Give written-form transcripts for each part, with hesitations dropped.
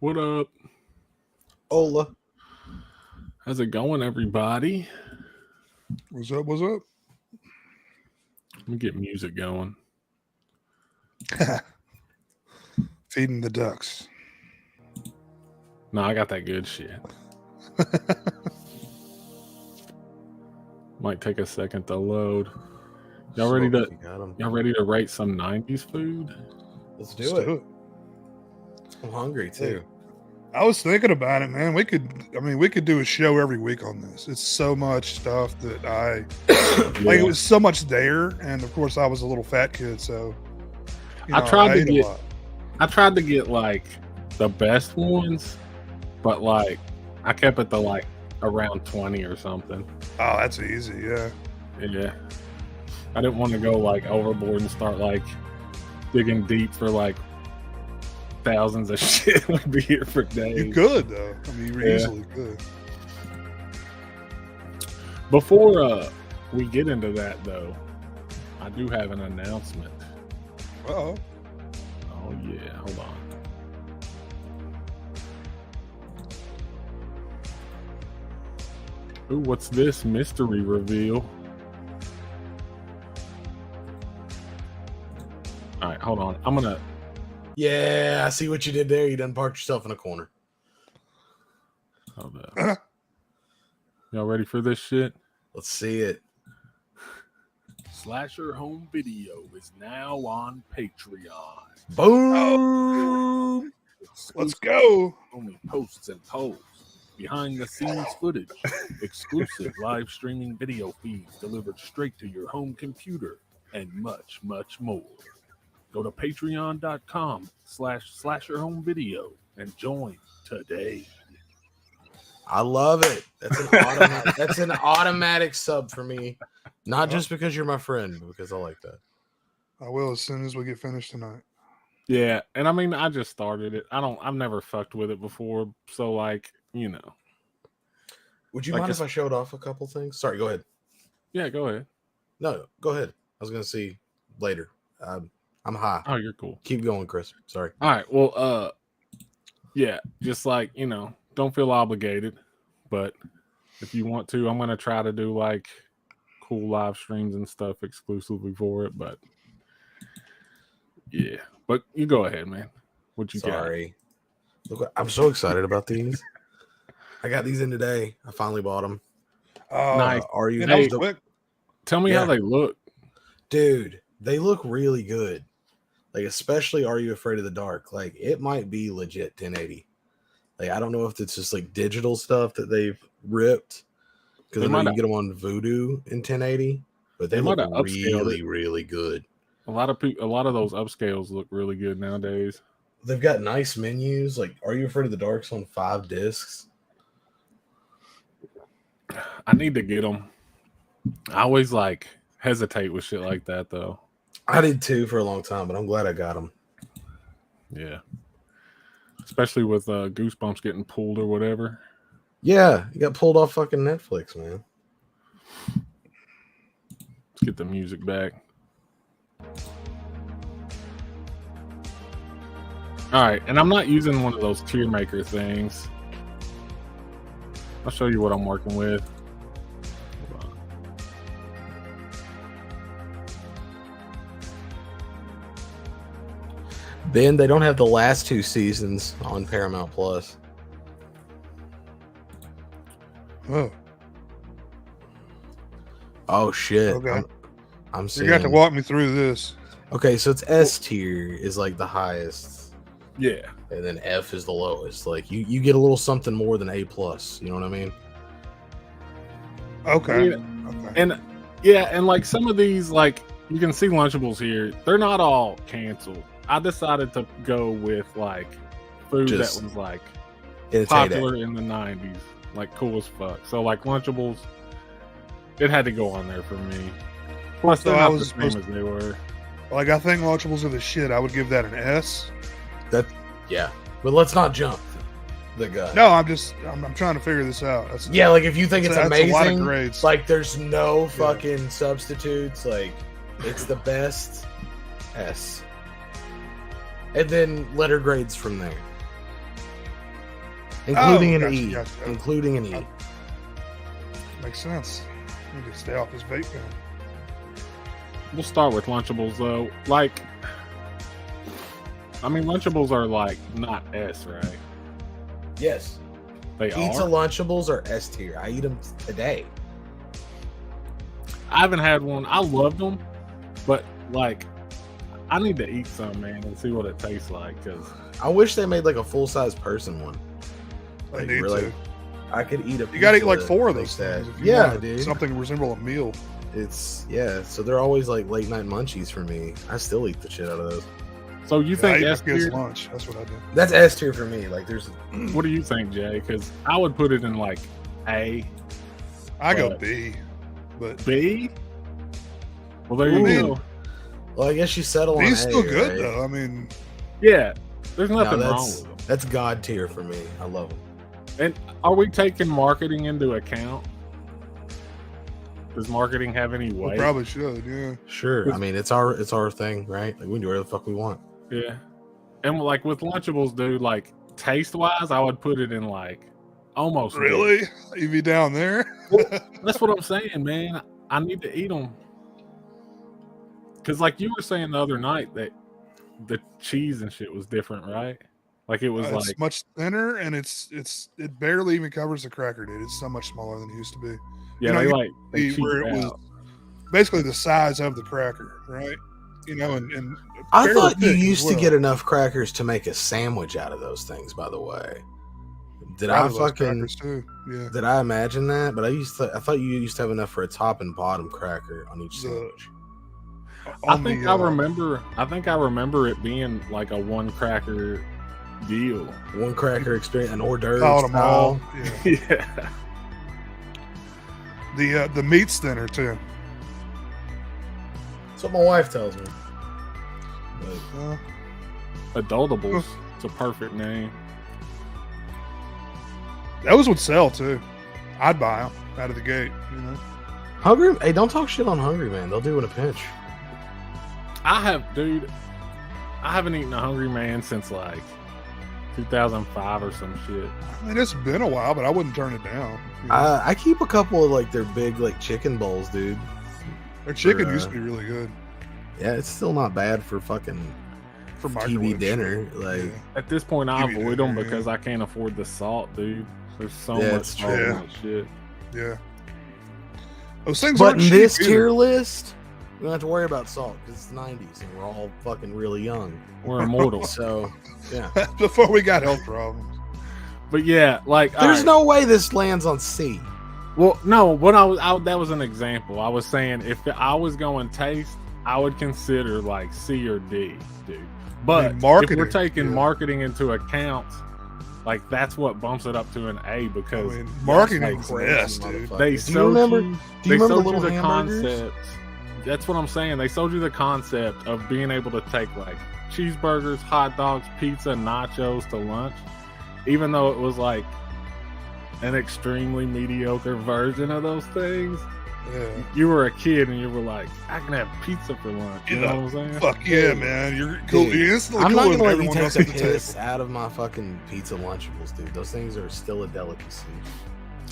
What up? Ola. How's it going, everybody? What's up? What's up? Let me get music going. Feeding the ducks. No, I got that good shit. Might take a second to load. Y'all ready to rate some 90's food? Let's do it. I'm hungry too. I was thinking about it, man. We could do a show every week on this. It's so much stuff that like. It was so much there, and of course, I was a little fat kid, so I tried to get like the best ones, but like I kept it to like around 20 or something. Oh, that's easy, yeah. Yeah. I didn't want to go like overboard and start like digging deep for like thousands of shit. We'd be here for days. You could though. I mean, you easily could. Before we get into that though, I do have an announcement. Uh-oh. Oh yeah, hold on. Ooh, what's this mystery reveal? All right, hold on. I'm gonna. Yeah, I see what you did there. You done parked yourself in a corner. Hold up. Y'all ready for this shit? Let's see it. Slasher Home Video is now on Patreon. Boom! Let's go. Only posts and polls, behind the scenes footage, exclusive live streaming video feeds delivered straight to your home computer, and much, much more. Go to patreon.com/slasherhomevideo and join today. I love it. That's an automatic sub for me. Not just because you're my friend, but because I like that. I will as soon as we get finished tonight. Yeah, and I mean, I just started it. I've never fucked with it before, so like, you know. Would you mind if I showed off a couple things? Sorry, go ahead. Yeah, go ahead. No, go ahead. I was gonna see later. I'm high. Oh, you're cool. Keep going, Chris. Sorry. All right. Well, yeah, just like, you know, don't feel obligated, but if you want to, I'm gonna try to do like cool live streams and stuff exclusively for it. But yeah, but you go ahead, man. What you got? Sorry. Look, I'm so excited about these. I got these in today. I finally bought them. Nice. Are you? That was quick. Tell me how they look, dude. They look really good. Like, especially Are You Afraid of the Dark? Like, it might be legit 1080. Like, I don't know if it's just like digital stuff that they've ripped, because I know you get them on Voodoo in 1080, but they look really, really good. A lot of those upscales look really good nowadays. They've got nice menus. Like, Are You Afraid of the Dark's on 5 discs. I need to get them. I always like hesitate with shit like that though. I did too for a long time, but I'm glad I got them. Yeah. Especially with Goosebumps getting pulled or whatever. Yeah, you got pulled off fucking Netflix, man. Let's get the music back. All right, and I'm not using one of those tier maker things. I'll show you what I'm working with. Ben, they don't have the last 2 seasons on Paramount Plus. Oh shit. Okay. I'm seeing. You got to walk me through this. Okay, so it's S tier is like the highest. Yeah. And then F is the lowest. Like you get a little something more than A plus. You know what I mean? Okay. Yeah. And yeah, and like some of these, like you can see Lunchables here, they're not all canceled. I decided to go with like food that was like popular in the 90's, like cool as fuck. So like Lunchables, it had to go on there for me. Plus, they're not the same as they were. Like, I think Lunchables are the shit. I would give that an S. Yeah, but let's not jump the gun. No, I'm trying to figure this out. Like if you think it's amazing, a lot of grades. Like there's no fucking substitutes. Like it's the best. S. And then letter grades from there. including an gotcha, E, gotcha. including an E. Makes sense. I need to stay off this vape pen. We'll start with Lunchables though. Like, I mean, Lunchables are like not S, right? Yes. They Pizza are. Lunchables are S tier. I eat them today. I haven't had one. I loved them, but like, I need to eat some, man, and see what it tastes like. Cause I wish they made like a full size person one. I need to. I could eat a. You gotta eat like pizza 4 of like those that. things. If you Yeah, want dude. something resemble a meal. It's so they're always like late night munchies for me. I still eat the shit out of those. so you I think eat S my kids' tier? lunch. That's what I do. That's S tier for me. Like there's What do you think, Jay? Because I would put it in like A, I go But- B, but B. Well, there I you mean, go. well, I guess you settle on B's A, still good right? though. I mean, Yeah, there's No, nothing wrong with them. that's God tier for me. I love them. And are we taking marketing into account? Does marketing have any we weight? probably should. Yeah. Sure. I mean, it's our thing, right? Like we can do whatever the fuck we want. Yeah. And like with Lunchables, dude, like taste wise, I would put it in like almost D. Really? You be down there? That's what I'm saying, man. I need to eat them. Because like you were saying the other night that the cheese and shit was different, right? Like it was It's like, much thinner, and it barely even covers the cracker, dude. It's so much smaller than it used to be. yeah, you know, they you like they cheaped where it was out. basically the size of the cracker, right? You know, and I fairly thought you thick as used to well. get enough crackers to make a sandwich out of those things. By the way, did Out I of those fucking crackers too? Yeah. did I imagine that? But I thought you used to have enough for a top and bottom cracker on each The- sandwich. I On think the, I remember it being like a one cracker deal. One cracker experience, an hors d'oeuvre Called them all. style. Yeah. Yeah. The meat's thinner too. That's what my wife tells me. But Adultables. It's a perfect name. Those would sell too. I'd buy them out of the gate. You know. Hungry, hey, don't talk shit on Hungry Man. They'll do in a pinch. I haven't eaten a Hungry Man since like 2005 or some shit. I mean, it's been a while, but I wouldn't turn it down. You know? I keep a couple of like their big like chicken bowls, dude. Their chicken for, used to be really good Yeah, it's still not bad for fucking for TV microwave dinner. shit. Like, Yeah. At this point, I Give me avoid that, them yeah. because I can't afford the salt, dude. There's so Yeah, much it's salt true. in that shit. Yeah. Those things but aren't in cheap this either. tier list, we don't have to worry about salt because it's 90s and we're all fucking really young. We're immortal. So, yeah. Before we got health problems. But yeah, like all There's right. no way this lands on C. Well, no. What that was an example. I was saying if I was going taste, I would consider like C or D, dude. But if marketing, we're taking yeah. marketing into account, like that's what bumps it up to an A I because mean, marketing like is crazy best, dude. motherfucker. they Do you sold remember? you. Do you They remember the sold little you the hamburgers? concept. That's what I'm saying. They sold you the concept of being able to take like cheeseburgers, hot dogs, pizza, nachos to lunch, even though it was like an extremely mediocre version of those things. Yeah. You were a kid and you were like, I can have pizza for lunch. You know what I'm saying? Fuck yeah, man. You're cool. Dude, You're instantly I'm not cooler gonna than let you everyone take else the at the piss table. out of my fucking pizza Lunchables, dude. Those things are still a delicacy.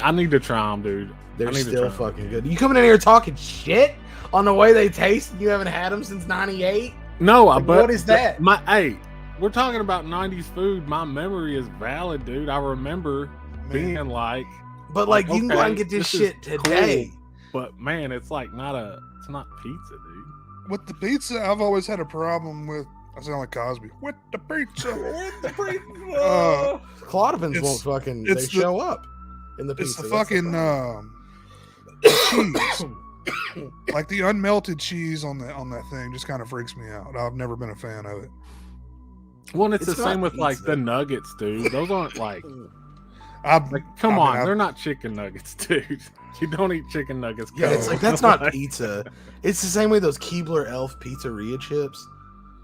I need to try them, dude. They're I need to still try 'em. fucking good. You coming in here talking shit on the way they taste and you haven't had them since 98? No, Like, but what is that? We're talking about 90s food. My memory is valid, dude. I remember being like, But like, you can go out and okay, get this is shit today. cool, but man, it's like it's not pizza, dude. With the pizza, I've always had a problem with. I sound like Cosby. With the pizza. With the pizza. Clodovins it's- won't fucking. They it's the- show up in the It's pizza. the That's fucking problem. cheese. Like the unmelted cheese on that thing just kind of freaks me out. I've never been a fan of it. Well, it's It's the same not with like pizza. the nuggets, dude. Those aren't like Come come on, they're not chicken nuggets, dude. You don't eat chicken nuggets. Yeah, it's Cole. like that's not pizza. It's the same way those Keebler Elf pizzeria chips.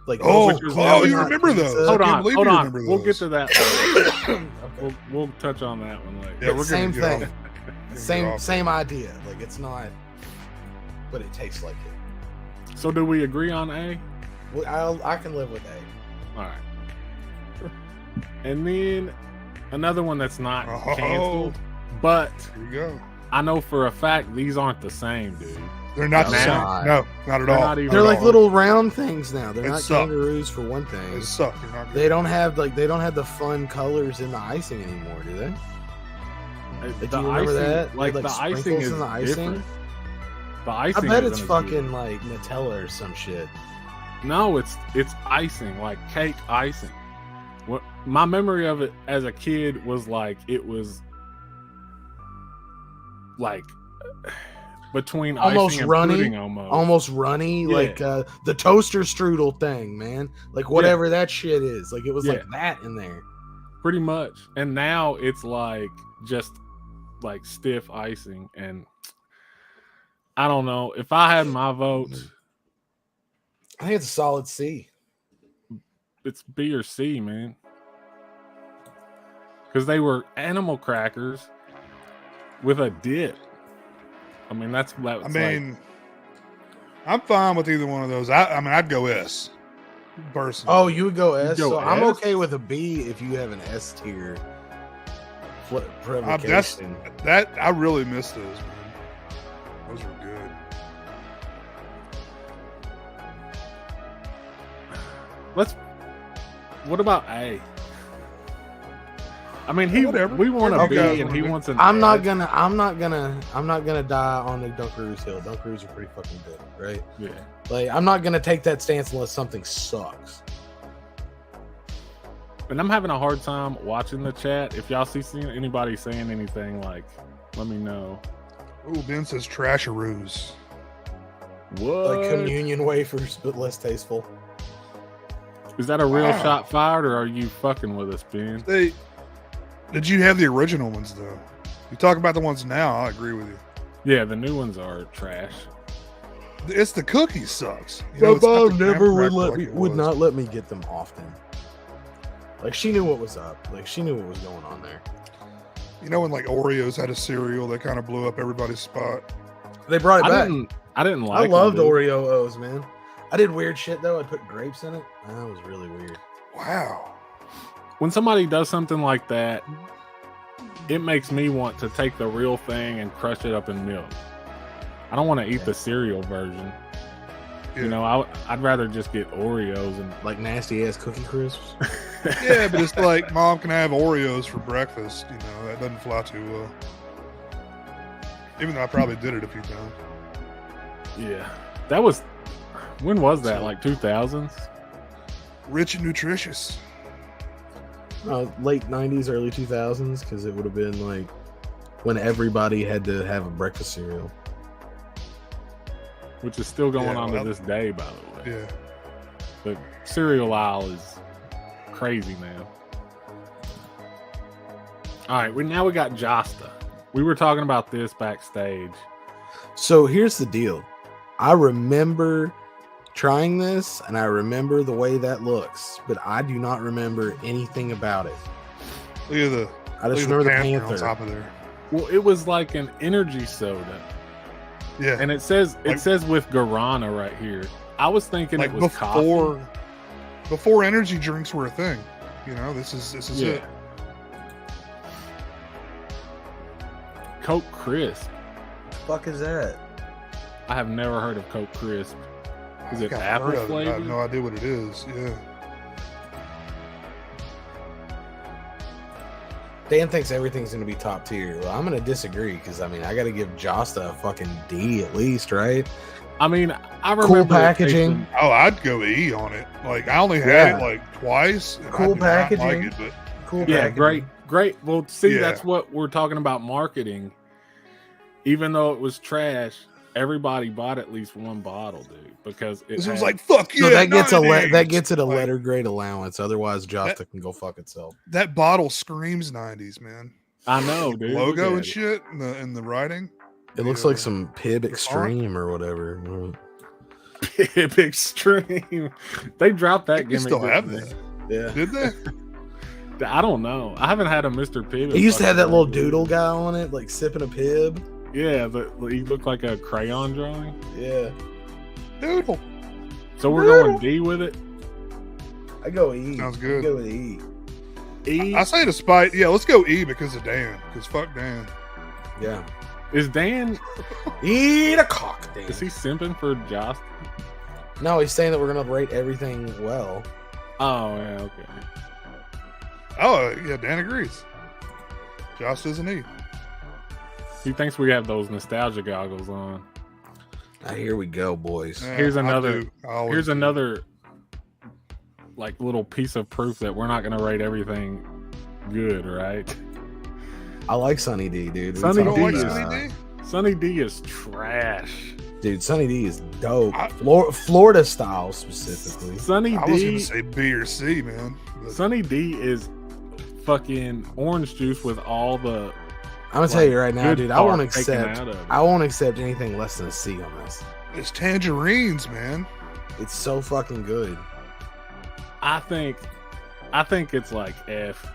Like, Oh, those are you not remember pizza. those? Hold I can't on, believe hold you on. remember We'll get those. to that. Later. We'll touch on that one later. Yeah, we're It's same gonna get thing. off. Same idea. Like, it's not, but it tastes like it. So do we agree on A? Well, I can live with A. All right. And then another one that's not canceled, but here you go. I know for a fact these aren't the same, dude. They're not the same. No, not at all. They're like little round things now. They're not suck. kangaroos for one thing. They suck. They're not good. They don't have the fun colors in the icing anymore, do they? The do you remember icing, that? like With, the icing is in the icing. different. The icing. I bet it's isn't as fucking good. like Nutella or some shit. No, it's icing, like cake icing. What my memory of it as a kid was like, it was like between almost icing and runny, pudding almost runny, Yeah. like the toaster strudel thing, man. Like whatever that shit is. Like it was like that in there. pretty much. And now it's like just like stiff icing, and I don't know if I had my vote. I think it's a solid C. It's B or C, man, because they were animal crackers with a dip. I mean, that's I'm fine with either one of those. I mean, I'd go S. Personally. Oh, you would go S. Go So I'm S? okay with a B if you have an S tier. Provocation. That I really miss those, man. Those were good. What about A? I mean, Whatever. we want a Okay. B and he wants an I'm not S. gonna die on the Dunkaroos hill. Dunkaroos are pretty fucking good, right? Yeah. Like I'm not gonna take that stance unless something sucks. And I'm having a hard time watching the chat. If y'all see anybody saying anything, like, let me know. Ooh, Ben says trasharoos. What? Like communion wafers, but less tasteful. Is that a real shot fired, or are you fucking with us, Ben? Did you have the original ones though? You talk about the ones now, I agree with you. Yeah, the new ones are trash. It's the cookie sucks. My it's not mom the never creme would cracker like it would was. not let me get them often. Like she knew what was up. Like she knew what was going on there. You know when like Oreos had a cereal that kind of blew up everybody's spot. They brought it back. I didn't like. I loved them, dude. Oreo O's, man. I did weird shit though. I put grapes in it. That was really weird. Wow. When somebody does something like that, it makes me want to take the real thing and crush it up in milk. I don't want to eat the cereal version. Yeah. You know, I'd rather just get Oreos and Like nasty ass Cookie Crisps. Yeah, but it's like mom can have Oreos for breakfast. You know, that doesn't fly too well. Even though I probably did it a few times. Yeah, that was. When was that? Like 2000s? Rich and nutritious. Late 90s, early 2000s, because it would have been like when everybody had to have a breakfast cereal. Which is still going on to this day, by the way. Yeah. The cereal aisle is crazy now. All right, now we got Josta. We were talking about this backstage. So here's the deal. I remember trying this, and I remember the way that looks, but I do not remember anything about it. Look at the. I just look remember at the the Panther. on top of there. Well, it was like an energy soda, Yeah. and it says Like- with guarana right here. I was thinking Like it was before energy drinks were a thing. You know, this is Yeah. it. Coke Crisp. The fuck is that? I have never heard of Coke Crisp. Is it I've apple heard of it, but I have flavored? no idea what it is. Yeah. Dan thinks everything's going to be top tier. Well, I'm going to disagree because, I mean, I got to give Josta a fucking D at least, right? I mean, I remember it packaging. tasting- Oh, I'd go E on it. Like I only had it like twice. And Cool I did not like packaging. it, but Cool Yeah, packaging. great. Well, see, Yeah. that's what we're talking about marketing. Even though it was trash, everybody bought at least one bottle, dude, because it it was had- like fuck you. So that gets '90s. that gets it a Like, letter grade allowance. Otherwise, Josta can go fuck itself. That bottle screams '90s, man. I know, dude. Logo Look and at it. shit, and the writing. It looks Yeah. like some Pib Extreme or whatever. Pib Extreme. They dropped that I think we gimmick. still have didn't that. Yeah. Did they? they? I don't know. I haven't had a Mr. Pibb. He used to have that little doodle guy on it, like sipping a Pib. Yeah, but he looked like a crayon drawing. Yeah. Doodle. So we're going D with it. I go E. Sounds I good. go with E. E. I say despite. Yeah, let's go E because of Dan. Because fuck Dan. Yeah. Is Dan? Eat a cock, Dan. Is he simping for Josh? No, he's saying that we're gonna rate everything well. Oh yeah, okay. Oh yeah, Dan agrees. Josh is an E. He thinks we have those nostalgia goggles on. Here we go, boys. Yeah, Here's I another. do. I always Here's do. another. Like little piece of proof that we're not going to rate everything good, right? I like Sunny D, dude. Sunny You don't D like is- Sunny D? Sunny D is trash. Dude, Sunny D is dope. I- Florida style specifically. Sunny I was D. gonna say B or C, man. But Sunny D is fucking orange juice with all the. I'm gonna tell you right now, good dude. I won't part taken accept. out of it. I won't accept anything less than a C on this. it's tangerines, man. It's so fucking good. I think it's like F.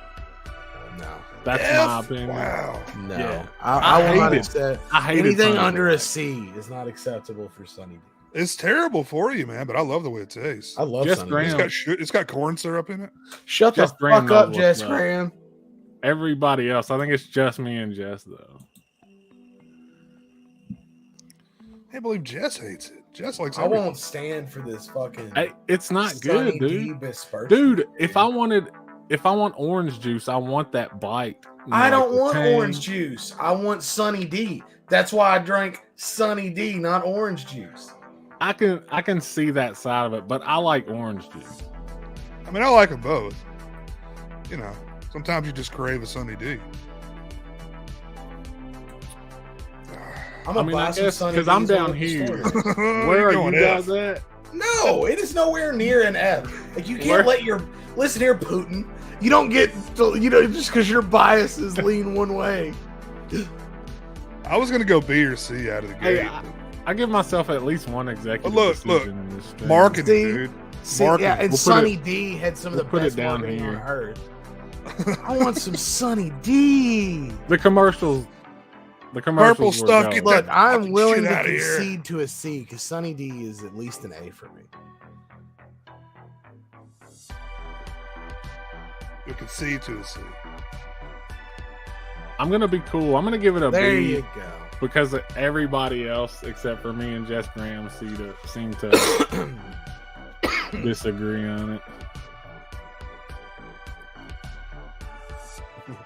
No, That's F? my opinion. Wow. no. Yeah. I will not hate it. accept I hate anything Sunny under D. a C is not acceptable for Sunny D. It's terrible for you, man. But I love the way it tastes. I love Just Sunny Graham. D. It's got corn syrup in it. Shut Jess the Graham fuck up, knows Jess what's up. Graham. Everybody else, I think it's just me and Jess though. I can't believe Jess hates it. Jess likes I everything. won't stand for this fucking. It's not Sunny good, D dude. dispersion. Dude, if I want orange juice, I want that bite. You know, I don't like the want tang. orange juice. I want Sunny D. That's why I drank Sunny D, not orange juice. I can see that side of it, but I like orange juice. I mean, I like them both. You know, sometimes you just crave a Sunny D. I'm I a mean, I buy some guess Sunny because I'm D's down at the here. store. Where are going you guys F. at? No, it is nowhere near an F. Like you can't Where- let your listen here, Putin. You don't get just because your biases lean one way. I was gonna go B or C out of the Hey, gate. I give myself at least one executive Look, decision in this thing. Marketing, See? dude. See, Marketing. yeah, and We'll put Sunny D had some of the we'll put best it down marketing here. on earth. I want some Sunny D. The commercials. The commercials. Purple were stuff, dope. get Look, that I'm fucking willing shit to outta here. concede to a C because Sunny D is at least an A for me. We can C to a C. I'm gonna be cool. I'm gonna give it a There B you go. because everybody else except for me and Jess Graham seem to disagree on it.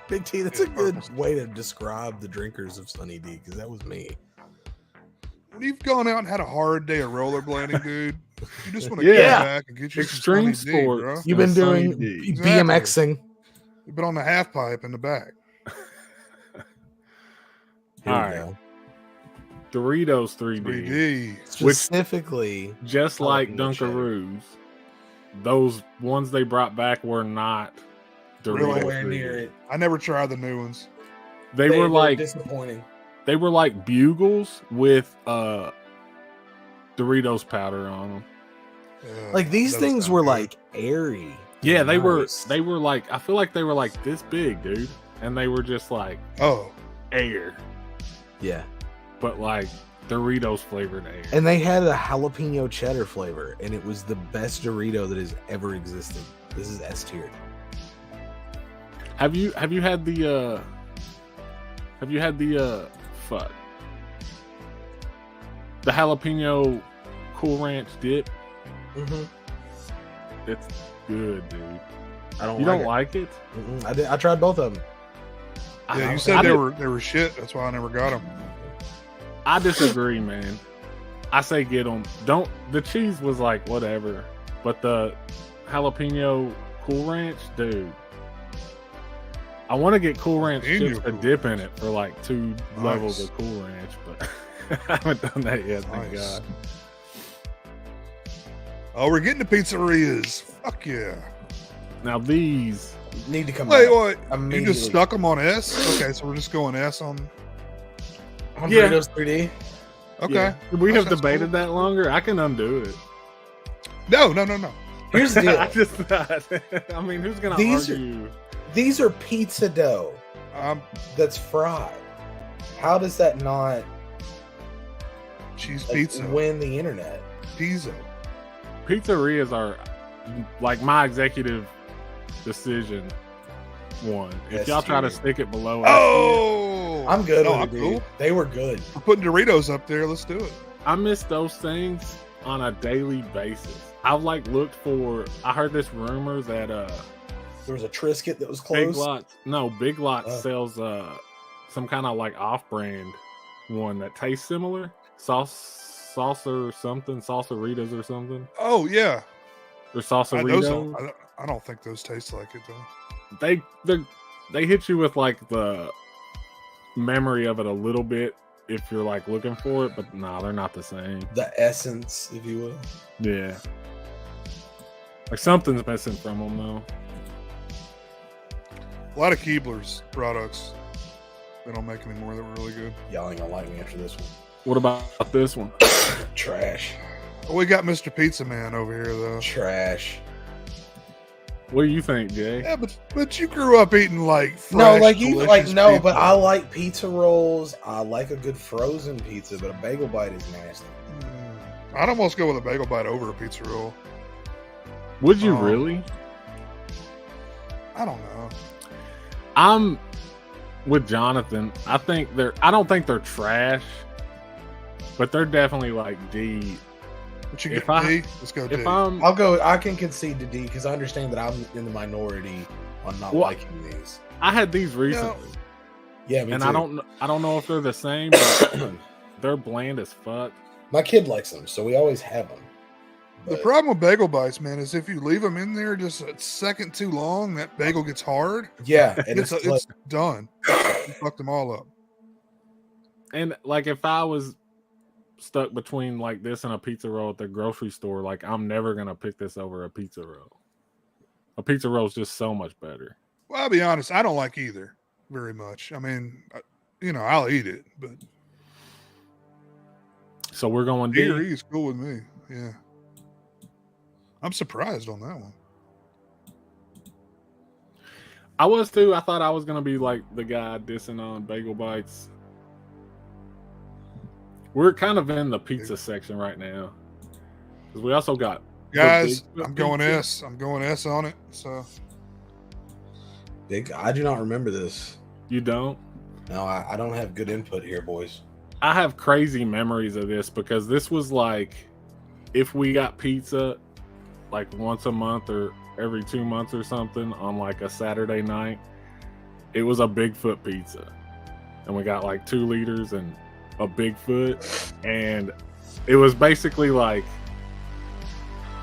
Big T, that's a good way to describe the drinkers of Sunny D because that was me. When you've gone out and had a hard day of rollerblading, dude, you just want to Yeah. come back and get you Extreme some Sunny D, bro. sports. You've been Sunny doing D. Exactly. BMXing. You've been on the half pipe in the back. Here All we right. go. Doritos 3D. 3D. Specifically, Just like Jalapeno cheddar. Dunkaroos, those ones they brought back were not Doritos Really? nowhere 3D. near it. I never tried the new ones. They were like disappointing. they were like bugles with Doritos powder on them. Like these Doesn't things sound were good. like airy. Yeah, they Nice. were like I feel like they were like this big, dude, and they were just like Oh, air, Yeah. but like Doritos flavored air. And they had a jalapeno cheddar flavor, and it was the best Dorito that has ever existed. This is S tier. Have you had the fuck the jalapeno Cool Ranch dip? Mm-hmm. It's good, dude. I don't. You like don't it. like it? Mm-mm. I tried both of them. yeah. I- You said I they did- were shit. That's why I never got them. I disagree, man. I say get them. Don't. The cheese was like whatever, but the jalapeno Cool Ranch, dude. I want to get Cool Ranch Jalapeno chips to Cool dip in Ranch. it for like 2 levels of Cool Ranch, but I haven't done that yet. Thank Nice. God. Oh, we're getting to pizzerias. Fuck yeah. Now these, Need to come Wait, back. what? You Immediately. just stuck them on S? Okay, so we're just going S on. On Yeah. Doritos 3D. Okay. Yeah. we That have sounds debated cool. that longer. I can undo it. No. Here's the deal. I just thought. I mean, who's gonna These are- argue? These are pizza dough that's fried. How does that not Cheese like, pizza. win the internet? Pizza. Pizzerias are like my executive decision one. If y'all try to stick it below, I'm good with it, dude. Cool. They were good. We're putting Doritos up there. Let's do it. I miss those things on a daily basis. I've like looked for. I heard this rumor that there was a Triscuit that was closed. Big Lots sells some kind of like off-brand one that tastes similar. Salsa or something, Salsaritas or something. Oh yeah, or Salsaritos. I don't think those taste like it though. They hit you with like the memory of it a little bit if you're like looking for it, but no, they're not the same. The essence, if you will. Yeah. Like something's missing from them though. A lot of Keebler's products. They don't make anymore that were really good. Y'all ain't gonna like me after this one. What about this one? Trash. Well, we got Mr. Pizza Man over here though. Trash. What do you think, Jay? Yeah, but you grew up eating like fresh, no, like you like no, pizza. But I like pizza rolls. I like a good frozen pizza, but a bagel bite is nasty. I'd almost go with a bagel bite over a pizza roll. Would you really? I don't know. I'm with Jonathan. I don't think they're trash, but they're definitely like D. What you get, D? Let's go D. I can concede to D because I understand that I'm in the minority on not liking these. I had these recently. Yeah, me and too. I don't know if they're the same, but they're bland as fuck. My kid likes them, so we always have them. The problem with bagel bites, man, is if you leave them in there just a second too long, that bagel gets hard. Yeah, and it's done. You fucked them all up. And like if I was stuck between like this and a pizza roll at the grocery store, like I'm never gonna pick this over a pizza roll. A pizza roll is just so much better. Well, I'll be honest, I don't like either very much. I mean, I'll eat it, but so we're going D. D. is cool with me. Yeah. I'm surprised on that one. I was too. I thought I was gonna be like the guy dissing on bagel bites. We're kind of in the pizza section right now because we also got guys. I'm going S. I'm going S on it. So big. I do not remember this. You don't? No, I don't have good input here, boys. I have crazy memories of this because this was like if we got pizza like once a month or every 2 months or something on like a Saturday night, it was a Bigfoot pizza. And we got like 2 liters and a Bigfoot. And it was basically like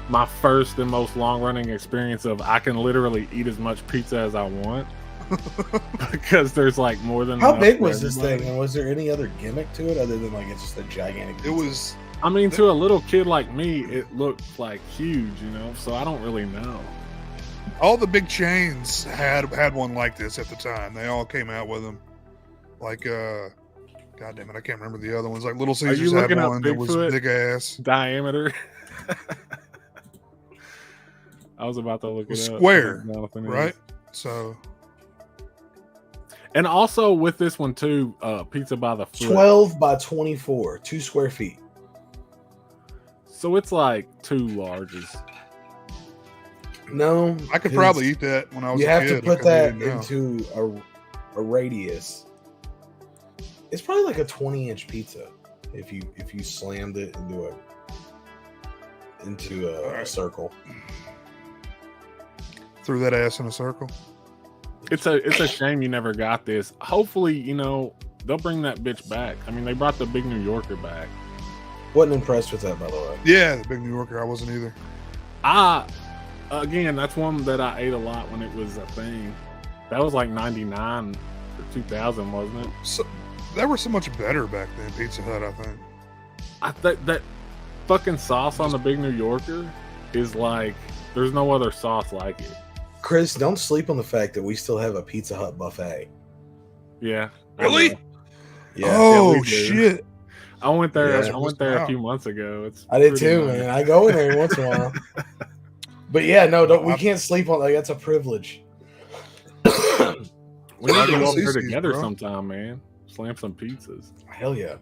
my first and most long running experience of I can literally eat as much pizza as I want. Because there's like more than how big was this thing, and was there any other gimmick to it other than like it's just a gigantic pizza? It was, I mean, to a little kid like me, it looked like huge, so I don't really know. All the big chains had one like this at the time. They all came out with them. Like, God damn it, I can't remember the other ones. Like Little Caesars had one that was big ass. Diameter. I was about to look it up. Square, right? So. And also with this one too, pizza by the foot. 12 by 24, 2 square feet. So it's like 2 larges. No, I could probably eat that when I was a kid. You have to put that into a radius. It's probably like a 20-inch pizza if you slammed it into a circle. Threw that ass in a circle. It's a shame you never got this. Hopefully, they'll bring that bitch back. I mean, they brought the Big New Yorker back. Wasn't impressed with that, by the way. Yeah, the Big New Yorker, I wasn't either. Again, that's one that I ate a lot when it was a thing. That was like 99 or 2000, wasn't it? So, they were so much better back then, Pizza Hut, I think. I think that fucking sauce on the Big New Yorker is like, there's no other sauce like it. Chris, don't sleep on the fact that we still have a Pizza Hut buffet. Yeah. Really? Yeah. Oh, shit. I went there. Yeah, I went there a few months ago. I did too, man. I go in there once in a while. But yeah, no, we can't sleep on like that's a privilege. We need to go over there together sometime, man. Slam some pizzas. Hell yeah.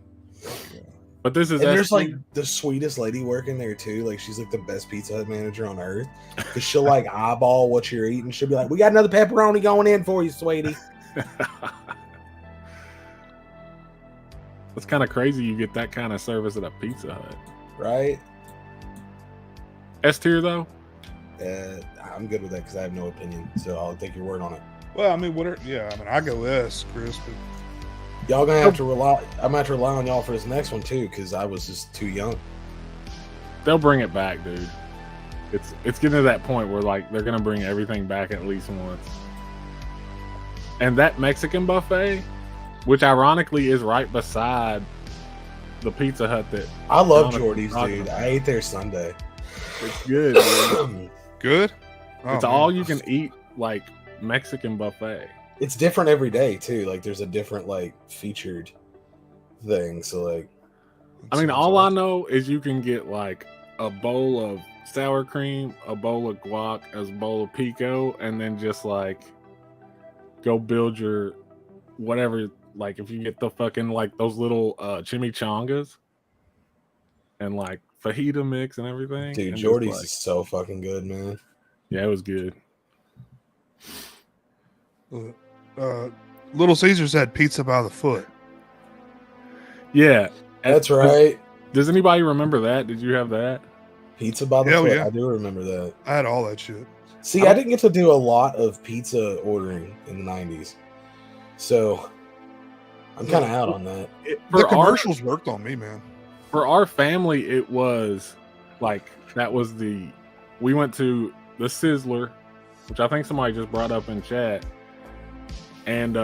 But this is and there's like the sweetest lady working there too. Like she's like the best Pizza Hut manager on earth because she'll like eyeball what you're eating. She'll be like, "We got another pepperoni going in for you, sweetie." It's kind of crazy you get that kind of service at a Pizza Hut, right? S tier though. I'm good with that because I have no opinion, so I'll take your word on it. Well, I mean, I go S, Chris, but y'all gonna have to rely. I'm gonna have to rely on y'all for this next one too, because I was just too young. They'll bring it back, dude. It's getting to that point where like they're gonna bring everything back at least once. And that Mexican buffet, which ironically is right beside the Pizza Hut that I love Jordy's, dude. I ate there Sunday. It's good, dude. Good. It's all you can eat, like Mexican buffet. It's different every day too. Like there's a different like featured thing. So like, I mean, all I know is you can get like a bowl of sour cream, a bowl of guac, a bowl of pico, and then just like go build your whatever. Like if you get the fucking like those little chimichangas and like fajita mix and everything. Dude, and Jordy's like, is so fucking good, man. Yeah, it was good. Little Caesars had pizza by the foot. Yeah, that's right. Does anybody remember that? Did you have that? Pizza by the foot. Yeah. I do remember that. I had all that shit. See, I didn't get to do a lot of pizza ordering in the 90s. So I'm kind of out on that. The commercials worked on me, man. For our family, it was like we went to the Sizzler, which I think somebody just brought up in chat, and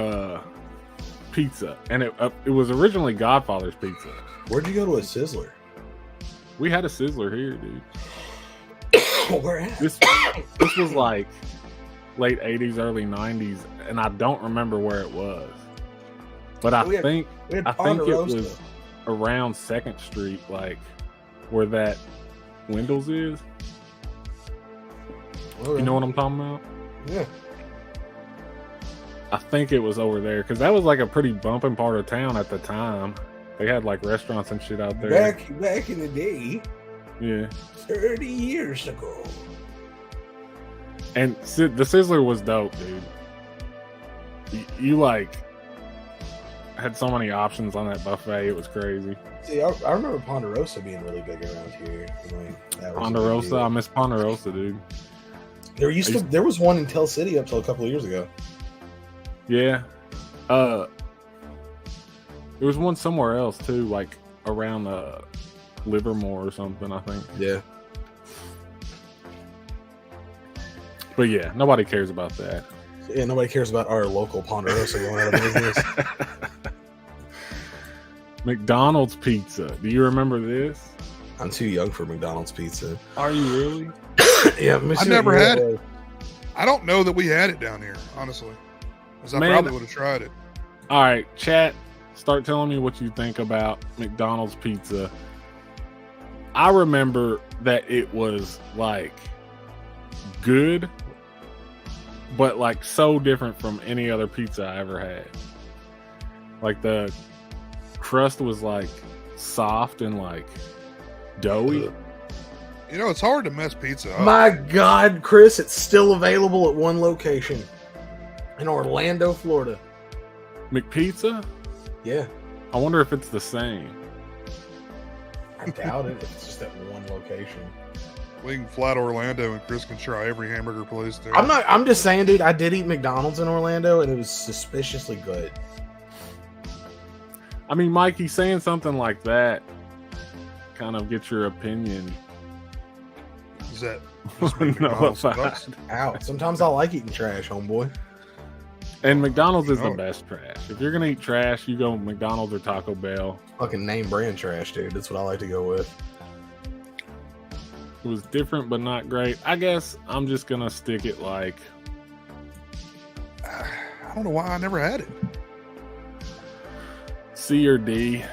pizza. And it was originally Godfather's Pizza. Where'd you go to a Sizzler? We had a Sizzler here, dude. Where at? This was like late 80s, early 90s, and I don't remember where it was. But I think it was around 2nd Street, like where that Windows is. You know what I'm talking about? Yeah. I think it was over there because that was like a pretty bumping part of town at the time. They had like restaurants and shit out there. Back in the day. Yeah. 30 years ago. And the Sizzler was dope, dude. You like had so many options on that buffet. It was crazy. See, I remember Ponderosa being really big around here. Ponderosa, I miss Ponderosa, dude. There was one in Tell City up till a couple of years ago. Yeah. There was one somewhere else too, like around Livermore or something, I think. Yeah. But yeah, nobody cares about that. Yeah, nobody cares about our local Ponderosa going out of business. McDonald's pizza. Do you remember this? I'm too young for McDonald's pizza. Are you really? Yeah, I never had it. I don't know that we had it down here, honestly. Because I probably would have tried it. All right, chat, start telling me what you think about McDonald's pizza. I remember that it was like good, but like so different from any other pizza I ever had. Like the crust was like soft and like doughy. You know, it's hard to mess pizza up. My God, Chris, it's still available at one location in Orlando, Florida. McPizza? Yeah. I wonder if it's the same. I doubt it. It's just at one location. We can fly to Orlando and Chris can try every hamburger place there. I'm just saying, dude, I did eat McDonald's in Orlando and it was suspiciously good. I mean, Mikey, saying something like that kind of gets your opinion. Is that out? Sometimes I like eating trash, homeboy. And McDonald's is the best trash. If you're gonna eat trash, you go McDonald's or Taco Bell. Fucking name brand trash, dude. That's what I like to go with. It was different, but not great. I guess I'm just gonna stick it like. I don't know why I never had it. C or D.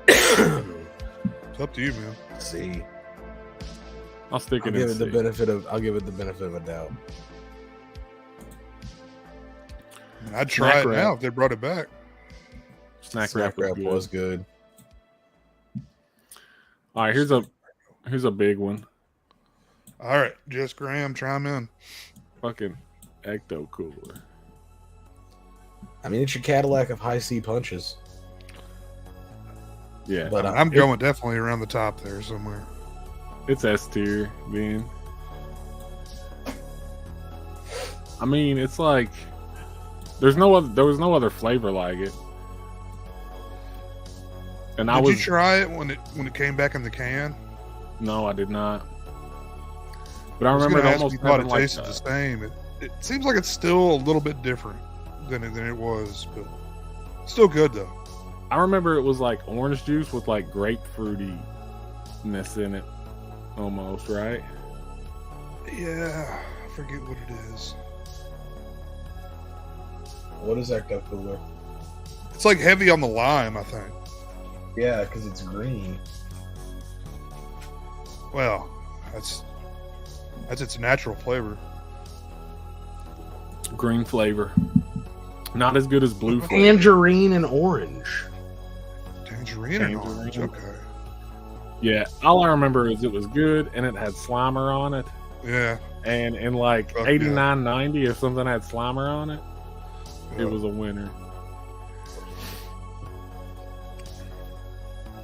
It's up to you, man. C. I'll stick it. I'll give it the benefit of a doubt. I'd try it now if they brought it back. Snack wrap was good. All right, here's a big one. All right, Jess Graham, chime in. Fucking Ecto Cooler. I mean, it's your Cadillac of high C punches. Yeah, but I'm going definitely around the top there somewhere. It's S tier, man. I mean, it's like there was no other flavor like it. And did you try it when it came back in the can? No, I did not. But I remember it almost having like tasted the same. It seems like it's still a little bit different than it was, but still good though. I remember it was like orange juice with like grapefruitiness in it, almost, right? Yeah, I forget what it is. What is Ecto Cooler? It's like heavy on the lime, I think. Yeah, because it's green. Well, that's its natural flavor. Green flavor. Not as good as blue flavor. Tangerine and orange. Tangerine and orange, okay. Yeah, all I remember is it was good and it had Slimer on it. Yeah. And in like 89, 90, if something had Slimer on it, it was a winner.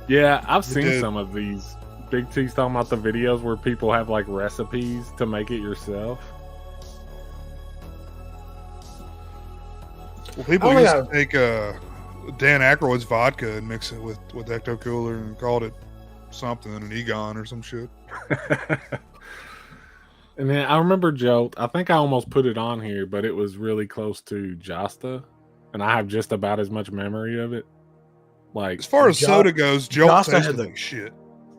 Yeah, I've seen some of these. Big T's talking about the videos where people have like recipes to make it yourself. Well, people used to take Dan Aykroyd's vodka and mix it with Ecto Cooler and called it something, an Egon or some shit. And then I remember Jolt. I think I almost put it on here, but it was really close to Josta, and I have just about as much memory of it. Like as far as soda goes, Jolt tasted like shit.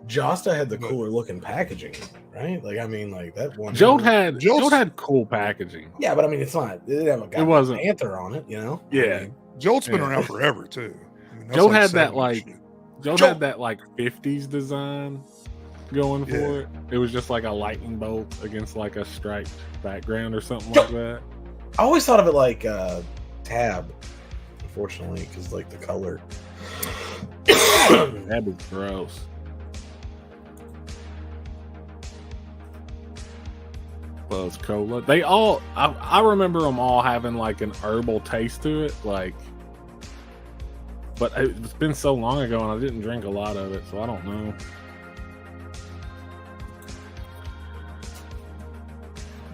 Josta had the cooler looking packaging, right? Like I mean, like that one. Jolt had cool packaging. Yeah, but I mean, it's not. It didn't have a wasn't Panther on it, you know. Yeah, I mean, Jolt's been around forever too. I mean, Jolt had that like Jolt had that like 50s design going for it. It was just like a lightning bolt against like a striped background or something like that. I always thought of it like Tab, unfortunately, because like the color. Tab is gross. Buzz Cola. They all, I remember them all having like an herbal taste to it, like. But it's been so long ago, and I didn't drink a lot of it, so I don't know.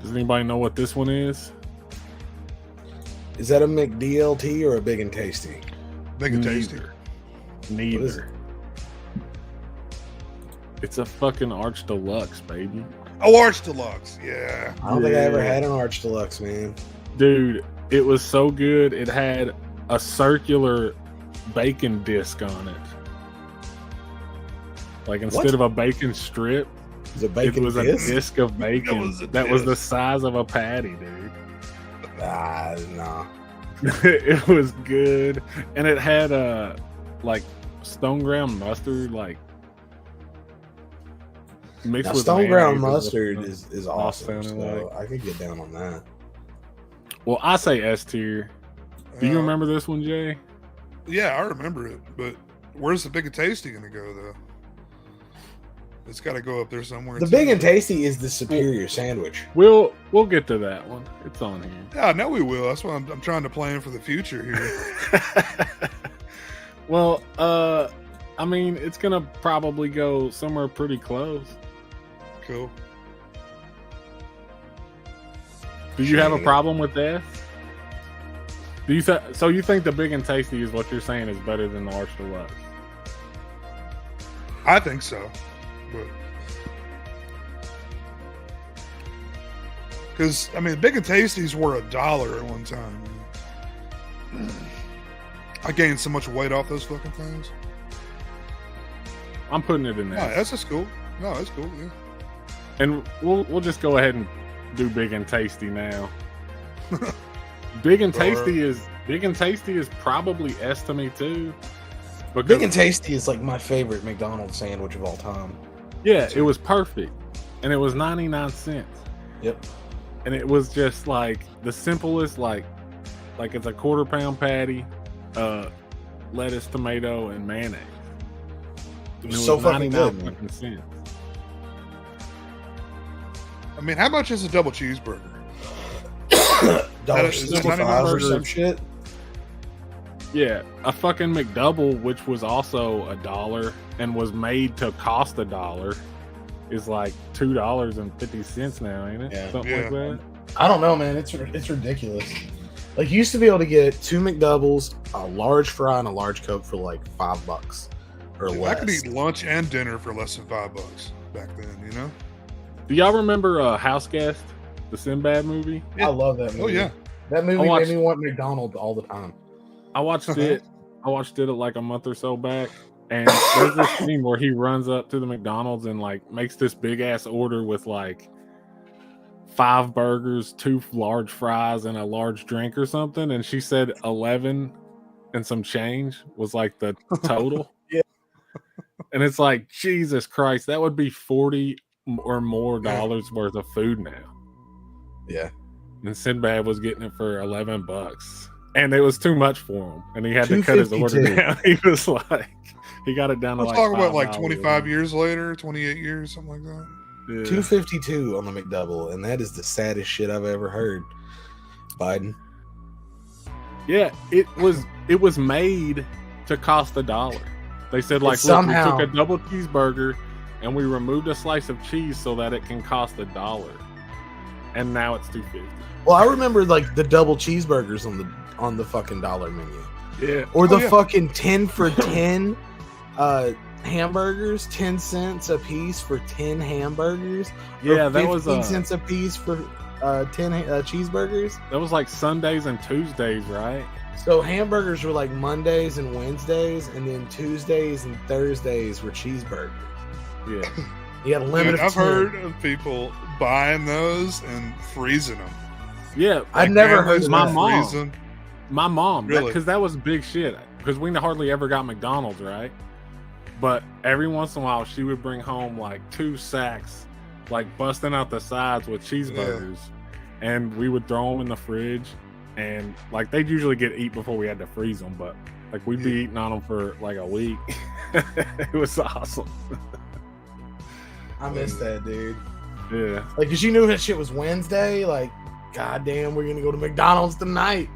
Does anybody know what this one is? Is that a McDLT or a Big and Tasty? Big and Tasty. Neither. It's a fucking Arch Deluxe, baby. Oh, Arch Deluxe, yeah. I don't think I ever had an Arch Deluxe, man. Dude, it was so good. It had a circular bacon disc on it. Like instead of a bacon strip, it was a disc of bacon that was the size of a patty, dude. Nah. It was good, and it had like stone ground mustard, like mixed with stone ground mustard is awesome. So like. I could get down on that. Well, I say S tier. Do you remember this one, Jay? Yeah, I remember it, but where's the Big and Tasty gonna go though? It's got to go up there somewhere. The Big and Tasty is the superior sandwich. We'll get to that one. It's on here. Yeah, no, we will. That's why I'm trying to plan for the future here. Well, I mean, it's gonna probably go somewhere pretty close. Cool. Do you have a problem with this? Do you so you think the Big and Tasty is what you're saying is better than the Arch Deluxe? I think so. Because I mean, Big and Tasties were $1 at one time. I gained so much weight off those fucking things. I'm putting it in there. No, that's just cool. No, that's cool. Yeah. And we'll just go ahead and do Big and Tasty now. Big and Tasty is probably S to me too. Big and Tasty is like my favorite McDonald's sandwich of all time. Yeah, it was perfect, and it was 99 cents. Yep. And it was just like the simplest, like it's a 1/4 pound patty, lettuce, tomato, and mayonnaise. It was so fucking good. 99 cents. I mean, how much is a double cheeseburger? $1.65 or some shit. Yeah, a fucking McDouble, which was also $1 and was made to cost $1, is like $2.50 now, ain't it? Yeah. Something like that. I don't know, man. It's ridiculous. Like, you used to be able to get 2 McDoubles, a large fry, and a large Coke for like $5 or less. I could eat lunch and dinner for less than $5 back then, you know? Do y'all remember House Guest, the Sinbad movie? I love that movie. Oh, yeah. That movie made me want McDonald's all the time. I watched it. I watched it like a month or so back. And there's this scene where he runs up to the McDonald's and like makes this big ass order with like 5 burgers, 2 large fries, and a large drink or something. And she said 11 and some change was like the total. Yeah. And it's like, Jesus Christ, that would be $40 or more dollars worth of food now. Yeah. And Sinbad was getting it for $11. And it was too much for him. And he had to cut his order down. He was like, he got it down to Let's like talk about like $5 25 years later, 28 years, something like that. Yeah. $2.52 on the McDouble, and that is the saddest shit I've ever heard. Biden. Yeah, it was made to cost $1. They said like, look, somehow, we took a double cheeseburger and we removed a slice of cheese so that it can cost $1. And now it's $2.50. Well, I remember like the double cheeseburgers on the fucking dollar menu. Yeah. Or the fucking 10 for 10 hamburgers, 10 cents a piece for 10 hamburgers. Yeah, that was 15 cents a piece for 10 cheeseburgers. That was like Sundays and Tuesdays, right? So hamburgers were like Mondays and Wednesdays, and then Tuesdays and Thursdays were cheeseburgers. Yeah. You had a limit of 10. I've heard of people buying those and freezing them. Yeah, I've never heard of my that. mom. My mom, Really? because that was big shit. Because we hardly ever got McDonald's, right? But every once in a while, she would bring home like 2 sacks, like busting out the sides with cheeseburgers, and we would throw them in the fridge. And like they'd usually get eat before we had to freeze them, but like we'd be eating on them for like a week. It was awesome. I missed that, dude. Yeah, Like, cause you knew that shit was Wednesday. Like, goddamn, we're gonna go to McDonald's tonight.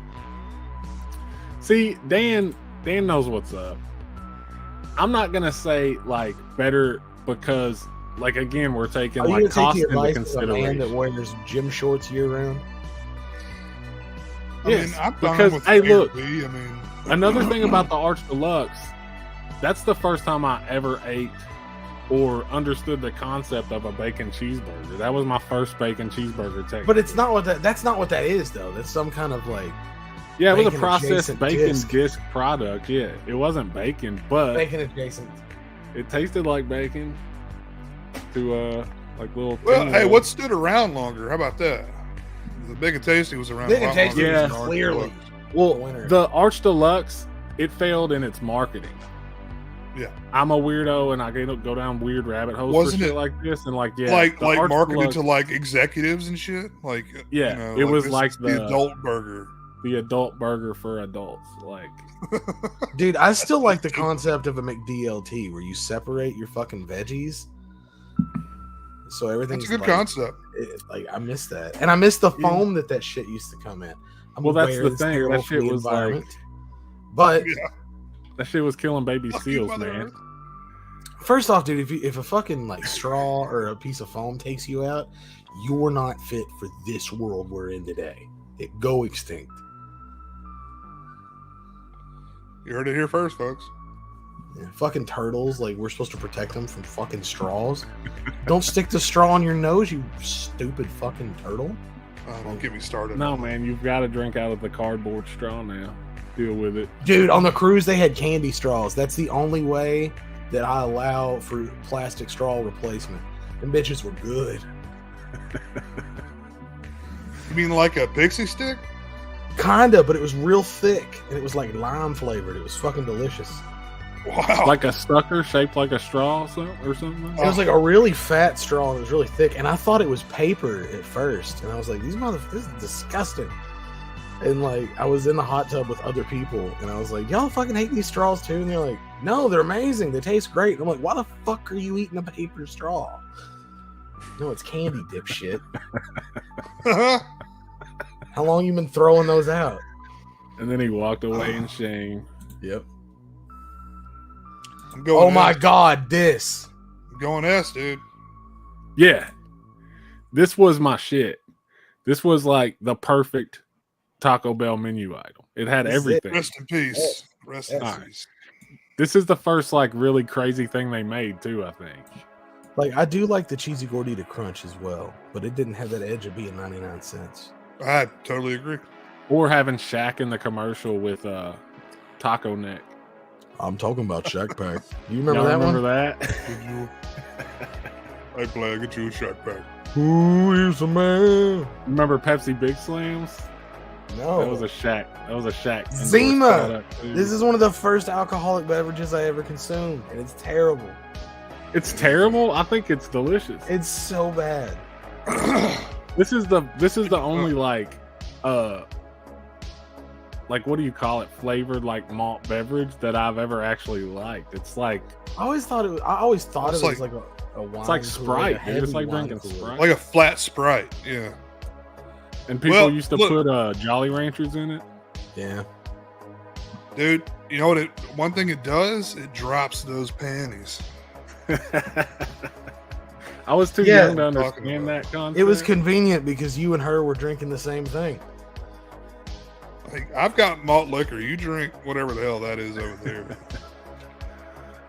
see, Dan knows what's up. I'm not gonna say like better because, like, again, we're taking like cost into consideration. A man that wears gym shorts year round. Yes, I'm because with hey, look, I mean, another thing about the Arch Deluxe, that's the first time I ever ate or understood the concept of a bacon cheeseburger. That was my first bacon cheeseburger technically. But it's not what that's not what that is though. That's some kind of like yeah, it was a processed adjacent bacon disc product. Yeah, it wasn't bacon, but bacon adjacent. it tasted like bacon to like little. well, hey, what stood around longer? How about that? The Big and Tasty was around. Big a and lot Tasty longer yeah, than the Arch clearly. Deluxe. Well, winner. the Arch Deluxe, it failed in its marketing. Yeah, I'm a weirdo and I go down weird rabbit holes Wasn't for shit it like this, and like yeah, like the Arch marketed Deluxe, to like executives and shit. Like Yeah, you know, it was this like is the adult burger. the adult burger for adults. Like, Dude, I still like the concept of a McDLT where you separate your fucking veggies. So everything's That's a good like, concept. Like I miss that, and I miss the foam that shit used to come in. I'm well, that's aware the it's thing. terrible That for shit the was like environment. But Yeah. that shit was killing baby Fuck you, seals, Mother man. Earth. first off, dude, if a fucking like straw or a piece of foam takes you out, you're not fit for this world we're in today. Go extinct. You heard it here first, folks. Yeah, fucking turtles, like we're supposed to protect them from fucking straws. Don't stick the straw in your nose, you stupid fucking turtle. Don't get me started. No, man, you've got to drink out of the cardboard straw now. Deal with it. Dude, on the cruise they had candy straws. That's the only way that I allow for plastic straw replacement. Them bitches were good. You mean like a pixie stick? Kinda, but it was real thick and it was like lime flavored. It was fucking delicious. Wow. Like a sucker shaped like a straw or something? It was like a really fat straw and it was really thick. And I thought it was paper at first. And I was like, this is disgusting. And like, I was in the hot tub with other people, and I was like, "Y'all fucking hate these straws too?" And they're like, "No, they're amazing. They taste great." And I'm like, "Why the fuck are you eating a paper straw?" No, it's candy, dipshit. How long you been throwing those out? And then he walked away in shame. Yep. I'm going. Oh my god, this. I'm going S, dude. Yeah, this was my shit. This was like the perfect Taco Bell menu item. It had everything. Rest in peace. Rest in peace. This is the first like really crazy thing they made too, I think. Like, I do like the cheesy gordita crunch as well, but it didn't have that edge of being 99 cents. I totally agree. Or having Shaq in the commercial with Taco Neck. I'm talking about Shack Pack. You remember Y'all that remember one? that? Hey, play, get you a Shack Pack. Who is the man? Remember Pepsi Big Slams? No. That was a Shaq. Zima. This is one of the first alcoholic beverages I ever consumed, and it's terrible. It's terrible. I think it's delicious. It's so bad. This is the only like what do you call it? Flavored like malt beverage that I've ever actually liked. It's like I always thought it was like a wine. It's like Sprite. Cooler, It's like wine drinking cooler. Sprite. Like a flat Sprite, yeah. And people used to put Jolly Ranchers in it. Yeah. Dude, you know what? One thing it does, it drops those panties. I was too young to understand that concept. It was convenient because you and her were drinking the same thing. Like, I've got malt liquor. You drink whatever the hell that is over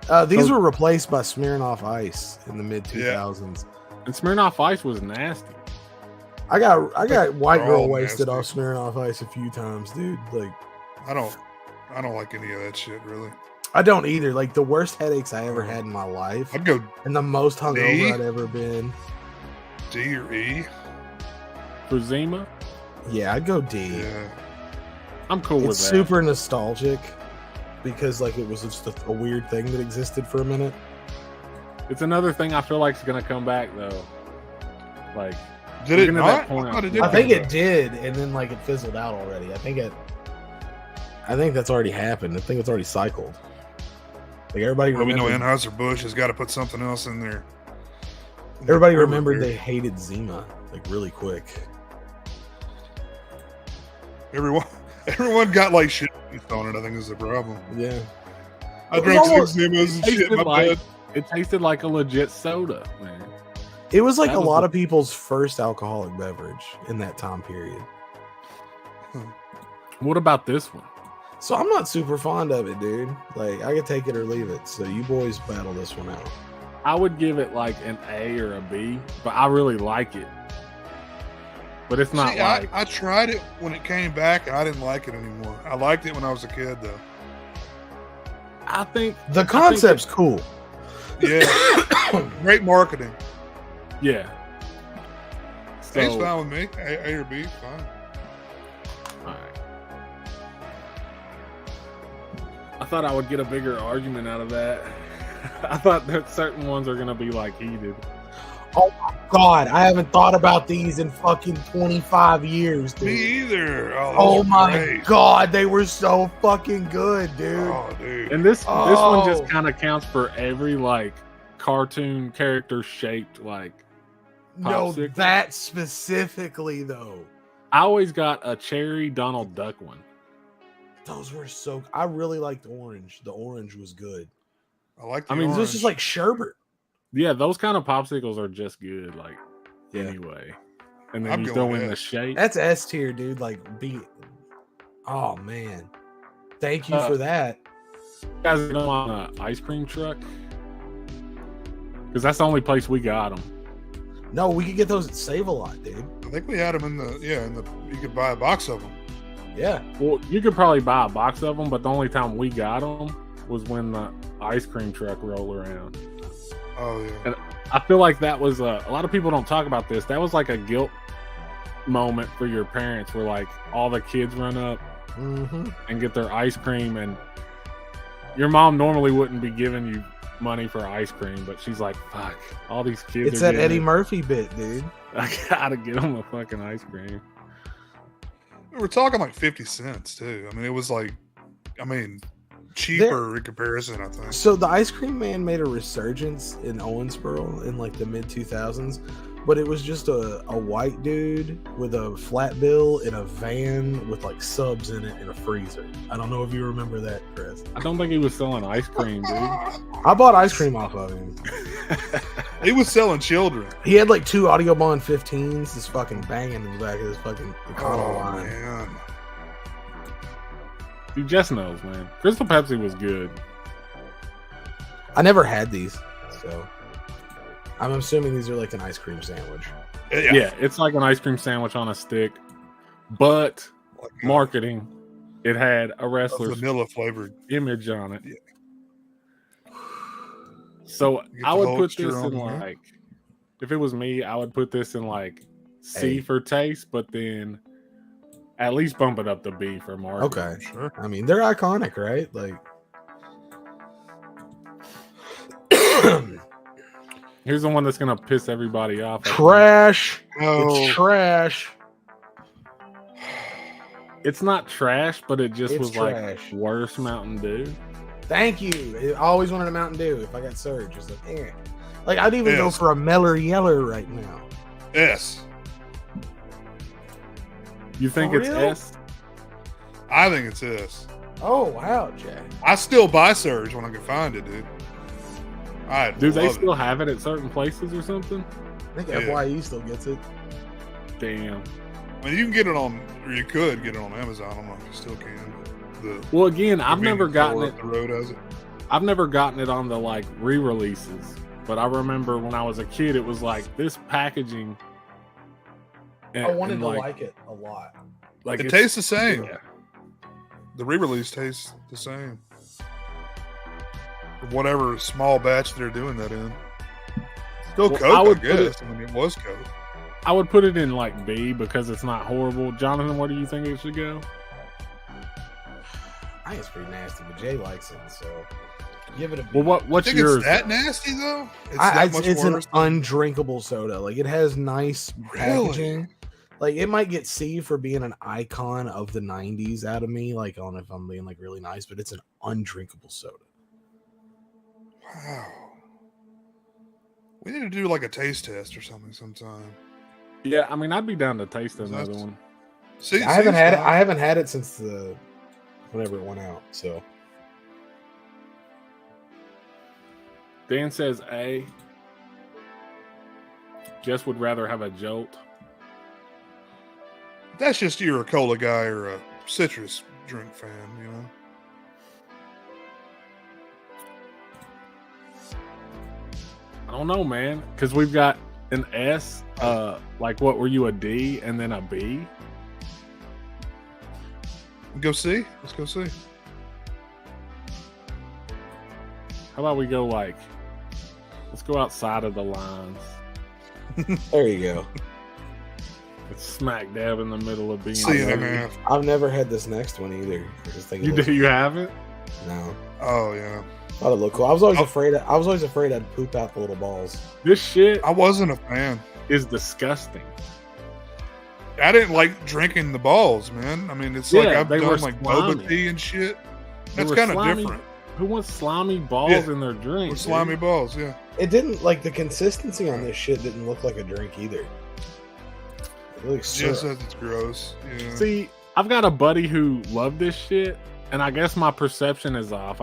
there. These were replaced by Smirnoff Ice in the mid 2000s. And Smirnoff Ice was nasty. I got white girl wasted nasty. off Smirnoff Ice a few times, dude. Like, I don't like any of that shit, really. I don't either. Like, the worst headaches I ever had in my life, I'd go and the most hungover D? I'd ever been. D or E. For Zima? Yeah, I'd go D. Yeah. I'm cool with that. It's super nostalgic because like it was just a weird thing that existed for a minute. It's another thing I feel like is gonna come back though. Like, did it not? I think it did, and then like it fizzled out already. I think that's already happened. I think it's already cycled. Like everybody we know remembered. Anheuser-Busch has got to put something else in there. Everybody remembered they hated Zima like really quick. Everyone got like shit on it. I think is the problem. Yeah, I drank 6 Zimas and shit in my bed. It tasted like a legit soda, man. it was like a lot of people's first alcoholic beverage in that time period. What about this one? So I'm not super fond of it, dude. Like I could take it or leave it. So you boys battle this one out. I would give it like an A or a B, but I really like it. But it's not like I tried it when it came back and I didn't like it anymore. I liked it when I was a kid though. I think the concept's cool. Yeah. Great marketing. Yeah. So, A's fine with me. A or B, fine. All right. I thought I would get a bigger argument out of that. I thought that certain ones are gonna be like heated. Oh my god, I haven't thought about these in fucking 25 years, dude. Me either. Oh my god, they were so fucking good, dude. Oh, dude. And this one just kind of counts for every like cartoon character shaped like no, popsicle. that specifically though. I always got a cherry Donald Duck one. Those were so. I really liked orange. The orange was good. I like. I mean, this is just like sherbet. Yeah, those kind of popsicles are just good. Like anyway, and then you throw in the shape. That's S tier, dude. Like B. Oh man, thank you for that. You guys know on an ice cream truck because that's the only place we got them. No, we could get those at Save a Lot, dude. I think we had them in the you could buy a box of them. Yeah. Well, you could probably buy a box of them, but the only time we got them was when the ice cream truck rolled around. Oh yeah. And I feel like that was a lot of people don't talk about this. That was like a guilt moment for your parents, where like all the kids run up and get their ice cream, and your mom normally wouldn't be giving you money for ice cream, but she's like, "Fuck, all these kids." It's that Eddie Murphy bit, dude. I gotta get them a fucking ice cream. We were talking like 50 cents too. I mean, it was like, cheaper in comparison, I think. So the ice cream man made a resurgence in Owensboro in like the mid 2000s, but it was just a white dude with a flat bill in a van with like subs in it and a freezer. I don't know if you remember that, Chris. I don't think he was selling ice cream, dude. I bought ice cream off of him. He was selling children. He had like 2 Audiobahn 15s just fucking banging in the back of his fucking Econo line. Man. Dude, Jess knows, man. Crystal Pepsi was good. I never had these, so I'm assuming these are like an ice cream sandwich. Yeah, it's like an ice cream sandwich on a stick, but marketing, it had a wrestler's vanilla flavored image on it. Yeah. So I would put this on in there. like, if it was me, I would put this in like C A. for taste, but then at least bump it up to B for marketing. Okay, Sure. I mean, they're iconic, right? Like, Here's the one that's gonna piss everybody off. trash. No. It's trash. It's not trash, but it just It's was trash. like worse Mountain Dew. Thank you. I always wanted a Mountain Dew if I got Surge. It's like, eh. Like, I'd even go Yes. for a Meller Yeller right now. S. You think For it's real? S? I think it's S. Oh, wow, Jack. I still buy Surge when I can find it, dude. Do they love still it. have it at certain places or something? I think Yeah. FYE still gets it. Damn. I mean, you can get it on, or you could get it on Amazon. I don't know if you still can. The Well, again, I've never convenience gotten store it. up the road has it. I've never gotten it on the like re-releases, but I remember when I was a kid, it was like this packaging. And, I wanted and, to like it a lot. Like It it's- tastes the same. yeah. The re-release tastes the same. Whatever small batch they're doing that in. Still Well, Coke, I I would put guess. I mean, it was Coke. I would put it in like B because it's not horrible. Jonathan, where do you think it should go? I think it's pretty nasty, but Jay likes it, so give it a B. Well, what's I think yours? it's that nasty though. It's It's an worse. undrinkable soda. Like, it has nice Really? packaging. Like, it might get C for being an icon of the 90s out of me, like, on if I'm being like really nice, but it's an undrinkable soda. Wow. We need to do like a taste test or something sometime. Yeah, I mean, I'd be down to taste another That's- one. See, I haven't had it since whenever it went out. So Dan says A. Jess would rather have a Jolt. That's just you're a cola guy or a citrus drink fan, you know. I don't know, man, because we've got an S. Like, what were you, a D and then a B? Go see. Let's go see. How about we go like, let's go outside of the lines. there you go. It's smack dab in the middle of being. See you in a A. half. I've never had this next one either. I just think it You looks- do? You haven't? No. Oh yeah. Thought it looked cool. I was always afraid I'd poop out the little balls. This shit I wasn't a fan. is disgusting. I didn't like drinking the balls, man. I mean, it's like Yeah, I've they done were like slimy. boba tea and shit. They That's were kind of slimy. different. Who wants slimy balls Yeah. in their drink? Or slimy dude? balls, yeah. It didn't like the consistency on this shit didn't look like a drink either. It looks Jess syrup. says it's gross. Yeah. See, I've got a buddy who loved this shit, and I guess my perception is off.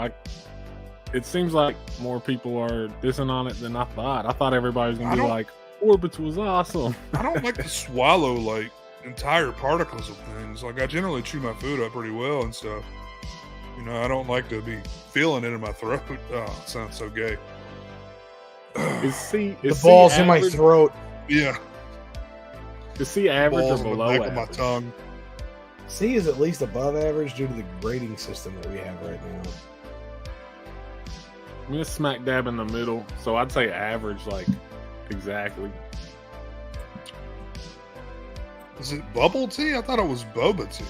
It seems like more people are dissing on it than I thought. I thought everybody was gonna I be don't- like, Orbits was awesome. I don't like to swallow like entire particles of things. Like I generally chew my food up pretty well and stuff. You know, I don't like to be feeling it in my throat. Oh, it sounds so gay. Is C The is balls C in my average- throat. Yeah, Is C average balls or in the below back average? of my tongue. C is at least above average due to the grading system that we have right now. I'm gonna smack dab in the middle, so I'd say average, like exactly. Is it bubble tea? I thought it was boba tea.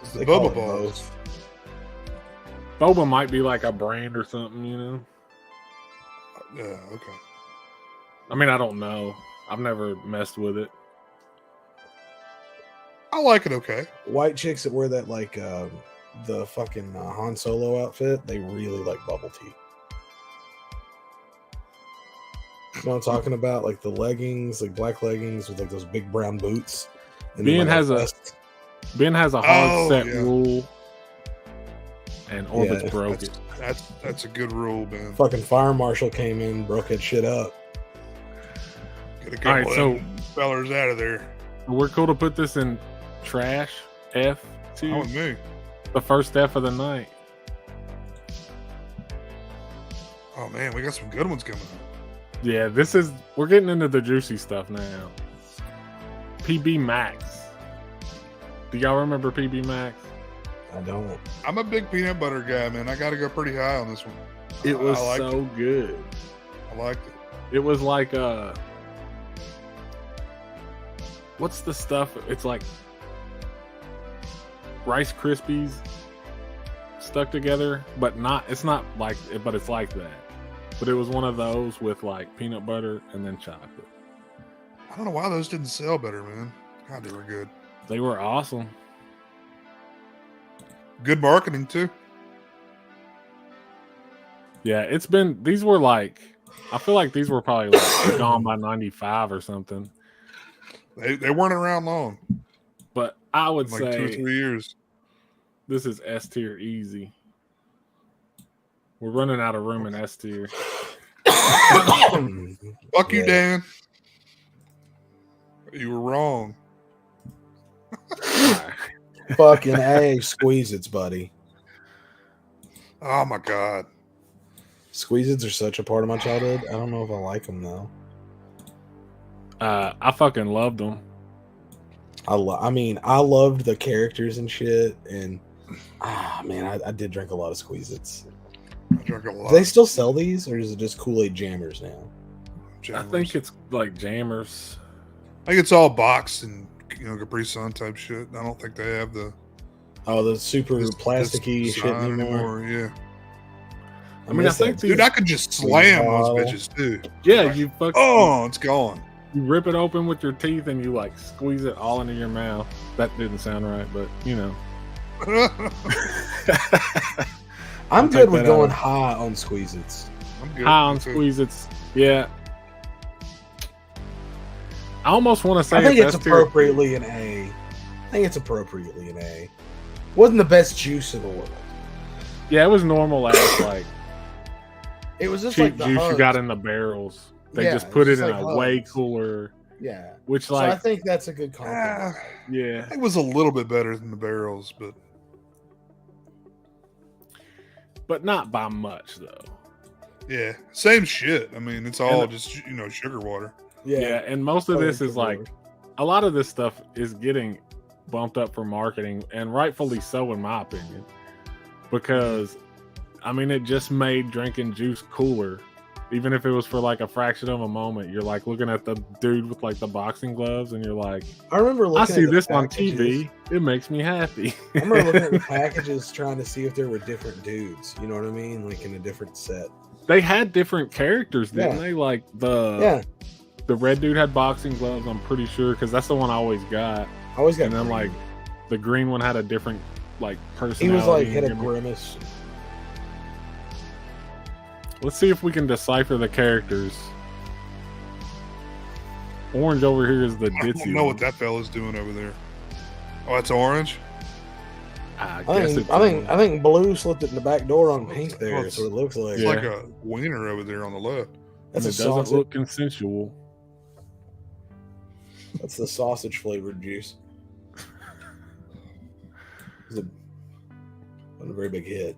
It's the They call boba it balls. both. Boba might be like a brand or something, you know. Yeah, okay. I mean, I don't know. I've never messed with it. I like it okay. White chicks that wear that like the fucking Han Solo outfit, they really like bubble tea. You know what I'm talking about? Like the leggings, like black leggings with like those big brown boots. And Ben like has a hard set rule, and Orbit's broke it. That's a good rule, man. Fucking fire marshal came in, broke that shit up. Get a couple of fellers out of there. We're cool to put this in trash F tier. Not with me. The first F of the night. Oh man, we got some good ones coming up. Yeah, we're getting into the juicy stuff now. PB Max. Do y'all remember PB Max? I don't. I'm a big peanut butter guy, man. I got to go pretty high on this one. It was so good. I liked it. It was like what's the stuff? It's like Rice Krispies stuck together, but it's not like it, but it's like that. But it was one of those with like peanut butter and then chocolate. I don't know why those didn't sell better, man. God, they were good. They were awesome. Good marketing too. Yeah, these were like, I feel like these were probably like gone by 95 or something. They weren't around long. But I would like say 2 or 3 years. This is S tier easy. We're running out of room in S tier. Fuck you, Dan. You were wrong. Fucking A, Squeeze-Its, buddy. Oh my god. Squeeze-Its are such a part of my childhood. I don't know if I like them though. I fucking loved them. I loved the characters and shit. And man, I did drink a lot of Squeeze-Its. I drank a lot. Do they still sell these, or is it just Kool-Aid Jammers now? I think it's like Jammers. I think it's all boxed and Capri Sun type shit. I don't think they have the super plasticky shit anymore. Yeah. I mean, I think dude, I could just slam those bitches too. Yeah, you fucking. Oh, it's gone. You rip it open with your teeth and you like squeeze it all into your mouth. That didn't sound right, but I'm good with going high on Squeeze-Its. I'm good. High on Squeeze-Its. Yeah. I almost want to say I think it's appropriately an A. Wasn't the best juice in the world. Yeah, it was normal as like it was just cheap like the juice Hugs. you got in the barrels. They just put it in a Hugs. way cooler. Yeah. Which so I think that's a good compliment. Yeah. It was a little bit better than the barrels, but not by much though. Yeah, same shit. I mean, it's all just sugar water. Yeah, and most of this is like a lot of this stuff is getting bumped up for marketing, and rightfully so, in my opinion, because I mean, it just made drinking juice cooler. Even if it was for like a fraction of a moment, you're like looking at the dude with like the boxing gloves, and you're like, I remember looking. I see this packages. on TV. It makes me happy. I remember looking at the packages, trying to see if there were different dudes. You know what I mean? Like in a different set. They had different characters, didn't they? Like the red dude had boxing gloves. I'm pretty sure because that's the one I always got. And then like the green one had a different like personality. He was like hit a grimace. Let's see if we can decipher the characters. Orange over here is the ditzy. I don't know what that fella's doing over there. Oh, that's orange. I think blue slipped it in the back door on pink there. That's what it looks like. It's like a wiener over there on the left. That's it doesn't look consensual. That's the sausage flavored juice. It was a very big hit.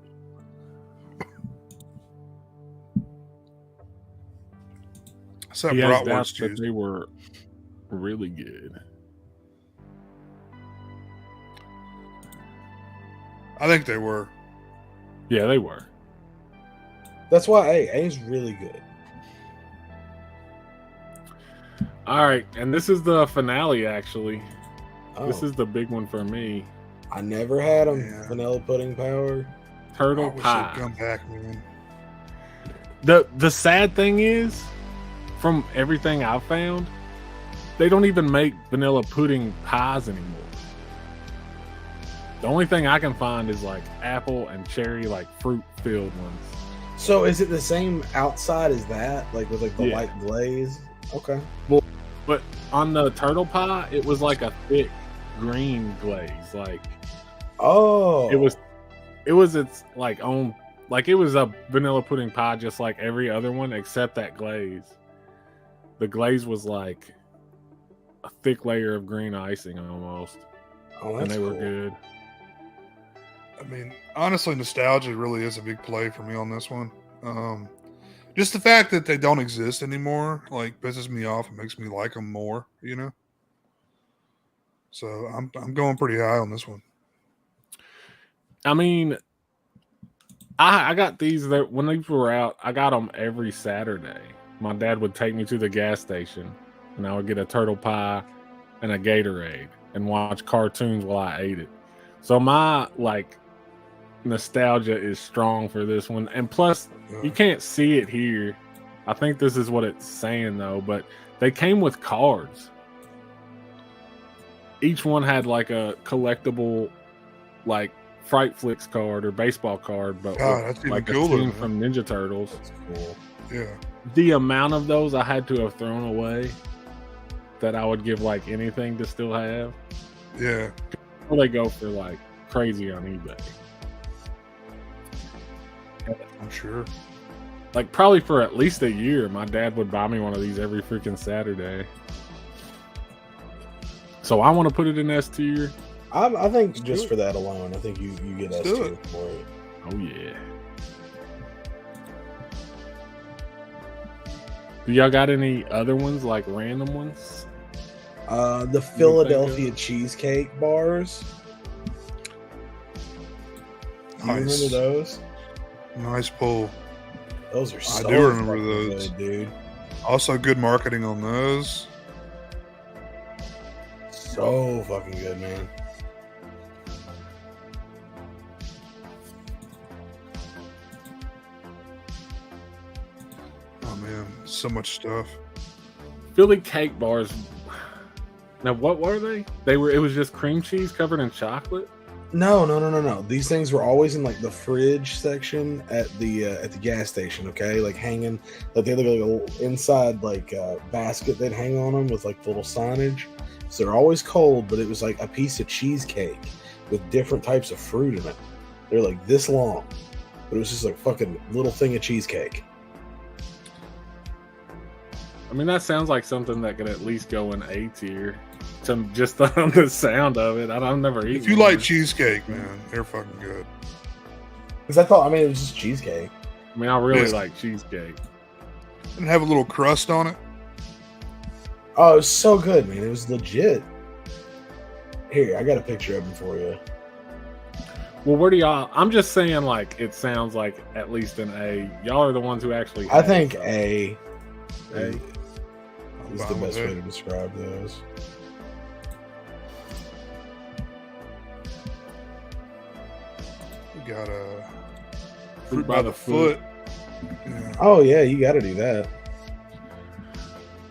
So He has doubts that they were really good. I think they were. Yeah, they were. That's why A is really good. All right, and this is the finale. Actually, this Oh, is the big one for me. I never had them. Vanilla pudding power. Turtle I wish they'd pie. come back, man. The sad thing is, from everything I've found, they don't even make vanilla pudding pies anymore. The only thing I can find is like apple and cherry, like fruit filled ones. So is it the same outside as that, like with like the Yeah. white glaze? Okay. Well, but on the turtle pie, it was like a thick green glaze. Like Oh, it was its like own, like it was a vanilla pudding pie just like every other one except that glaze. The glaze was like a thick layer of green icing almost, Oh, and that's they were cool. good. I mean, honestly, nostalgia really is a big play for me on this one. Just the fact that they don't exist anymore, like, pisses me off and makes me like them more. You know. So I'm going pretty high on this one. I mean, I got these that when these were out, I got them every Saturday. My dad would take me to the gas station, and I would get a turtle pie and a Gatorade and watch cartoons while I ate it. So my like nostalgia is strong for this one, and plus you can't see it here. I think this is what it's saying though, but they came with cards. Each one had like a collectible, like Fright Flicks card or baseball card, but God, that's even like a cooler, team man. from Ninja Turtles. That's cool. Yeah. The amount of those I had to have thrown away that I would give like anything to still have. Yeah. Well, they go for like crazy on eBay. I'm sure. Like probably for at least a year, my dad would buy me one of these every freaking Saturday. So I want to put it in S tier. I think just for that alone, I think you get Let's S do tier it. for it. Oh yeah. Do y'all got any other ones, like random ones? The Philadelphia cheesecake bars. Do you Nice. remember those? Nice pull. Those are so do remember fucking those. good, dude. Also, good marketing on those. So fucking good, man. Oh man, so much stuff. Philly cake bars. Now what were they? It was just cream cheese covered in chocolate. No. These things were always in like the fridge section at the gas station. Okay, like hanging, like they look like a little inside like basket they'd hang on them with like the little signage. So they're always cold, but it was like a piece of cheesecake with different types of fruit in it. They're like this long, but it was just like fucking little thing of cheesecake. I mean, that sounds like something that could at least go in A tier. Just on the sound of it, I've never eaten. If you one. like cheesecake, man, they're fucking good. Because I mean, it was just cheesecake. I mean, I really Yes. like cheesecake. And have a little crust on it. Oh, it was so good, man. It was legit. Here, I got a picture of them for you. Well, where do y'all? I'm just saying, like, it sounds like at least an A. Y'all are the ones who actually. I had think it, so. A A. is the fine with best way it. to describe those. We got a Fruit by the foot. Yeah. Oh yeah, you got to do that.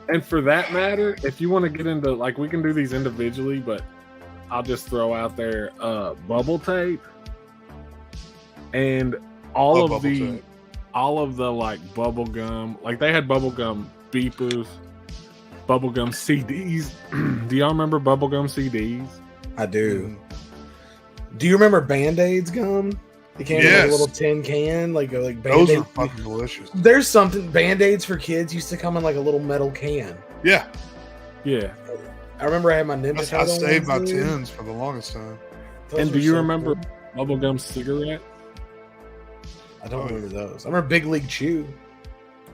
And for that matter, if you want to get into like, we can do these individually, but I'll just throw out there bubble tape and all of the like bubble gum. Like they had bubble gum beepers, bubble gum CDs. Do y'all remember bubble gum CDs? I do. Do you remember Band-Aids gum? They came in like a Yes. little tin can, like Those Band-Aid. are fucking delicious. There's something Band-Aids for kids used to come in like a little metal can. Yeah. Yeah. I remember I had my Ninja I Turtle saved my ones, dude. tins for the longest time. Those And were do you so remember cool. bubble gum cigarettes? I don't Oh, yeah. remember those. I remember Big League Chew.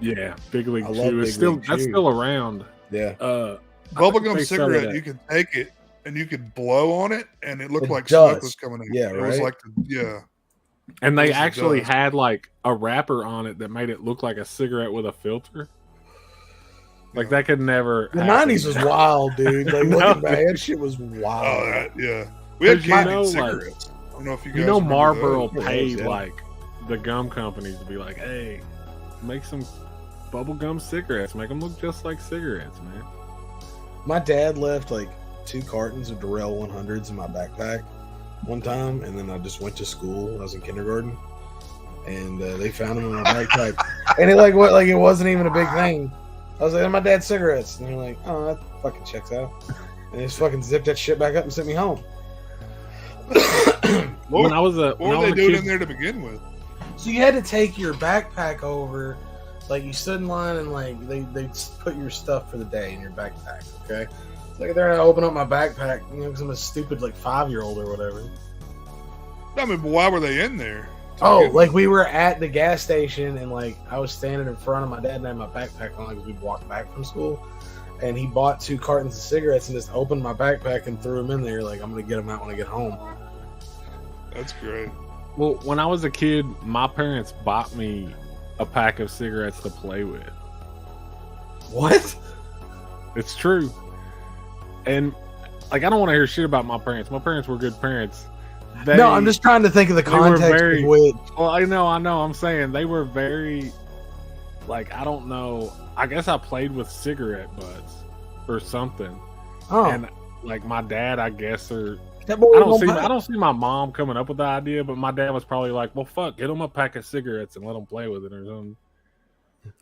Yeah, Big League I love Chew. It's Big still League that's Chew. still around. Yeah. I Bubblegum think they sell it cigarette, at- you could take it and you could blow on it and it looked It like does. smoke was coming in. Yeah, It was right? like, yeah. And they Yes, it actually does. had like a wrapper on it that made it look like a cigarette with a filter. Like Yeah. that could never. The happen. 90s was wild, dude. Like No, looking back, dude. that shit was wild. Oh, that, yeah. We had 'Cause you candied know, like- cigarettes. I don't know if you guys You know, remember Marlboro those. paid yeah. like the gum companies to be like, "Hey, make some bubble gum cigarettes. Make them look just like cigarettes, man." My dad left like 2 cartons of Durrell 100s in my backpack one time, and then I just went to school. I was in kindergarten, and they found them in my backpack, and it wasn't even a big thing. I was like, "They're my dad's cigarettes," and they're like, "Oh, that fucking checks out," and they just fucking zipped that shit back up and sent me home. What were they doing in there to begin with? So you had to take your backpack over, like you stood in line and like they put your stuff for the day in your backpack. Okay, it's like they're gonna open up my backpack, because I'm a stupid like 5-year-old or whatever. I mean, but why were they in there? Oh, like we were at the gas station and like I was standing in front of my dad and I had my backpack on because we'd walked back from school, and he bought 2 cartons of cigarettes and just opened my backpack and threw them in there. Like, I'm gonna get them out when I get home. That's great. Well, when I was a kid, my parents bought me a pack of cigarettes to play with. What? It's true. And like, I don't want to hear shit about my parents. My parents were good parents. No, I'm just trying to think of the context of which. Well, I know. I'm saying they were very, like, I don't know. I guess I played with cigarette butts or something. Oh. And like my dad, I guess, or I That boy don't see my mom coming up with the idea, but my dad was probably like, "Well, fuck, get him a pack of cigarettes and let him play with it or something."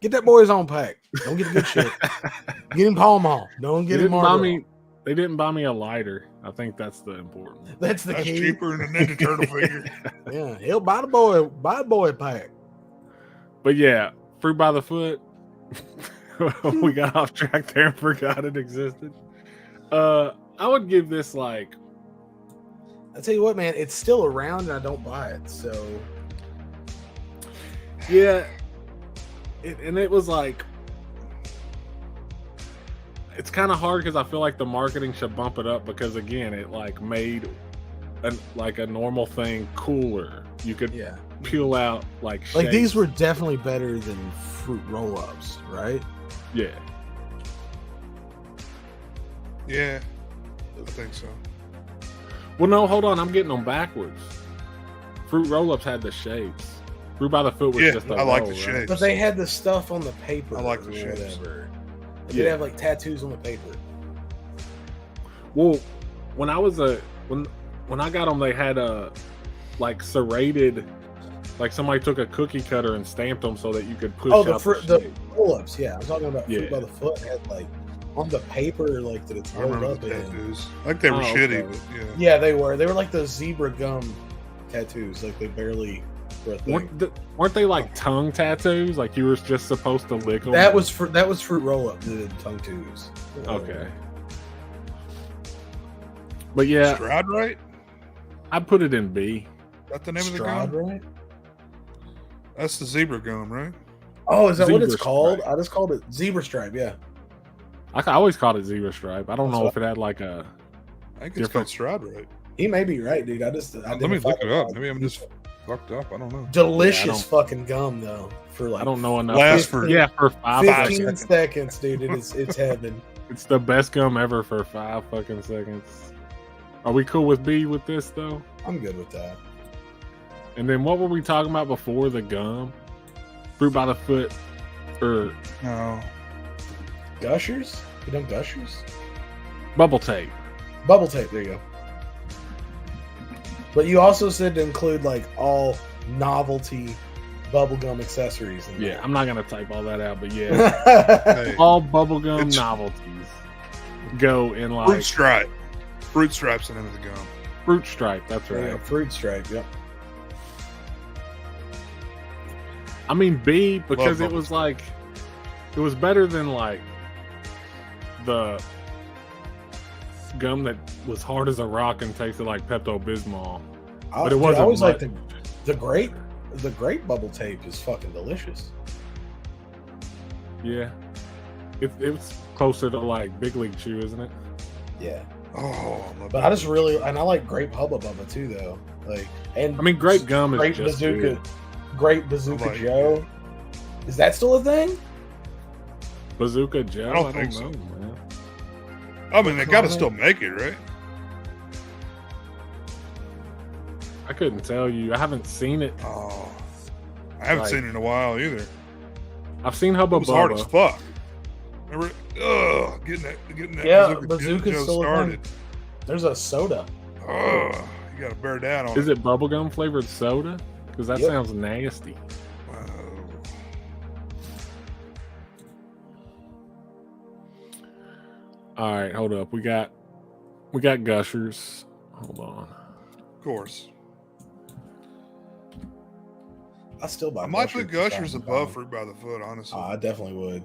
Get that boy his own pack. Don't get the good shit. Get him Pall Mall. Don't get him Marlboro. They didn't buy me a lighter. I think that's the important. That's the key. Cheaper than a Ninja Turtle figure. Yeah, he'll buy the boy a pack. But yeah, Fruit by the Foot. We got off track there and forgot it existed. I would give this like. I tell you what, man, it's still around and I don't buy it. So yeah, it was like. It's kind of hard because I feel like the marketing should bump it up because again, it like made a normal thing cooler. You could peel out like these were definitely better than fruit roll-ups, right? Yeah. Yeah, I think so. Well, no, hold on, I'm getting them backwards. Fruit roll-ups had the shapes. Fruit by the Foot was just I like the shapes, but they had the stuff on the paper. I like the shapes. They did have like tattoos on the paper. Well, when I was when I got them, they had like serrated, like somebody took a cookie cutter and stamped them so that you could push. The roll-ups. Yeah, I'm talking about Fruit by the Foot had like on the paper like that it's rolled up in. Tattoos. Like they were shitty, okay. But yeah, they were. They were like those zebra gum tattoos. Like they barely. Weren't they like tongue tattoos? Like you were just supposed to lick them? That was fruit roll up. The tongue tattoos. Okay. But yeah, Stride right? I put it in B. That's the name Stride of the gum, right? That's the zebra gum, right? Oh, is that Zebra what it's called? stripe. I just called it zebra stripe. Yeah. I always called it zebra stripe. I don't know if it had like a. I think it's called Stride right. He may be right, dude. Let me look it up. Maybe I'm just fucked up. I don't know. Delicious fucking gum though. For like I don't know enough. Last for 15 seconds, dude. It's heaven. It's the best gum ever for 5 fucking seconds. Are we cool with B with this though? I'm good with that. And then what were we talking about before the gum? Fruit by the Foot, or no Gushers? You done Gushers? bubble tape. Bubble tape. There you go. But you also said to include like all novelty bubblegum accessories. Yeah, I'm not gonna type all that out, but yeah, all bubblegum novelties go in like Fruit Stripe. Fruit Stripe's the name of the gum. Fruit Stripe. That's right. Yeah, Fruit Stripe. Yep. I mean B because it was like it was better than like the gum that was hard as a rock and tasted like Pepto-Bismol. But it wasn't. I always like the grape bubble tape is fucking delicious. Yeah, it's closer to like Big League Chew, isn't it? Yeah. Oh, but I just really I like grape Hubba Bubba too though. Like, and I mean, grape gum is grape just bazooka. good. Grape Bazooka Joe. Is that still a thing? Bazooka Joe? I don't think know, so. Man. I mean, they gotta still make it, right? I couldn't tell you. I haven't seen it. Oh, I haven't seen it in a while either. I've seen Hubba It was hard as Bubba. fuck. Remember? Getting that Yeah, Bazooka Bazooka's Joe still started. There's a soda. Ugh, You got to bear down on Is it bubblegum flavored soda? Because that sounds nasty. All right, hold up. We got Gushers. Hold on. Of course. I still buy. I might put Gushers above Fruit by the Foot, honestly. I definitely would.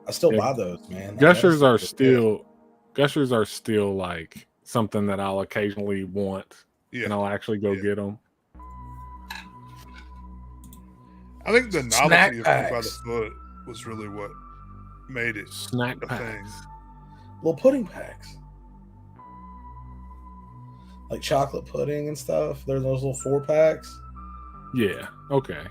I still buy those, man. Gushers are still like something that I'll occasionally want, and I'll actually go get them. I think the novelty of Fruit by the Foot was really what made it snack a thing. Little pudding packs, like chocolate pudding and stuff. There's those little 4-packs. Yeah. Okay.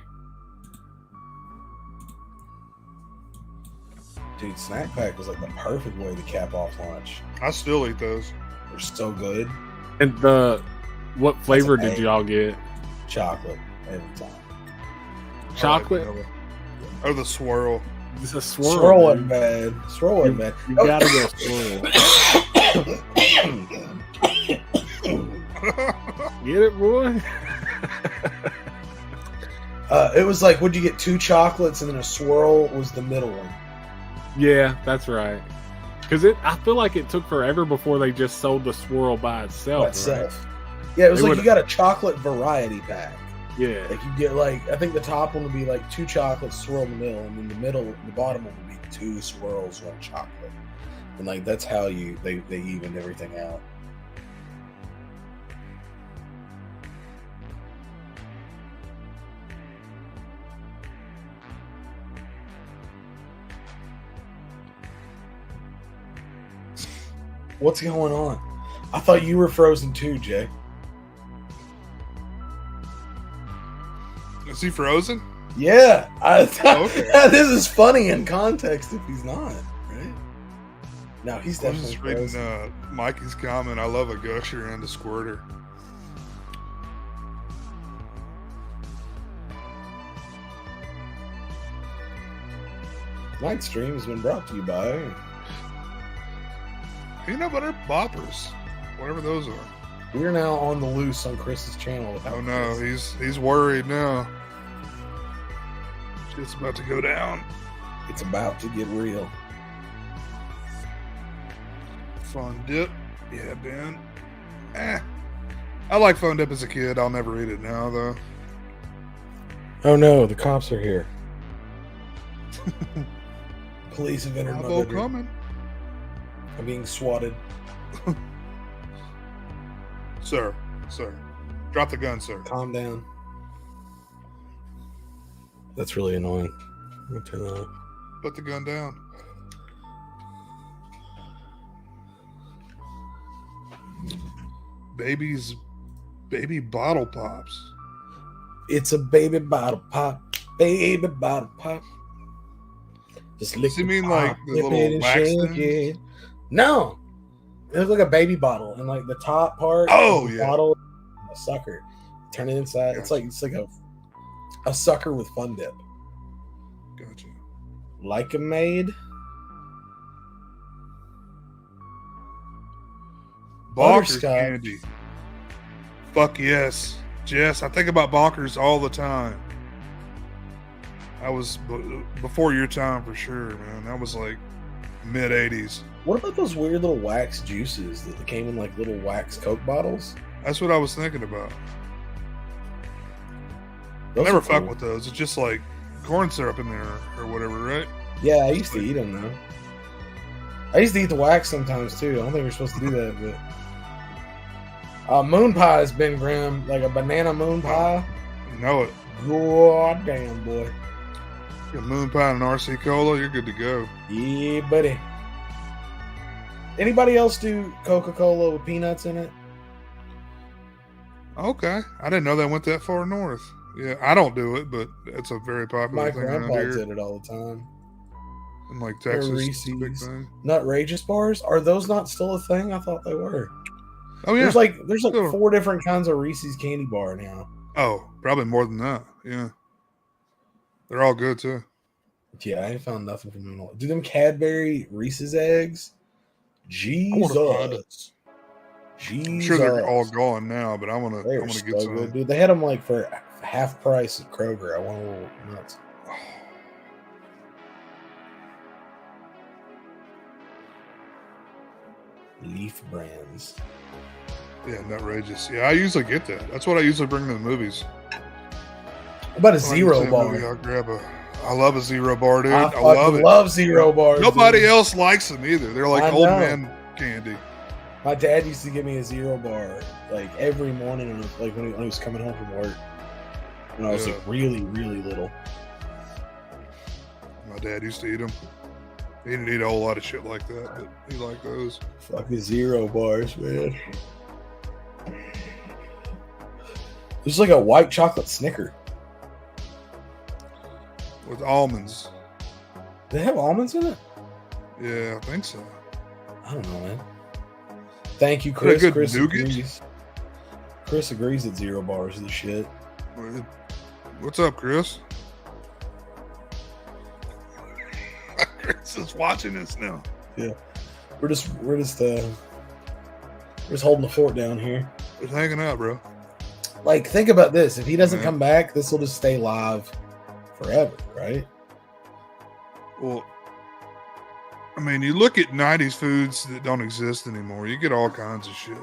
Dude, snack pack was like the perfect way to cap off lunch. I still eat those. They're so good. And what flavor did y'all get? Chocolate every time. Chocolate? Or the swirl. It's a swirl. Swirl wasn't bad. Swirl wasn't bad. You gotta go swirl. Get it, boy? It was like, would you get 2 chocolates and then a swirl was the middle one? Yeah, that's right. Because I feel like it took forever before they just sold the swirl by itself. Right? Yeah, it was like you got a chocolate variety pack. Yeah. Like you get I think the top one would be like 2 chocolates swirled in the middle, and then the bottom one would be 2 swirls, 1 chocolate. And like that's how they evened everything out. What's going on? I thought you were frozen too, Jay. Is he frozen? Yeah. Okay. This is funny in context if he's not, right? No, he's definitely just reading Mikey's comment. I love a gusher and a squirter. Night Stream has been brought to you by Peanut butter boppers, whatever those are. We're now on the loose on Chris's channel. Oh no, he's worried now. Shit's about to go down. It's about to get real. Fun dip, yeah, Ben. I like Fun Dip as a kid. I'll never eat it now though. Oh no, the cops are here. Police have entered my bedroom. Coming. I'm being swatted. Sir. Drop the gun, sir. Calm down. That's really annoying. I'm gonna turn that off. Put the gun down. Baby bottle pops. It's a baby bottle pop. Baby bottle pop. Just lick Does he mean like the little wax things? No. It looks like a baby bottle, and like the top part of the bottle, a sucker. Turn it inside. Gotcha. It's like a sucker with Fun Dip. Gotcha. Like a maid. Bonkers candy. Fuck yes. Jess, I think about Bonkers all the time. I was before your time for sure, man. That was like mid 80s. What about those weird little wax juices that came in like little wax Coke bottles? That's what I was thinking about. Those I never cool. fuck with those. It's just like corn syrup in there or whatever, right? Yeah, I used to eat them though. I used to eat the wax sometimes too. I don't think we're supposed to do that, but moon pie has been Graham, like a banana moon pie. You know it. God damn, boy. Get moon pie and RC Cola, you're good to go. Yeah, buddy. Anybody else do Coca-Cola with peanuts in it? Okay. I didn't know that went that far north. Yeah, I don't do it, but it's a very popular My thing around grandpa here. did it all the time. In like Texas, it's a big Reese's thing. Nutrageous bars, are those not still a thing? I thought they were. Oh yeah. There's like Still. 4 different kinds of Reese's candy bar now. Oh, probably more than that. Yeah. They're all good too. Yeah, I ain't found nothing from them. Do them Cadbury Reese's eggs? wanna find Jesus. I'm sure they're all gone now, but I want to get some. Good, dude. They had them like for half price at Kroger. I went a little nuts. Leaf brands. Yeah, outrageous. Yeah, I usually get that. That's what I usually bring to the movies. What about a Zero bar? I love a Zero bar, dude. I love Zero bars. Nobody else likes them either. They're like old man candy. My dad used to give me a Zero bar like every morning, like when he was coming home from work. When I was like really, really little. My dad used to eat them. He didn't eat a whole lot of shit like that, but he liked those. Fucking Zero bars, man. It's like a white chocolate Snicker. With almonds. They have almonds in it? Yeah, I think so. I don't know, man. Thank you, Chris. Good Chris nougat? agrees. Chris agrees that Zero bars are the shit. What's up, Chris? Chris is watching this now. Yeah, we're just holding the fort down here. Just hanging out, bro. Like, think about this: if he doesn't come back, this will just stay live forever, right? Well, I mean, you look at 90s foods that don't exist anymore. You get all kinds of shit.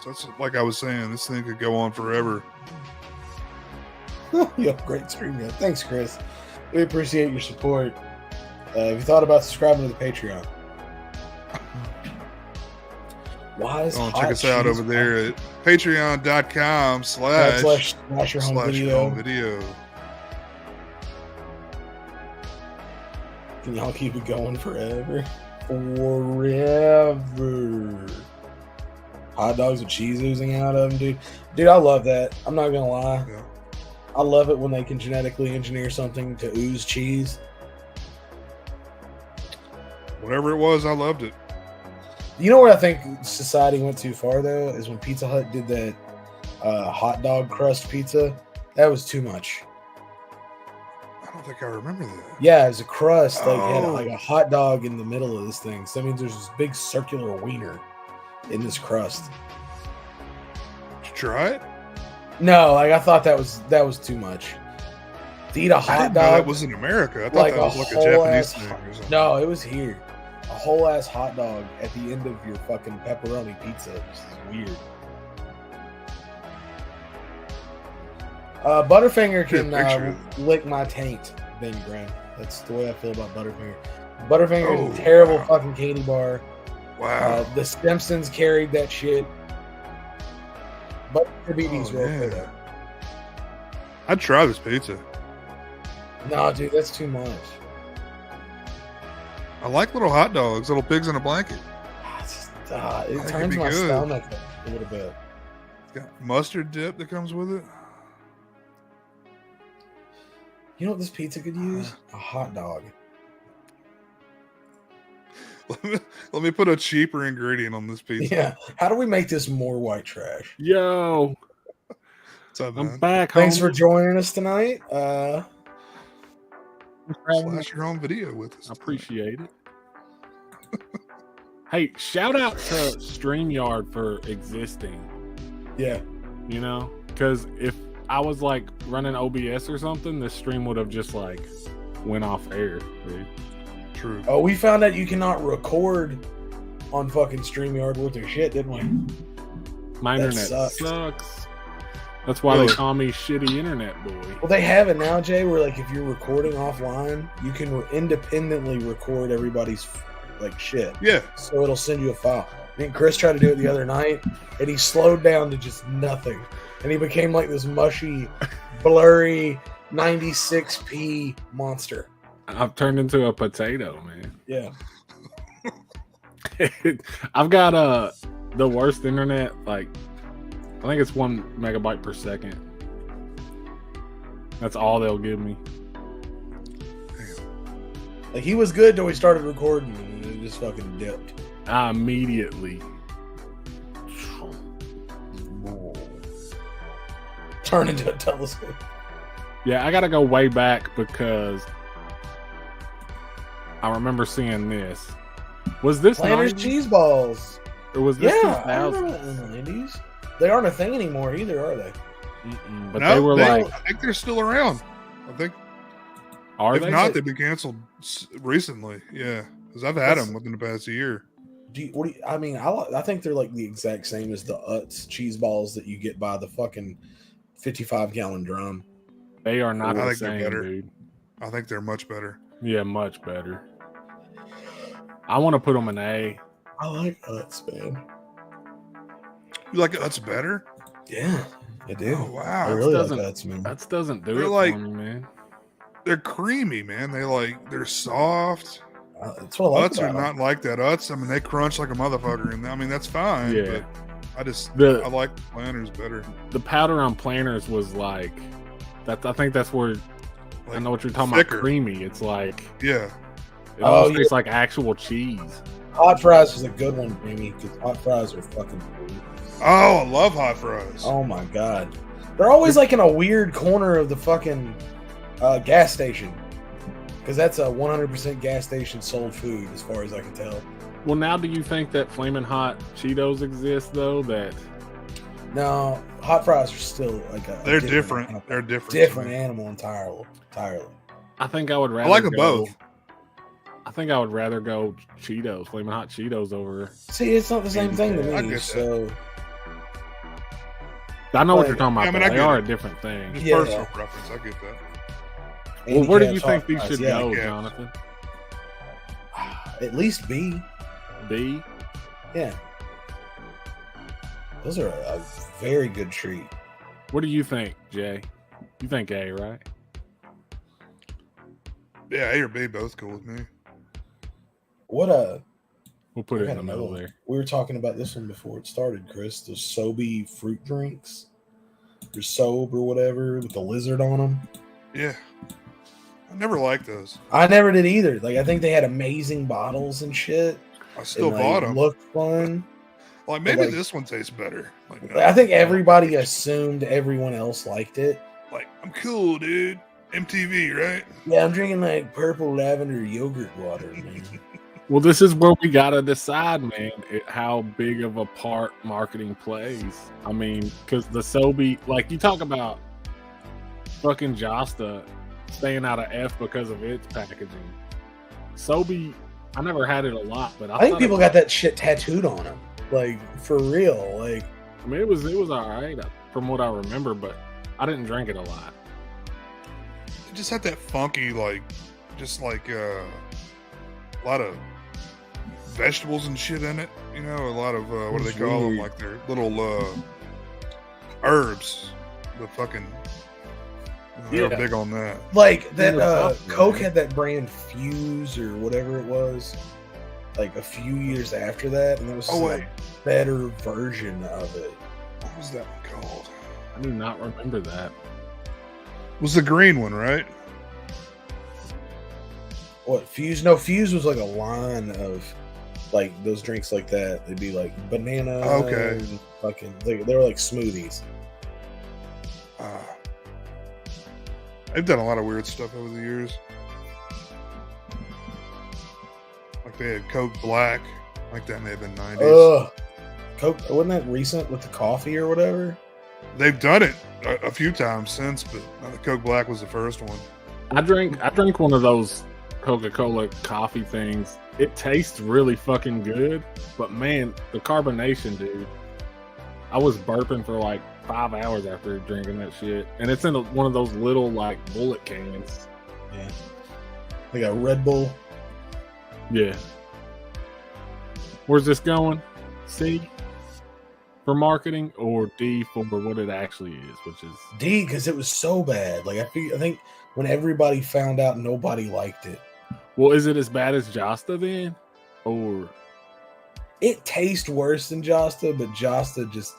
So that's like I was saying. This thing could go on forever. Yo, great stream, man. Thanks, Chris. We appreciate your support. Have you thought about subscribing to the Patreon? Check us out over there at patreon.com//home video. Can y'all keep it going forever? Forever. Hot dogs with cheese oozing out of them, dude. Dude, I love that. I'm not gonna lie. Yeah. I love it when they can genetically engineer something to ooze cheese. Whatever it was, I loved it. You know where I think society went too far, though, is when Pizza Hut did that hot dog crust pizza. That was too much. I don't think I remember that. Yeah, it was a crust. Like, had like a hot dog in the middle of this thing. So that means there's this big circular wiener in this crust. Did you try it? No, like I thought that was too much. To eat a hot dog. That was in America. I thought that was like a Japanese thing or something. No, it was here. A whole ass hot dog at the end of your fucking pepperoni pizza. This is weird. Butterfinger can lick my taint, Ben Graham. That's the way I feel about Butterfinger. Butterfinger is a terrible fucking candy bar. Wow. The Simpsons carried that shit. Butterfinger beat these real good. I'd try this pizza. No, dude, that's too much. I like little hot dogs, little pigs in a blanket. It turns my stomach a little bit. It's got mustard dip that comes with it. You know what this pizza could use? A hot dog. Let me put a cheaper ingredient on this pizza. Yeah. How do we make this more white trash? Yo. What's up, I'm back. Thanks for joining us tonight. Slash your own video with us. I appreciate it. Hey, shout out to StreamYard for existing. Yeah. You know, because if I was like running OBS or something, this stream would have just like went off air, dude. True. Oh, we found out you cannot record on fucking StreamYard with your shit, didn't we? My internet sucks. That's why they call me shitty internet boy. Well, they have it now, Jay, where like if you're recording offline, you can independently record everybody's like shit. Yeah. So it'll send you a file. Me and Chris tried to do it the other night, and he slowed down to just nothing. And he became like this mushy, blurry 96p monster. I've turned into a potato, man. Yeah. I've got the worst internet, like I think it's 1 megabyte per second. That's all they'll give me. Like he was good till we started recording and it just fucking dipped. Immediately. Turn into a telescope. Yeah, I gotta go way back because I remember seeing this. Was this Planters 90s? cheese balls? Or was this Yeah, I 2000? remember in the 90s. They aren't a thing anymore either, are they? But they were like, I think they're still around. I think. Are if they? not, they've been canceled recently. Yeah, because I've had them within the past year. I mean, I think they're like the exact same as the Utz cheese balls that you get by the fucking 55-gallon drum. They are not I the think same, they're better. dude. I think they're much better. Yeah, much better. I want to put them in A. I like Utz, man. You like Utz better? Yeah, I do. Oh, wow. I really like Utz, man. Utz doesn't do They're it like- for me, man. They're creamy, man. They're soft. That's what I like Utz are about not like that. Utz, I mean, they crunch like a motherfucker, and I mean that's fine. Yeah. But I like Planters better. The powder on Planters was like that. I think that's where I know what you're talking thicker. about. Creamy. It's like Yeah. it almost tastes like actual cheese. Hot fries is a good one, Jamie, because hot fries are fucking cool. Oh, I love hot fries. Oh my god, they're always like in a weird corner of the fucking gas station, because that's a 100% gas station sold food, as far as I can tell. Well, now do you think that Flamin' Hot Cheetos exist though? That No, hot fries are still like They're different. They're different. different animal entirely. I think I would rather. I like them go- both. I think I would rather go Cheetos, Flamin' Hot Cheetos over. See, it's not the same thing to I me. get that. So I know what Like, you're talking about. I mean, but I they get are it. a different thing. Just Yeah. personal preference. I get that. Well, where do you handicap think hot these fries, should yeah, go, yeah. Jonathan? At least B. B. Yeah, those are a very good treat. What do you think, Jay? You think A, right? Yeah, A or B, both cool with me. What We'll put I it in got the middle another one. there. We were talking about this one before it started, Chris. The Sobe fruit drinks, or Sobe or whatever, with the lizard on them. Yeah. I never liked those. I never did either. Like, I think they had amazing bottles and shit. I still and, bought like, them. Looked fun. Like maybe like- this one tastes better. Like, I think everybody assumed everyone else liked it. like I'm cool, dude. MTV, right? Yeah, I'm drinking like purple lavender yogurt water, man. Well, this is where we gotta decide, man, how big of a part marketing plays. I mean, because the Sobe, like you talk about fucking Josta staying out of F because of its packaging. Sobe, I never had it a lot, but I think thought people it, got that shit tattooed on them, like for real. Like, I mean, it was all right from what I remember, but I didn't drink it a lot. It just had that funky, like, just like a lot of vegetables and shit in it. You know, a lot of what do they call them? Weird. Like their little herbs. The fucking they're Yeah. big on that. like that They were tough, Coke man. had that brand Fuse or whatever it was, like a few years after that, and it was Oh, like wait. a better version of it. What was that one called? I do not remember that. It was the green one, right? What Fuse? No, Fuse was like a line of like those drinks like that. They'd be like banana. Okay. and fucking they were like smoothies. They've done a lot of weird stuff over the years. Like they had Coke Black. Like that may have been 90s. Ugh. Coke wasn't that recent with the coffee or whatever? They've done it a few times since, but the Coke Black was the first one. I drank one of those Coca-Cola coffee things. It tastes really fucking good, but man, the carbonation, dude. I was burping for like 5 hours after drinking that shit, and it's in one of those little like bullet cans. Yeah. They got Red Bull. Yeah. Where's this going? C for marketing or D for what it actually is, which is D, because it was so bad. Like I think when everybody found out, nobody liked it. well, is it as bad as Josta then, or It tastes worse than Josta, but Josta just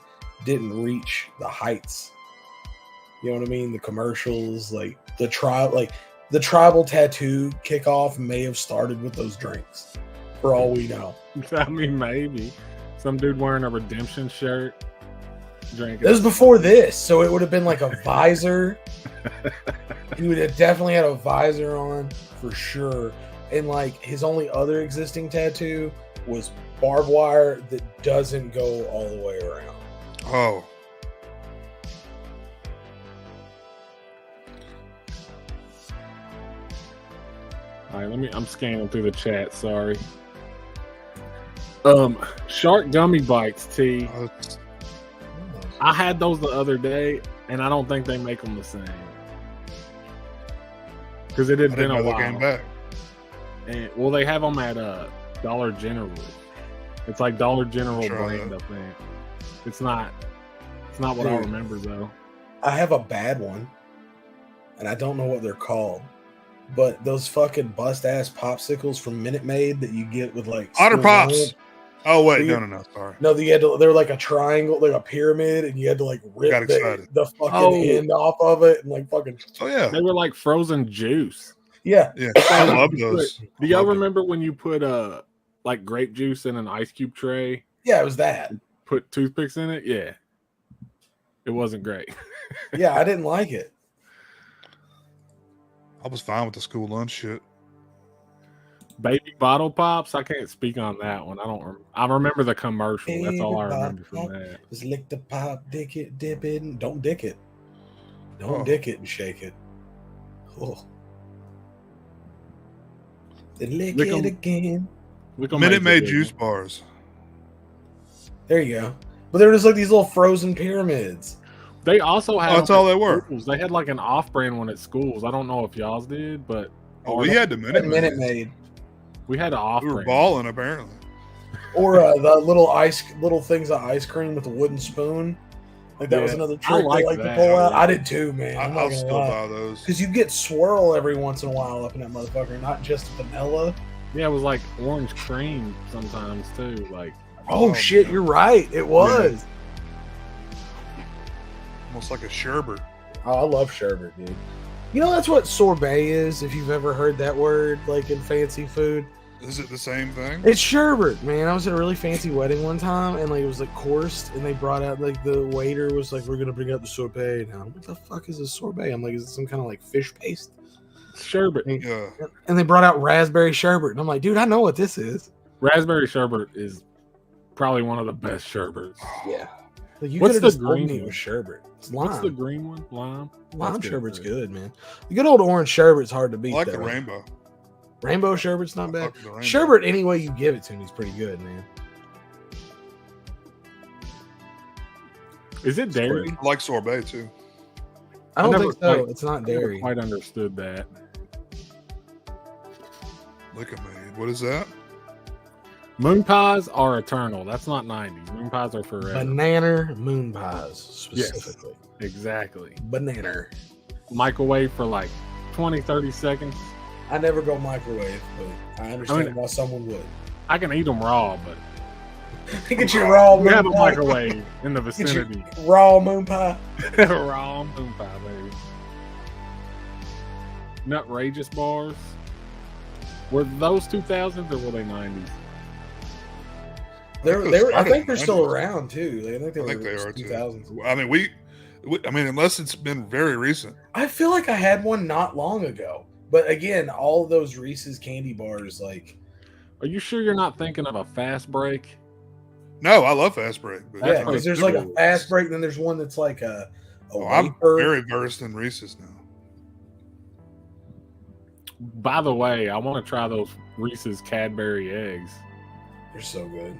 didn't reach the heights. You know what I mean? The commercials, like the tribal tattoo kickoff may have started with those drinks, for all we know. I mean maybe some dude wearing a redemption shirt drinking. This was before this, so it would have been like a visor. He would have definitely had a visor on for sure. And like his only other existing tattoo was barbed wire that doesn't go all the way around. Oh. All right, I'm scanning through the chat. Sorry. Shark gummy bites, T. I had those the other day, and I don't think they make them the same because it had been a while. Came back. And well, they have them at Dollar General. It's like Dollar General brand, I think. It's not what I remember though. I have a bad one, and I don't know what they're called. But those fucking bust ass popsicles from Minute Maid that you get with like Otter Pops. Oh wait, no, sorry. No, they're like a triangle, like a pyramid, and you had to like rip the fucking end off of it and like fucking. Oh yeah, they were like frozen juice. Yeah, I love those. Do y'all remember when you put like grape juice in an ice cube tray? Yeah, it was that. Put toothpicks in it. Yeah, it wasn't great. Yeah, I didn't like it. I was fine with the school lunch shit. Baby bottle pops. I can't speak on that one. I remember the commercial. That's all I remember from that. Just lick the pop, dick it, dip it, and don't dick it. Don't dick it and shake it. Oh. Then lick it again. Minute Maid juice bars. There you go. But they're just like these little frozen pyramids. They also had. That's all they were. They had like an off-brand one at schools. I don't know if y'all's did, but we had the Minute Maid. We had an off-brand. We were balling apparently. Or the little things of ice cream with a wooden spoon. Like that was another trick they like to pull out. I did too, man. I'll still buy those because you get swirl every once in a while up in that motherfucker, not just vanilla. Yeah, it was like orange cream sometimes too. Like, oh shit, you're right. It was. Yeah. Almost like a sherbet. Oh, I love sherbet, dude. You know that's what sorbet is, if you've ever heard that word, like in fancy food. Is it the same thing? It's sherbet, man. I was at a really fancy wedding one time, and like it was like coursed, and they brought out like the waiter was like, "We're gonna bring out the sorbet now." What the fuck is a sorbet? I'm like, is it some kind of like fish paste? Sherbet. Yeah. And they brought out raspberry sherbet, and I'm like, dude, I know what this is. Raspberry sherbet is probably one of the best sherbets. Yeah. Like, what's the green one? With sherbet? It's lime. What's the green one? Lime. Lime sherbet's good, man. The good old orange sherbet's hard to beat. I like the rainbow. Rainbow sherbet's not bad. Sherbet, any way you give it to me, is pretty good, man. Is it dairy? I like sorbet too. I don't think so. It's not dairy. I quite understood that. Look at me. What is that? Moon pies are eternal. That's not 90s. Moon pies are forever. Banana moon pies, specifically. Yes, exactly. Banana. Microwave for like 20, 30 seconds. I never go microwave, but I understand why someone would. I can eat them raw, but get your raw moon pie. We have a pie. microwave in the vicinity. Raw moon pie. Raw moon pie, baby. Nutrageous bars. Were those 2000s or were they 90s? I think they're still around too. I think they are 2000s. Too. I mean, unless it's been very recent. I feel like I had one not long ago. But again, all of those Reese's candy bars, like. Are you sure you're not thinking of a fast break? No, I love fast break. But yeah, because there's like a fast break, and then there's one that's like a I'm very versed in Reese's now. By the way, I want to try those Reese's Cadbury eggs. They're so good.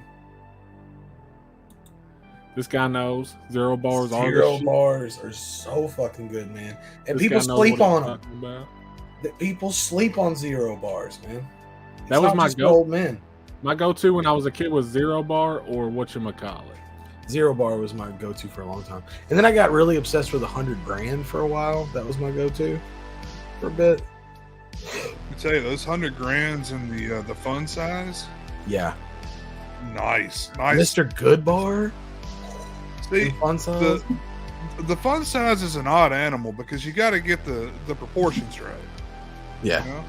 This guy knows Zero bars. Zero bars are so fucking good, man. And people sleep on them. People sleep on Zero bars, man. That was my old men. My go-to when I was a kid was Zero bar or whatchamacallit. Zero bar was my go-to for a long time. And then I got really obsessed with 100 grand for a while. That was my go-to for a bit. I tell you, those 100 grands in the fun size. Yeah. Nice. Mr. Good bar. See, fun size. The fun size is an odd animal because you got to get the proportions right. Yeah. You know?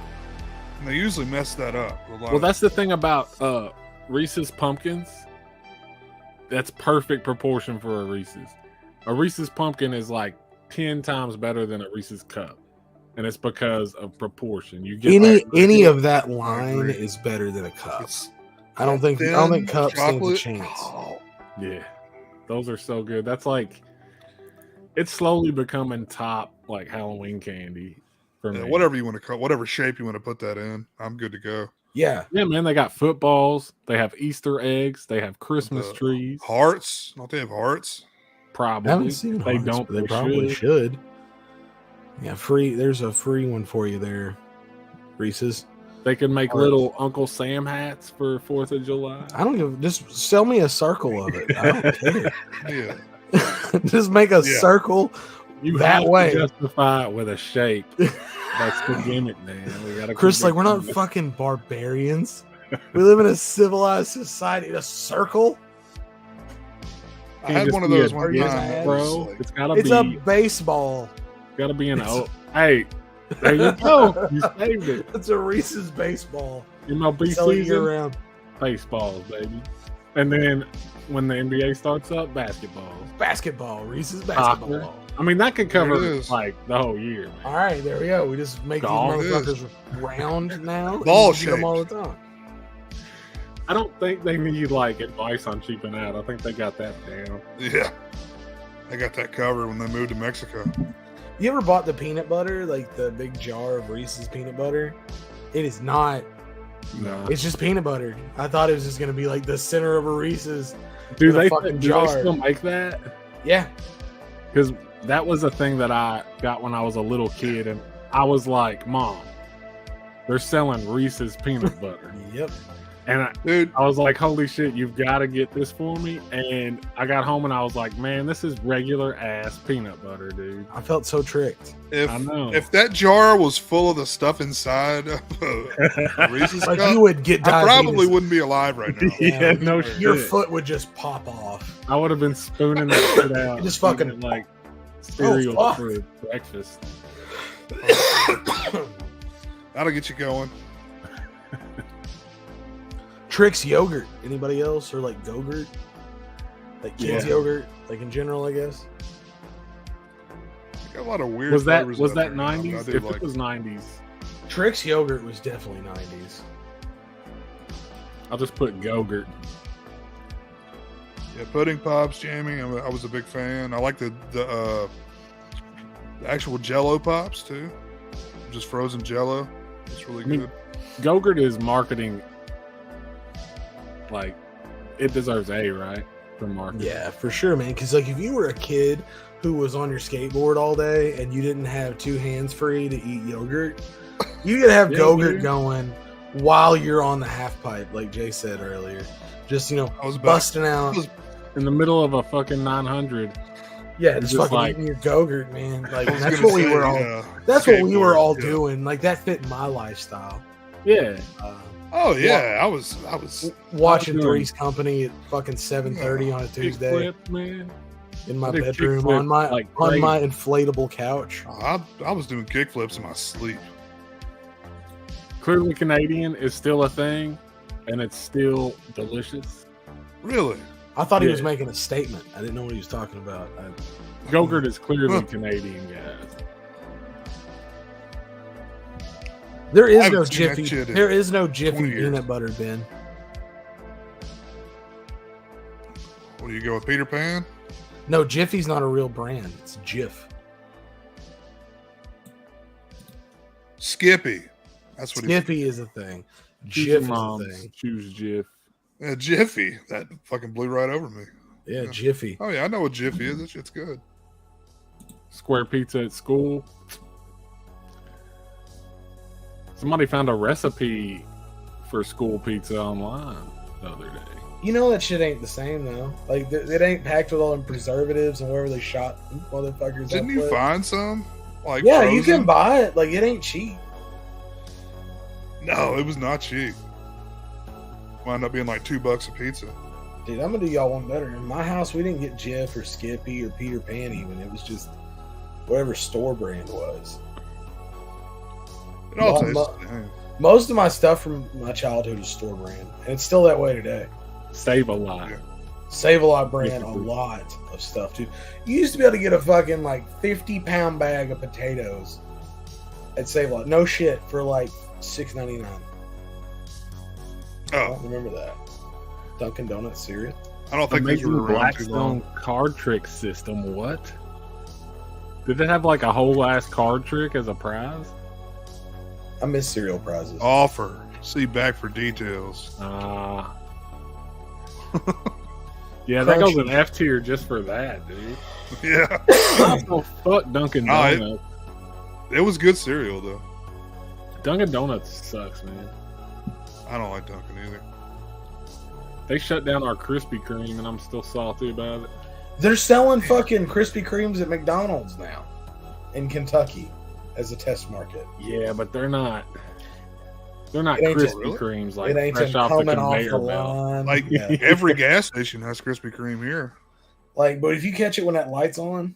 And they usually mess that up. Well, that's the thing about Reese's Pumpkins. That's perfect proportion for a Reese's. A Reese's Pumpkin is like 10 times better than a Reese's Cup. And it's because of proportion. You get any of that line is better than a cup. I don't think Cup stands a chance. Oh. Yeah, those are so good. That's like, it's slowly becoming top like Halloween candy for me. Whatever you want to call, whatever shape you want to put that in, I'm good to go. Yeah, man. They got footballs. They have Easter eggs. They have Christmas trees. Hearts. Don't they have hearts? Probably. I haven't seen they hearts, don't. But they probably should. Yeah, free. There's a free one for you there, Reese's. They could make little Uncle Sam hats for 4th of July. I don't give. Just sell me a circle of it. I don't care. Yeah. Just make a circle. You that have way. To justify it with a shape. That's the gimmick, man. We gotta Chris, like, we're not fucking barbarians. We live in a civilized society. A circle. I had one of those one time, bro. It's gotta be. It's a baseball. Gotta be an O. Hey, there you go. You saved it. It's a Reese's baseball. MLB season around. Baseballs, baby. And then when the NBA starts up, basketball. Reese's basketball. Soccer. I mean, that could cover like the whole year, man. All right, there we go. We just make these motherfuckers round now. Ball shape them all the time. I don't think they need like advice on cheaping out. I think they got that down. Yeah, they got that covered when they moved to Mexico. You ever bought the peanut butter, like the big jar of Reese's peanut butter? It is not. No, it's just peanut butter. I thought it was just gonna be like the center of a Reese's. Do they still make that? Yeah, because that was a thing that I got when I was a little kid, and I was like, "Mom, they're selling Reese's peanut butter." Yep. And I was like, "Holy shit, you've got to get this for me!" And I got home and I was like, "Man, this is regular ass peanut butter, dude." I felt so tricked. I know. If that jar was full of the stuff inside of Reese's like cup, you would get diabetes. I probably wouldn't be alive right now. Yeah, no shit. Your foot would just pop off. I would have been spooning that shit out. Just fucking like cereal for breakfast. That'll get you going. Trix yogurt. Anybody else? Or like Go-Gurt? Like kids yogurt, like in general, I guess. Got a lot of weird. Was that 90s? If it was 90s, Trix yogurt was definitely 90s. I'll just put Go-Gurt. Yeah, pudding pops, jamming. I was a big fan. I like the actual Jello pops too, just frozen Jello. It's really good. Go-Gurt is marketing. Like, it deserves A, right? For marketing. Yeah, for sure, man. Because like, if you were a kid who was on your skateboard all day and you didn't have 2 hands free to eat yogurt, you could have Go-Gurt going while you're on the half pipe, like Jay said earlier. Just, you know, busting out in the middle of a fucking 900. Yeah, just fucking eating your Go-Gurt, man. Like, that's what we were all. That's what we were all doing. Like, that fit my lifestyle. Yeah. Oh yeah, I was watching Three's Company at fucking 7:30 on a Tuesday. Flip, man. In my bedroom on my inflatable couch. I was doing kickflips in my sleep. Clearly Canadian is still a thing, and it's still delicious. Really? I thought he was making a statement. I didn't know what he was talking about. Go-Gurt is clearly Canadian, guys. There is no Jiffy. There is no Jiffy peanut butter, Ben. What do you go with, Peter Pan? No, Jiffy's not a real brand. It's Jif. Skippy. That's what Skippy is a thing. Jif is a thing. Choose Jif. Yeah, Jiffy. That fucking blew right over me. Yeah, Jiffy. Oh yeah, I know what Jiffy is. That shit's good. Square pizza at school. Somebody found a recipe for school pizza online the other day. You know that shit ain't the same though. Like it ain't packed with all them preservatives and wherever they shot motherfuckers. Didn't you find some? Like yeah, frozen? You can buy it. Like it ain't cheap. No, it was not cheap. Wound up being like $2 a pizza. Dude, I'm gonna do y'all one better. In my house, we didn't get Jif or Skippy or Peter Pan even. It was just whatever store brand was. It all tastes the same. Most of my stuff from my childhood is store brand, and it's still that way today. Save a Lot. Yeah. Save a Lot brand, a lot of stuff too. You used to be able to get a fucking like 50-pound bag of potatoes at Save a Lot. No shit, for like $6.99. I don't remember that. Dunkin' Donuts cereal. I don't think these were around too long. Blackstone card trick system. What? Did it have like a whole ass card trick as a prize? I miss cereal prizes. Offer. See back for details. Yeah, that goes in F tier just for that, dude. Yeah. Also, fuck Dunkin' Donuts. It was good cereal though. Dunkin' Donuts sucks, man. I don't like Dunkin' either. They shut down our Krispy Kreme, and I'm still salty about it. They're selling fucking Krispy Kremes at McDonald's now in Kentucky as a test market. Yeah, but they're not Krispy Kremes like fresh off the conveyor belt. Like every gas station has Krispy Kreme here. Like, but if you catch it when that light's on,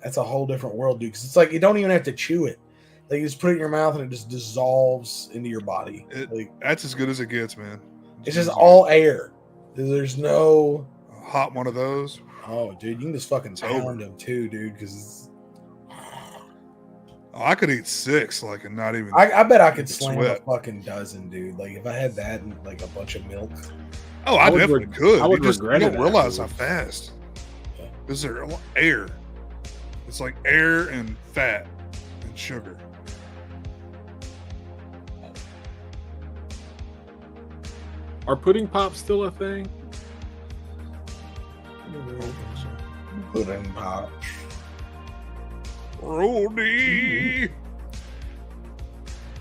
that's a whole different world, dude. Because it's like you don't even have to chew it. Like you just put it in your mouth and it just dissolves into your body. That's as good as it gets, man. It's just all air. There's no hot one of those. Oh, dude, you can just fucking pound them too, dude. Because I could eat 6, like, and not even. I bet I could slam a fucking dozen, dude. Like if I had that and like a bunch of milk. Oh, I definitely could. I would you don't realize how afterwards. fast. Because they're air. It's like air and fat and sugar. Are pudding pops still a thing? Pudding pops. Rudy.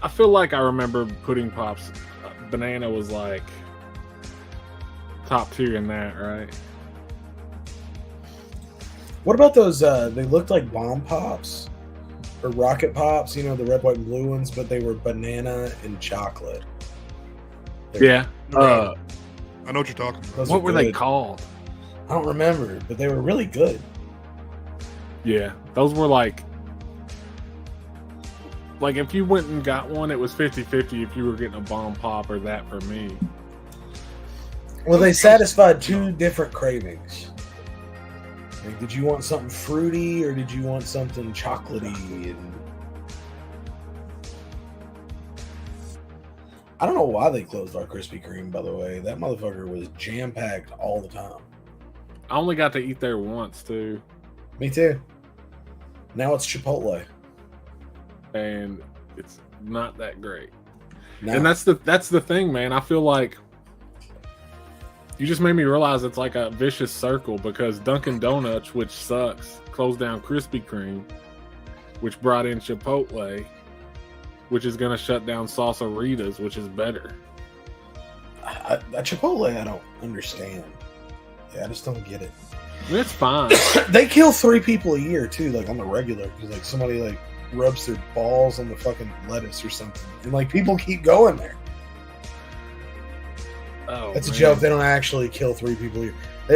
I feel like I remember pudding pops. Banana was like top tier in that, right? What about those? They looked like bomb pops or rocket pops. You know, the red, white, and blue ones, but they were banana and chocolate. Yeah. I know what you're talking about. What were they called? I don't remember, but they were really good. Yeah, those were like if you went and got one, it was 50-50 if you were getting a bomb pop or that for me. Well, they satisfied 2 different cravings. Like, did you want something fruity or did you want something chocolatey? And I don't know why they closed our Krispy Kreme, by the way. That motherfucker was jam-packed all the time. I only got to eat there once, too. Me too. Now it's Chipotle. And it's not that great. No. And that's the thing, man. I feel like you just made me realize it's like a vicious circle because Dunkin' Donuts, which sucks, closed down Krispy Kreme, which brought in Chipotle, which is going to shut down Salsaritas, which is better. Chipotle, I don't understand. Yeah, I just don't get it. It's fine. They kill 3 people a year too, like on the regular, because like somebody like rubs their balls on the fucking lettuce or something, and like people keep going there. Oh, that's man. a joke. They don't actually kill 3 people a year.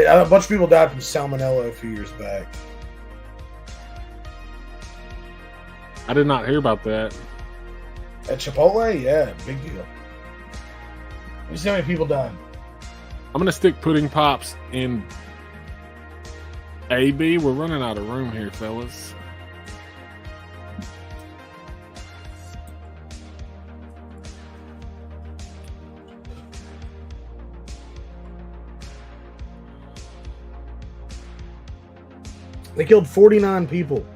A bunch of people died from salmonella a few years back. I did not hear about that. At Chipotle, yeah, big deal. You see how many people died? I'm gonna stick pudding pops in AB. We're running out of room here, fellas. They killed 49 people.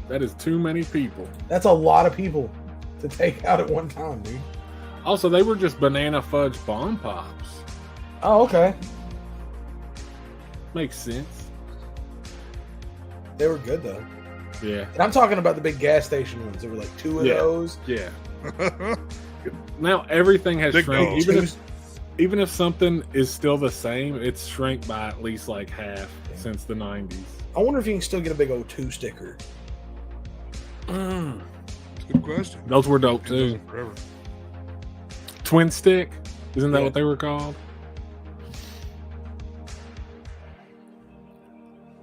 That is too many people. That's a lot of people to take out at one time, dude. Also, they were just banana fudge bomb pops. Oh, okay. Makes sense. They were good though. Yeah. And I'm talking about the big gas station ones. There were like 2 of those. Yeah. Now everything has shrank. Even if something is still the same, it's shrank by at least like half since the 90s. I wonder if you can still get a big old 2 sticker. Good question. Those were dope too. Twin stick, isn't that what they were called?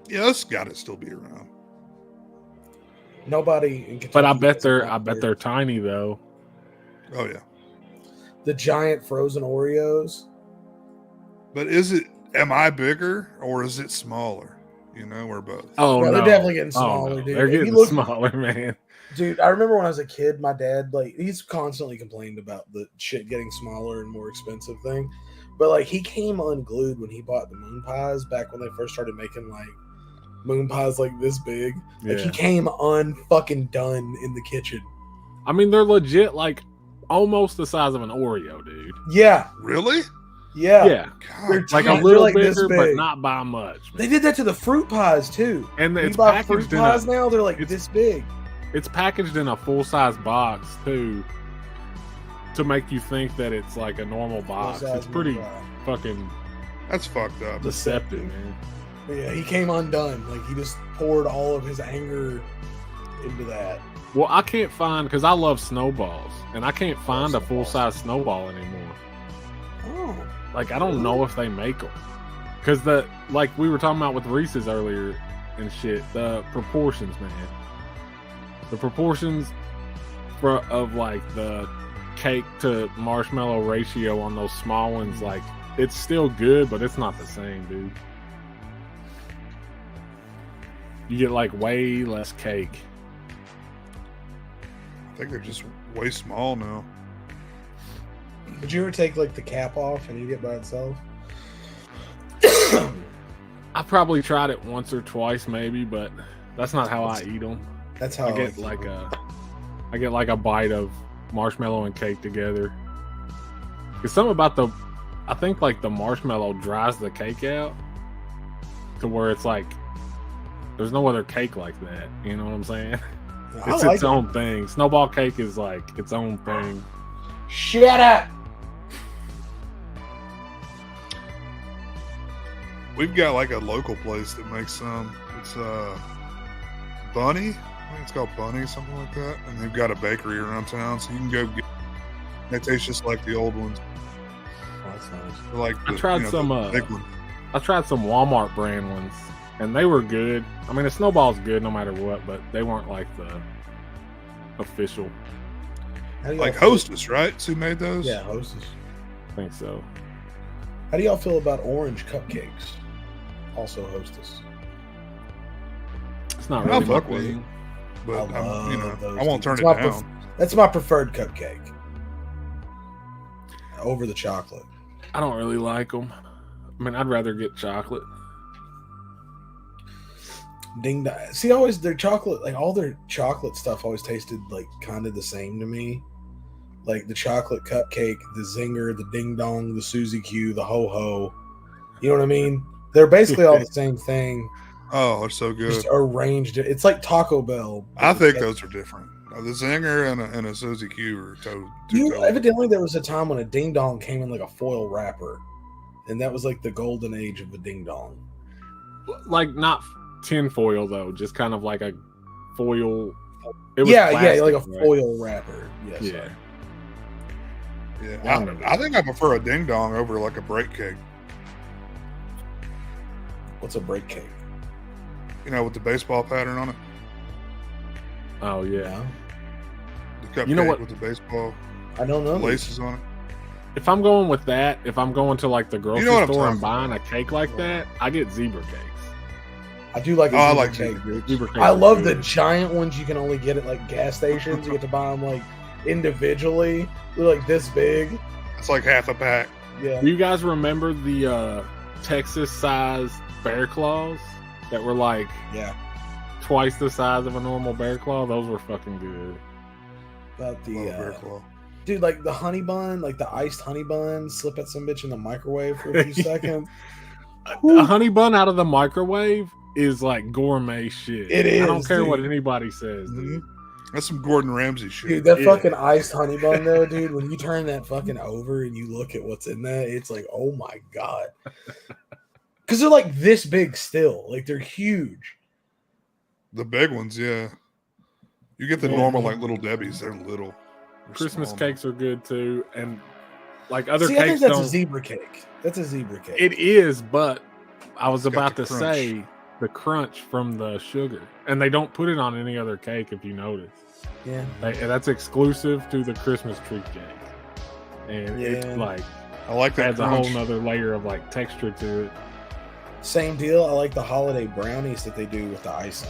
Yeah, that's got to still be around. Nobody in Kentucky. But I bet they're tiny though. Oh yeah. The giant frozen Oreos. But am I bigger or is it smaller? You know, we're both. Oh, no. They're definitely getting smaller, dude. They're getting smaller, man. Dude, I remember when I was a kid, my dad, like, he's constantly complained about the shit getting smaller and more expensive thing. But, like, he came unglued when he bought the moon pies back when they first started making, like, moon pies like this big. Like, he came unfucking done in the kitchen. I mean, they're legit, like, almost the size of an Oreo, dude. Yeah. Really? Yeah. Yeah. They're like a little bigger, but not by much. Man. They did that to the fruit pies, too. And it's packaged fruit pies now, they're like this big. It's packaged in a full-size box, too, to make you think that it's like a normal box. It's pretty fucking... That's fucked up. Deceptive, man. But yeah, he came undone. Like, he just poured all of his anger into that. Well, I can't find... Because I love snowballs, and I can't find a full-size snowball anymore. Oh. Like, I don't know if they make them. Because like we were talking about with Reese's earlier and shit, the proportions, man. The proportions of like the cake to marshmallow ratio on those small ones, like, it's still good, but it's not the same, dude. You get like way less cake. I think they're just way small now. Would you ever take like the cap off and eat it by itself? I probably tried it once or twice, maybe, but that's not how I eat them. That's how I get like a bite of marshmallow and cake together. Cause something about I think like the marshmallow dries the cake out to where it's like there's no other cake like that. You know what I'm saying? It's its own thing. Snowball cake is like its own thing. Shut up. We've got like a local place that makes some. It's Bunny. I think it's called Bunny, something like that. And they've got a bakery around town, so you can go get. They taste just like the old ones. Oh, that's nice. They're like I tried some big one. I tried some Walmart brand ones, and they were good. I mean, the snowball's good no matter what, but they weren't like the official. Like Hostess, right? Who made those? Yeah, Hostess. I think so. How do y'all feel about orange cupcakes? Also Hostess. It's not really fuck with it, but I won't turn it down. That's my preferred cupcake over the chocolate. I don't really like them. I mean, I'd rather get chocolate. Ding dong. See, always their chocolate, like all their chocolate stuff, always tasted like kind of the same to me. Like the chocolate cupcake, the zinger, the ding dong, the Suzy Q, the ho ho. You know what I mean? They're basically all the same thing. Oh, it's so good. Just arranged. It's like Taco Bell. I think those are different. The zinger and a Suzy Q are evidently there was a time when a ding dong came in like a foil wrapper, and that was like the golden age of the ding dong. Like not tin foil though, just kind of like a foil. It was plastic, like a foil wrapper. Yes, yeah. Yeah, I think I prefer a ding dong over like a break cake. What's a break cake? You know, with the baseball pattern on it. Oh yeah. The cupcake with the baseball. I don't know. Laces on it. If I'm going with that, if I'm going to like the grocery store and buying a cake like that, I get zebra cakes. I do like. I like cake. Zebra cakes. I love the giant ones you can only get at like gas stations. You get to buy them like individually. They're like this big. It's like half a pack. Yeah. Do you guys remember the Texas-sized bear claws that were like twice the size of a normal bear claw? Those were fucking good. About the bear claw. Dude, like the honey bun, like the iced honey bun, slip at some bitch in the microwave for a few seconds. A honey bun out of the microwave is like gourmet shit. It is. I don't care what anybody says, dude. That's some Gordon Ramsay shit. Dude, that fucking iced honey bun though, dude, when you turn that fucking over and you look at what's in that, it's like, oh my God. Because they're like this big still. Like they're huge. The big ones, yeah. You get the normal like Little Debbie's, they're little. They're Christmas small. cakes are good too. And like other I cakes think that's a zebra cake. That's a zebra cake. It is, but I was about to crunch. say the crunch from the sugar. And they don't put it on any other cake if you notice. Yeah. That's exclusive to the Christmas tree cake. And it's like I like that adds crunch. a whole nother layer of like texture to it. Same deal. I like the holiday brownies that they do with the icing.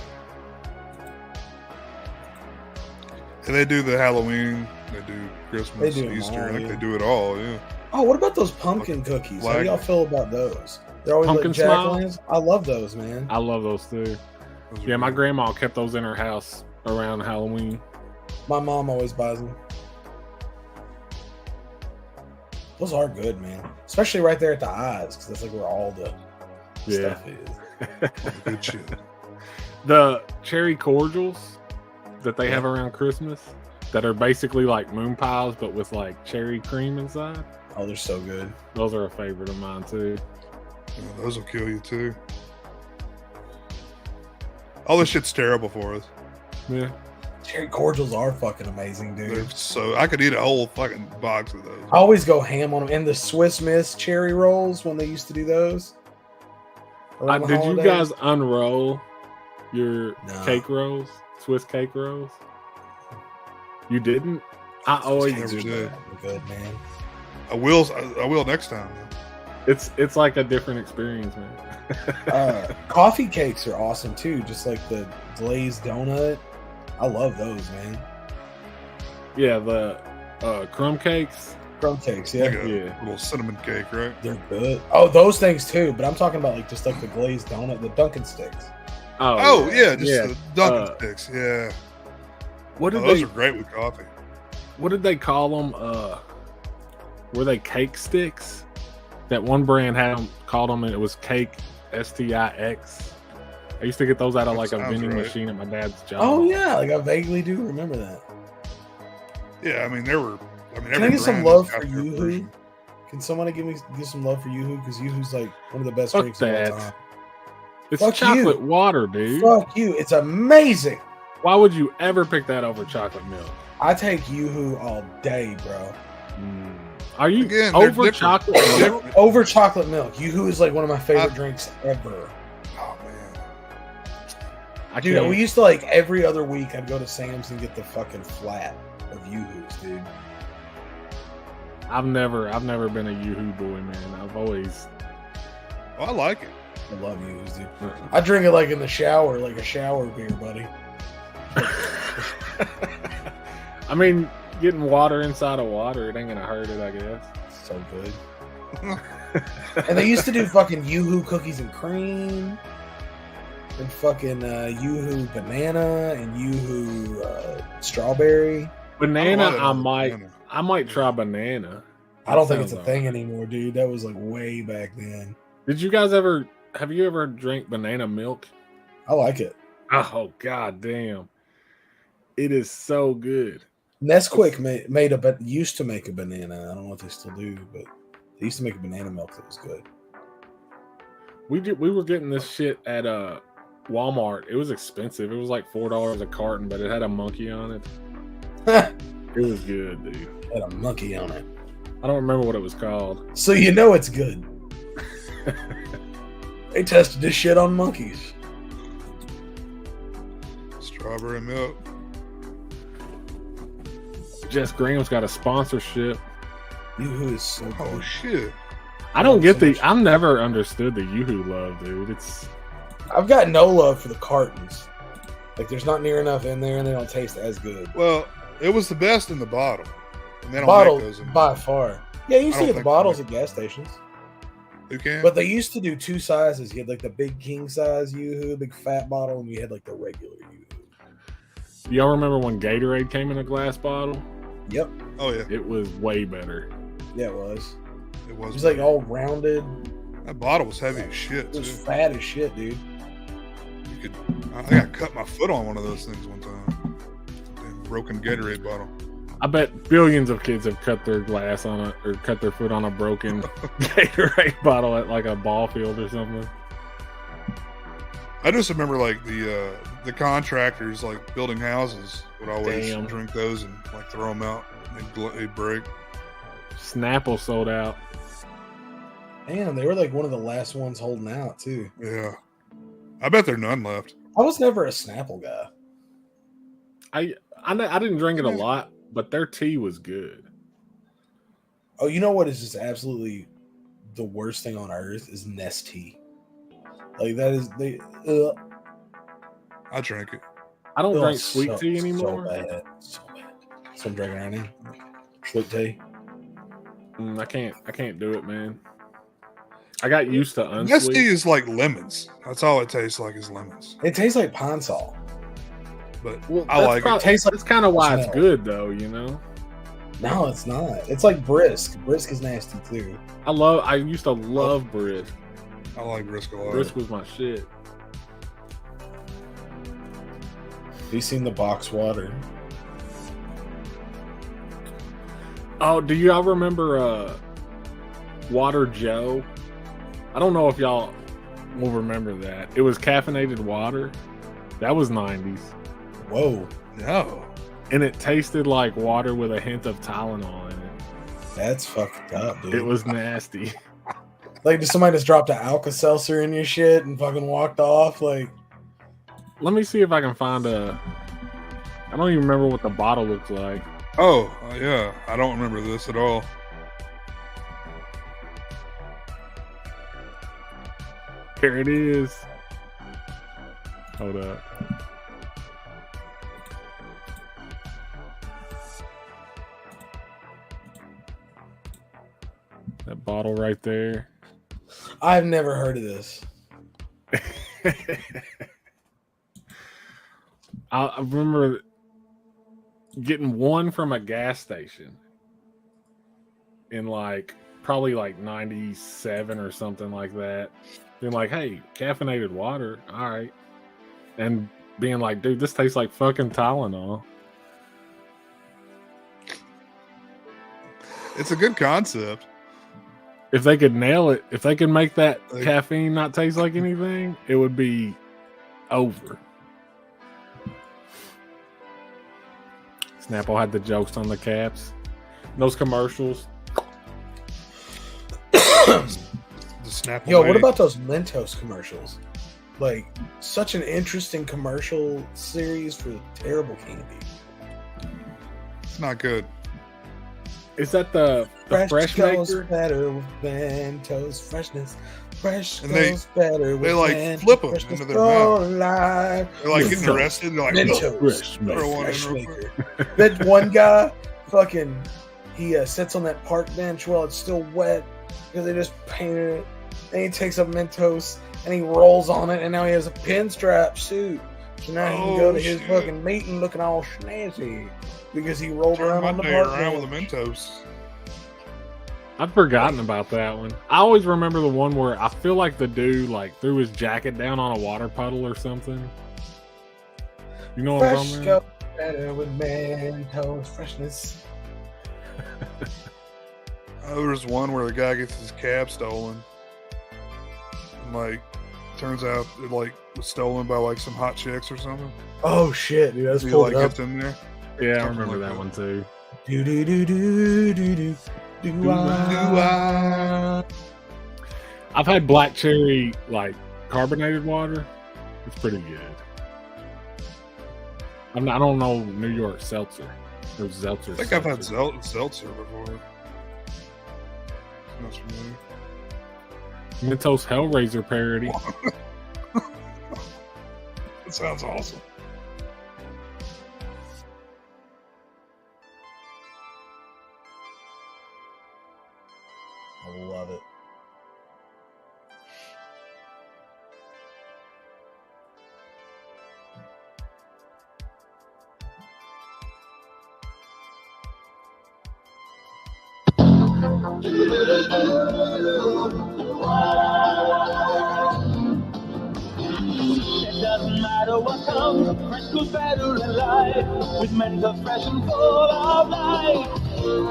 And they do the Halloween, they do Christmas, They do Easter. all, I think they do it all. Yeah. Oh, what about those pumpkin cookies? How do y'all feel about those? They're always Pumpkin like jack-o'-lanterns. I love those, man. I love those too. Yeah, my grandma kept those in her house around Halloween. My mom always buys them. Those are good, man. Especially right there at the eyes, because that's like where all the stuff is. Good shit. The cherry cordials that they have around Christmas that are basically like moon pies, but with like cherry cream inside. Oh, they're so good. Those are a favorite of mine too. Yeah, those will kill you too. All this shit's terrible for us. Yeah. Cherry cordials are fucking amazing, dude. They're so I could eat a whole fucking box of those. I always go ham on them. And the Swiss Miss cherry rolls when they used to do those. Did you guys unroll your No. cake rolls? Swiss cake rolls? You didn't? I always never did. They're good, man. I will next time. Man. It's like a different experience, man. Coffee cakes are awesome too, just like the glazed donut. I love those, man. Yeah, the crumb cakes. Crumb cakes, Like yeah. a little cinnamon cake, right? They're good. Oh, those things too, but I'm talking about like just like the glazed donut, the Dunkin' sticks. Oh yeah, just yeah. the Dunkin' sticks. Yeah. What did Those are great with coffee. What did they call them? Were they cake sticks? That one brand had them, called them, and it was cake STIX. I used to get those out of like a vending machine at my dad's job. Oh yeah, like I vaguely do remember that. Yeah, I mean there were. I mean, Can I every get some brand love has for got their Yoo-Hoo? version. Can somebody give some love for Yoo-Hoo? Because Yoo-Hoo's like one of the best Fuck drinks of that. all time. It's Fuck chocolate you. water, dude. Fuck you! It's amazing. Why would you ever pick that over chocolate milk? I take Yoo-Hoo all day, bro. Are you Again, they're over different. chocolate They're milk? different. Over chocolate milk. Yoo-Hoo is like one of my favorite drinks ever. Oh man. I Dude, can't. we used to like every other week I'd go to Sam's and get the fucking flat of Yoo-Hoos, dude. I've never been a Yoo-Hoo boy, man. I've always. Oh, I like it. I love Yoo-Hoos, dude. I drink it like in the shower, like a shower beer, buddy. I mean, getting water inside of water, it ain't gonna hurt it, I guess. So good. And they used to do fucking Yoo-Hoo cookies and cream, and fucking Yoo-Hoo banana, and Yoo-Hoo strawberry. Banana, love it I with banana. might try banana. I don't think it's Sounds a thing anymore, dude. That was like way back then. Did you guys ever? Have you ever drank banana milk? I like it. Oh god damn! It is so good. Nesquik used to make a banana. I don't know if they still do, but they used to make a banana milk that was good. We were getting this shit at Walmart. It was expensive. It was like $4 a carton, but it had a monkey on it. It was good, dude. Had a monkey on it. I don't remember what it was called. So you know it's good. They tested this shit on monkeys. Strawberry milk. Jess Graham's got a sponsorship. Yoo-Hoo is so Oh good. shit. I don't get so the. much. I've never understood the Yoo-Hoo love, dude. It's I've got no love for the cartons. Like there's not near enough in there, and they don't taste as good. Well, it was the best in the bottle. And they don't Bottle make those anymore. by far. Yeah, you used I to don't get the think bottles so. at gas stations, You can. but they used to do two sizes. You had like the big king size Yoo-Hoo, big fat bottle, and you had like the regular Yoo-Hoo. Do y'all remember when Gatorade came in a glass bottle? Yep. Oh yeah, It was way better. Yeah, it was. it It was. was like all rounded. That bottle was heavy as shit. It Too. was fat as shit, dude. You could. I think I cut my foot on one of those things one time. Damn broken Gatorade bottle. I bet billions of kids have cut their glass on it or cut their foot on a broken Gatorade bottle at like a ball field or something. I just remember like the contractors like building houses would always Damn. drink those and like throw them out. They'd break. Snapple sold out. Damn, they were like one of the last ones holding out too. Yeah, I bet there are none left. I was never a Snapple guy. I didn't drink it a lot, but their tea was good. Oh, you know what is just absolutely the worst thing on earth is Nestea. Like that is they. I drink it. I don't drink sweet tea anymore. So bad. So bad. So I'm drinking right now. Sweet tea. I can't do it, man. I got used to unsweet. Best tea is like lemons. That's all it tastes like is lemons. It tastes like pine sol. But I like it. It tastes like. That's kind of why it's good, though. You know. No, it's not. It's like brisk. Brisk is nasty too. I used to love brisk. I like brisk a lot. Brisk was my shit. Have you seen the box water? Oh, do y'all remember Water Joe? I don't know if y'all will remember that. It was caffeinated water. That was 90s. Whoa. No. And it tasted like water with a hint of Tylenol in it. That's fucked up, dude. It was nasty. Like, somebody just dropped an Alka-Seltzer in your shit and fucking walked off? Like, let me see if I can find I don't even remember what the bottle looks like. Oh, yeah. I don't remember this at all. Here it is. Hold up. That bottle right there. I've never heard of this. I remember getting one from a gas station in probably 97 or something like that. Being like, hey, caffeinated water. All right. And being like, dude, this tastes like fucking Tylenol. It's a good concept. If they could nail it, if they could make that caffeine not taste like anything, it would be over. Snapple had the jokes on the caps. Those commercials. The Snapple. Yo, what about those Mentos commercials? Like, such an interesting commercial series for terrible candy. It's not good. Is that the fresh goes maker? Better with Mentos freshness. Fresh And goes better with they like Mentos flip them freshness. into their mouth. Alive. They're like getting arrested. They're like, Mentos. Fresh throw one Fresh in real maker. quick. That one guy, fucking, he sits on that park bench while it's still wet because they just painted it. And he takes a Mentos and he rolls on it, and now he has a pinstripe suit. So now he can go to his fucking meeting looking all snazzy because he rolled around on the park around bench. with a Mentos. I'd forgotten about that one. I always remember the one where I feel like the dude threw his jacket down on a water puddle or something. You know what I'm Fresh talking goes about? better with Mentos freshness. There was one where the guy gets his cab stolen. And turns out it was stolen by some hot chicks or something. Oh shit, dude! That's He pulled up. gets in there. Yeah, I remember that one too. Do do do do do do. Do I? I've had black cherry carbonated water. It's pretty good. I don't know New York seltzer. There's seltzer. I think I've had seltzer before. Sounds familiar. Mentos Hellraiser parody. That sounds awesome. I love it. It doesn't matter what comes, fresh goes better in life. With Mentos fresh and full of life.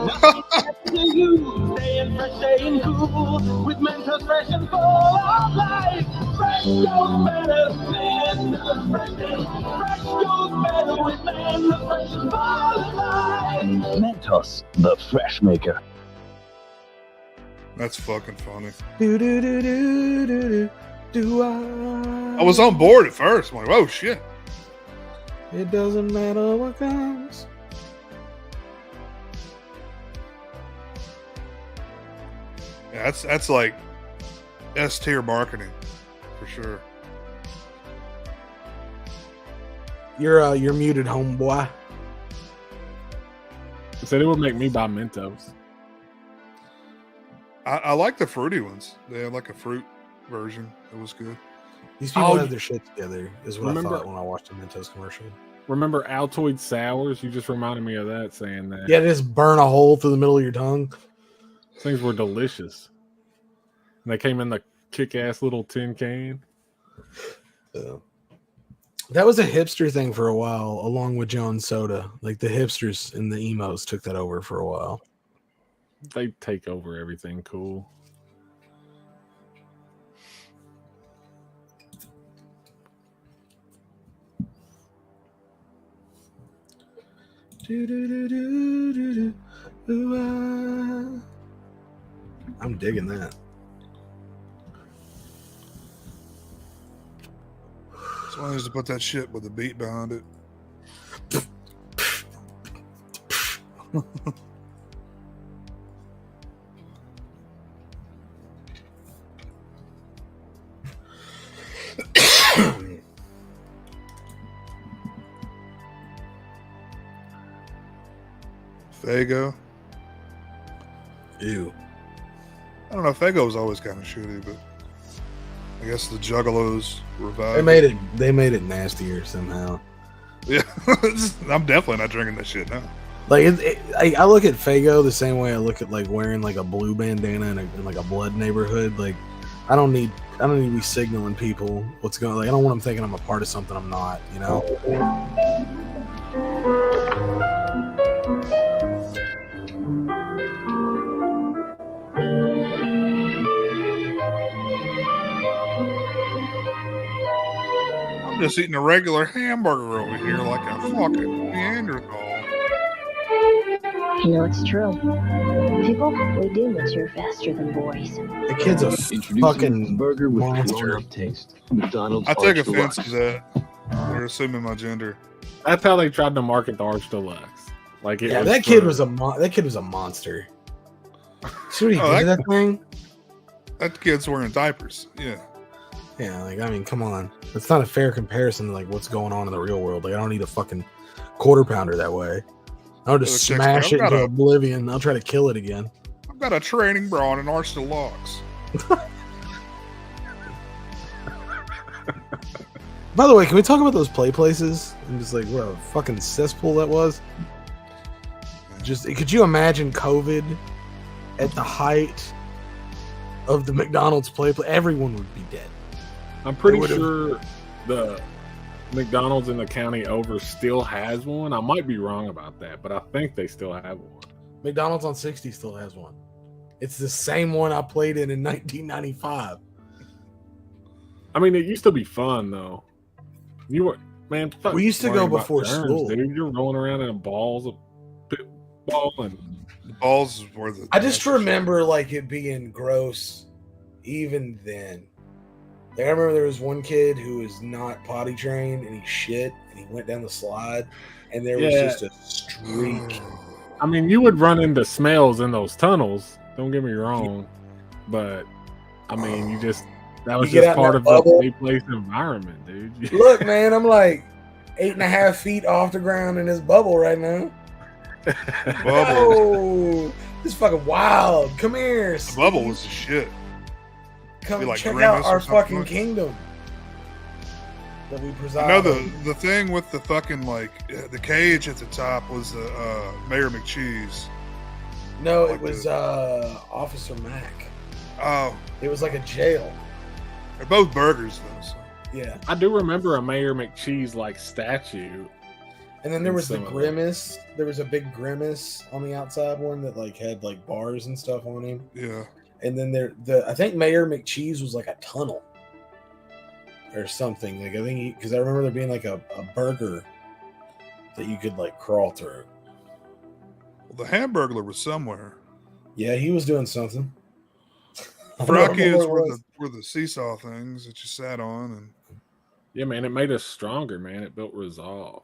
Nothing to you, staying fresh, staying cool. With Mentos fresh and full of life. Fresh goes better, Mentos fresh. Fresh goes better with Mentos fresh and full of life. Mentos, the fresh maker. That's fucking funny. Do do do do do do. Do I? I was on board at first. I'm like, oh shit. It doesn't matter what comes. Yeah, that's like S tier marketing. for sure. You're muted, homeboy. I said it would make me buy Mentos. I like the fruity ones. They had like a fruit version. It was good. These people have their shit together, is what I thought when I watched the Mentos commercial. Remember Altoid Sours? You just reminded me of that, saying that. Yeah, just burn a hole through the middle of your tongue. Things were delicious. And they came in the kick-ass little tin can. That was a hipster thing for a while, along with Jones Soda. Like the hipsters and the emos took that over for a while. They take over everything cool. I'm digging that. So I used to put that shit with the beat behind it. Fago. Ew. I don't know. Fago was always kind of shitty, but I guess the Juggalos revived. They made it nastier somehow. Yeah, I'm definitely not drinking that shit now. Like I look at Fago the same way I look at like wearing like a blue bandana in like a blood neighborhood. Like I don't need to be signaling people what's going. Like I don't want them thinking I'm a part of something I'm not. You know. I'm just eating a regular hamburger over here like a fucking Neanderthal. You know, it's true. People, we do mature faster than boys. The kid's a fucking burger with monster. taste. McDonald's. I take Arch offense Deluxe. to that. They're assuming my gender. That's how they tried to market the Arch Deluxe. Like it Yeah, was that kid was a monster. See what he did to that thing? That kid's wearing diapers. Yeah. Yeah, like I mean, come on. It's not a fair comparison to like what's going on in the real world. Like I don't need a fucking quarter pounder that way. I'll just smash it into oblivion. I'll try to kill it again. I've got a training bra and an Arch Deluxe. By the way, can we talk about those play places? And just like what a fucking cesspool that was. Just could you imagine COVID at the height of the McDonald's play? Everyone would be dead. I'm pretty sure the McDonald's in the county over still has one. I might be wrong about that, but I think they still have one. McDonald's on 60 still has one. It's the same one I played in 1995. I mean, it used to be fun though. You were man. We used to go before school. Dude, you're rolling around in balls of ball and the balls is where the. I just remember like it being gross, even then. Like, I remember there was one kid who was not potty trained and he shit and he went down the slide and there was just a streak. I mean, you would run into smells in those tunnels. Don't get me wrong, but I mean, that was just part of the play place environment, dude. Look, man, I'm like 8.5 feet off the ground in this bubble right now. Oh, this is fucking wild. Come here. The bubble was the shit. Come like check Grimace out our or fucking something. kingdom that we preside. No, the thing with the fucking like the cage at the top was the Mayor McCheese. No, like it was Officer Mac. Oh, it was like a jail. They're both burgers though. So. Yeah, I do remember a Mayor McCheese like statue. And then there was the Grimace. There was a big Grimace on the outside one that like had like bars and stuff on him. Yeah. And then I think Mayor McCheese was like a tunnel or something. Like I think because I remember there being like a burger that you could like crawl through. Well, the Hamburglar was somewhere. Yeah, he was doing something. Frackies were the seesaw things that you sat on, and yeah, man, it made us stronger, man. It built resolve.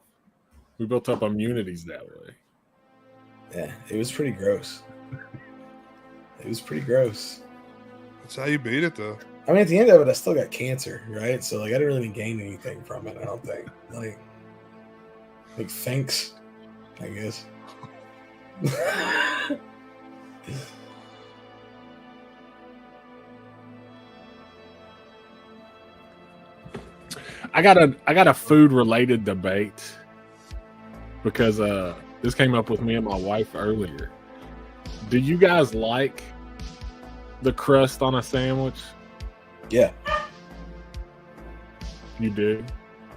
We built up immunities that way. Yeah, it was pretty gross. It was pretty gross. That's how you beat it, though. I mean, at the end of it, I still got cancer, right? So like, I didn't really gain anything from it. I don't think. Like thanks, I guess. I got a food related debate because this came up with me and my wife earlier. Do you guys like the crust on a sandwich? Yeah. You do?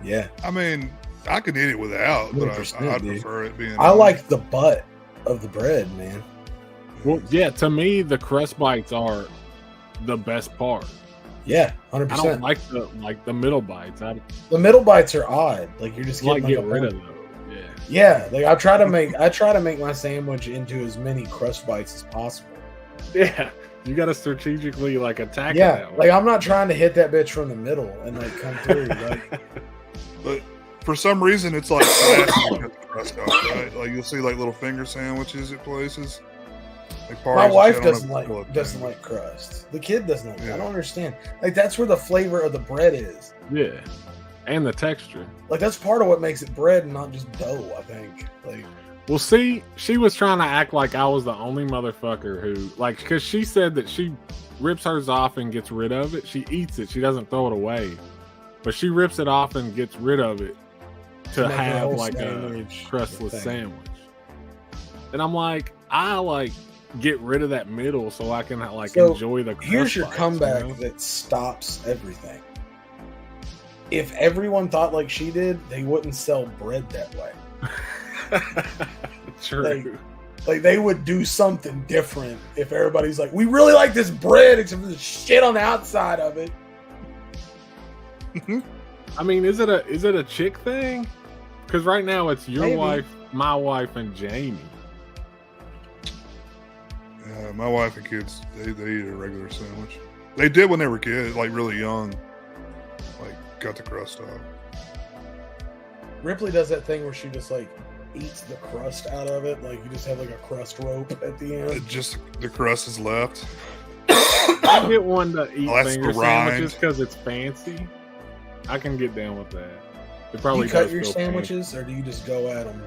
Yeah. I mean, I could eat it without, but I'd dude. prefer it being. I like the butt of the bread, man. Well, yeah. To me, the crust bites are the best part. Yeah, 100%. I don't like the middle bites. The middle bites are odd. Like you're just getting get rid of those. Yeah. Yeah, like I try to make my sandwich into as many crust bites as possible. Yeah, you got to strategically like attack. Yeah, it that way. like I'm not trying to hit that bitch from the middle and like come through. Like, But for some reason, it's like classy to get the crust off, right? Like you'll see like little finger sandwiches at places. Like my wife doesn't like crust. The kid doesn't like. Yeah. I don't understand. Like that's where the flavor of the bread is. Yeah, and the texture. Like that's part of what makes it bread and not just dough. I think. Like, well, see, she was trying to act like I was the only motherfucker who, like, because she said that she rips hers off and gets rid of it. She eats it. She doesn't throw it away, but she rips it off and gets rid of it to make a have whole like a sandwich crustless thing. sandwich. And I'm like, I like get rid of that middle so I can like So, enjoy the crust here's your bites, comeback you know? that stops everything. If everyone thought like she did, they wouldn't sell bread that way. True. Like they would do something different if everybody's like, we really like this bread except for the shit on the outside of it. I mean, is it a chick thing? Because right now it's your Maybe. wife, my wife, and Jamie. My wife and kids, they eat a regular sandwich. They did when they were kids, like really young. Like got the crust off. Ripley does that thing where she just like eats the crust out of it. Like you just have like a crust rope at the end. Just the crust is left. I get one to eat that's finger the rind. sandwiches because it's fancy. I can get down with that. It Do probably you cut does your feel sandwiches or do you just go at them?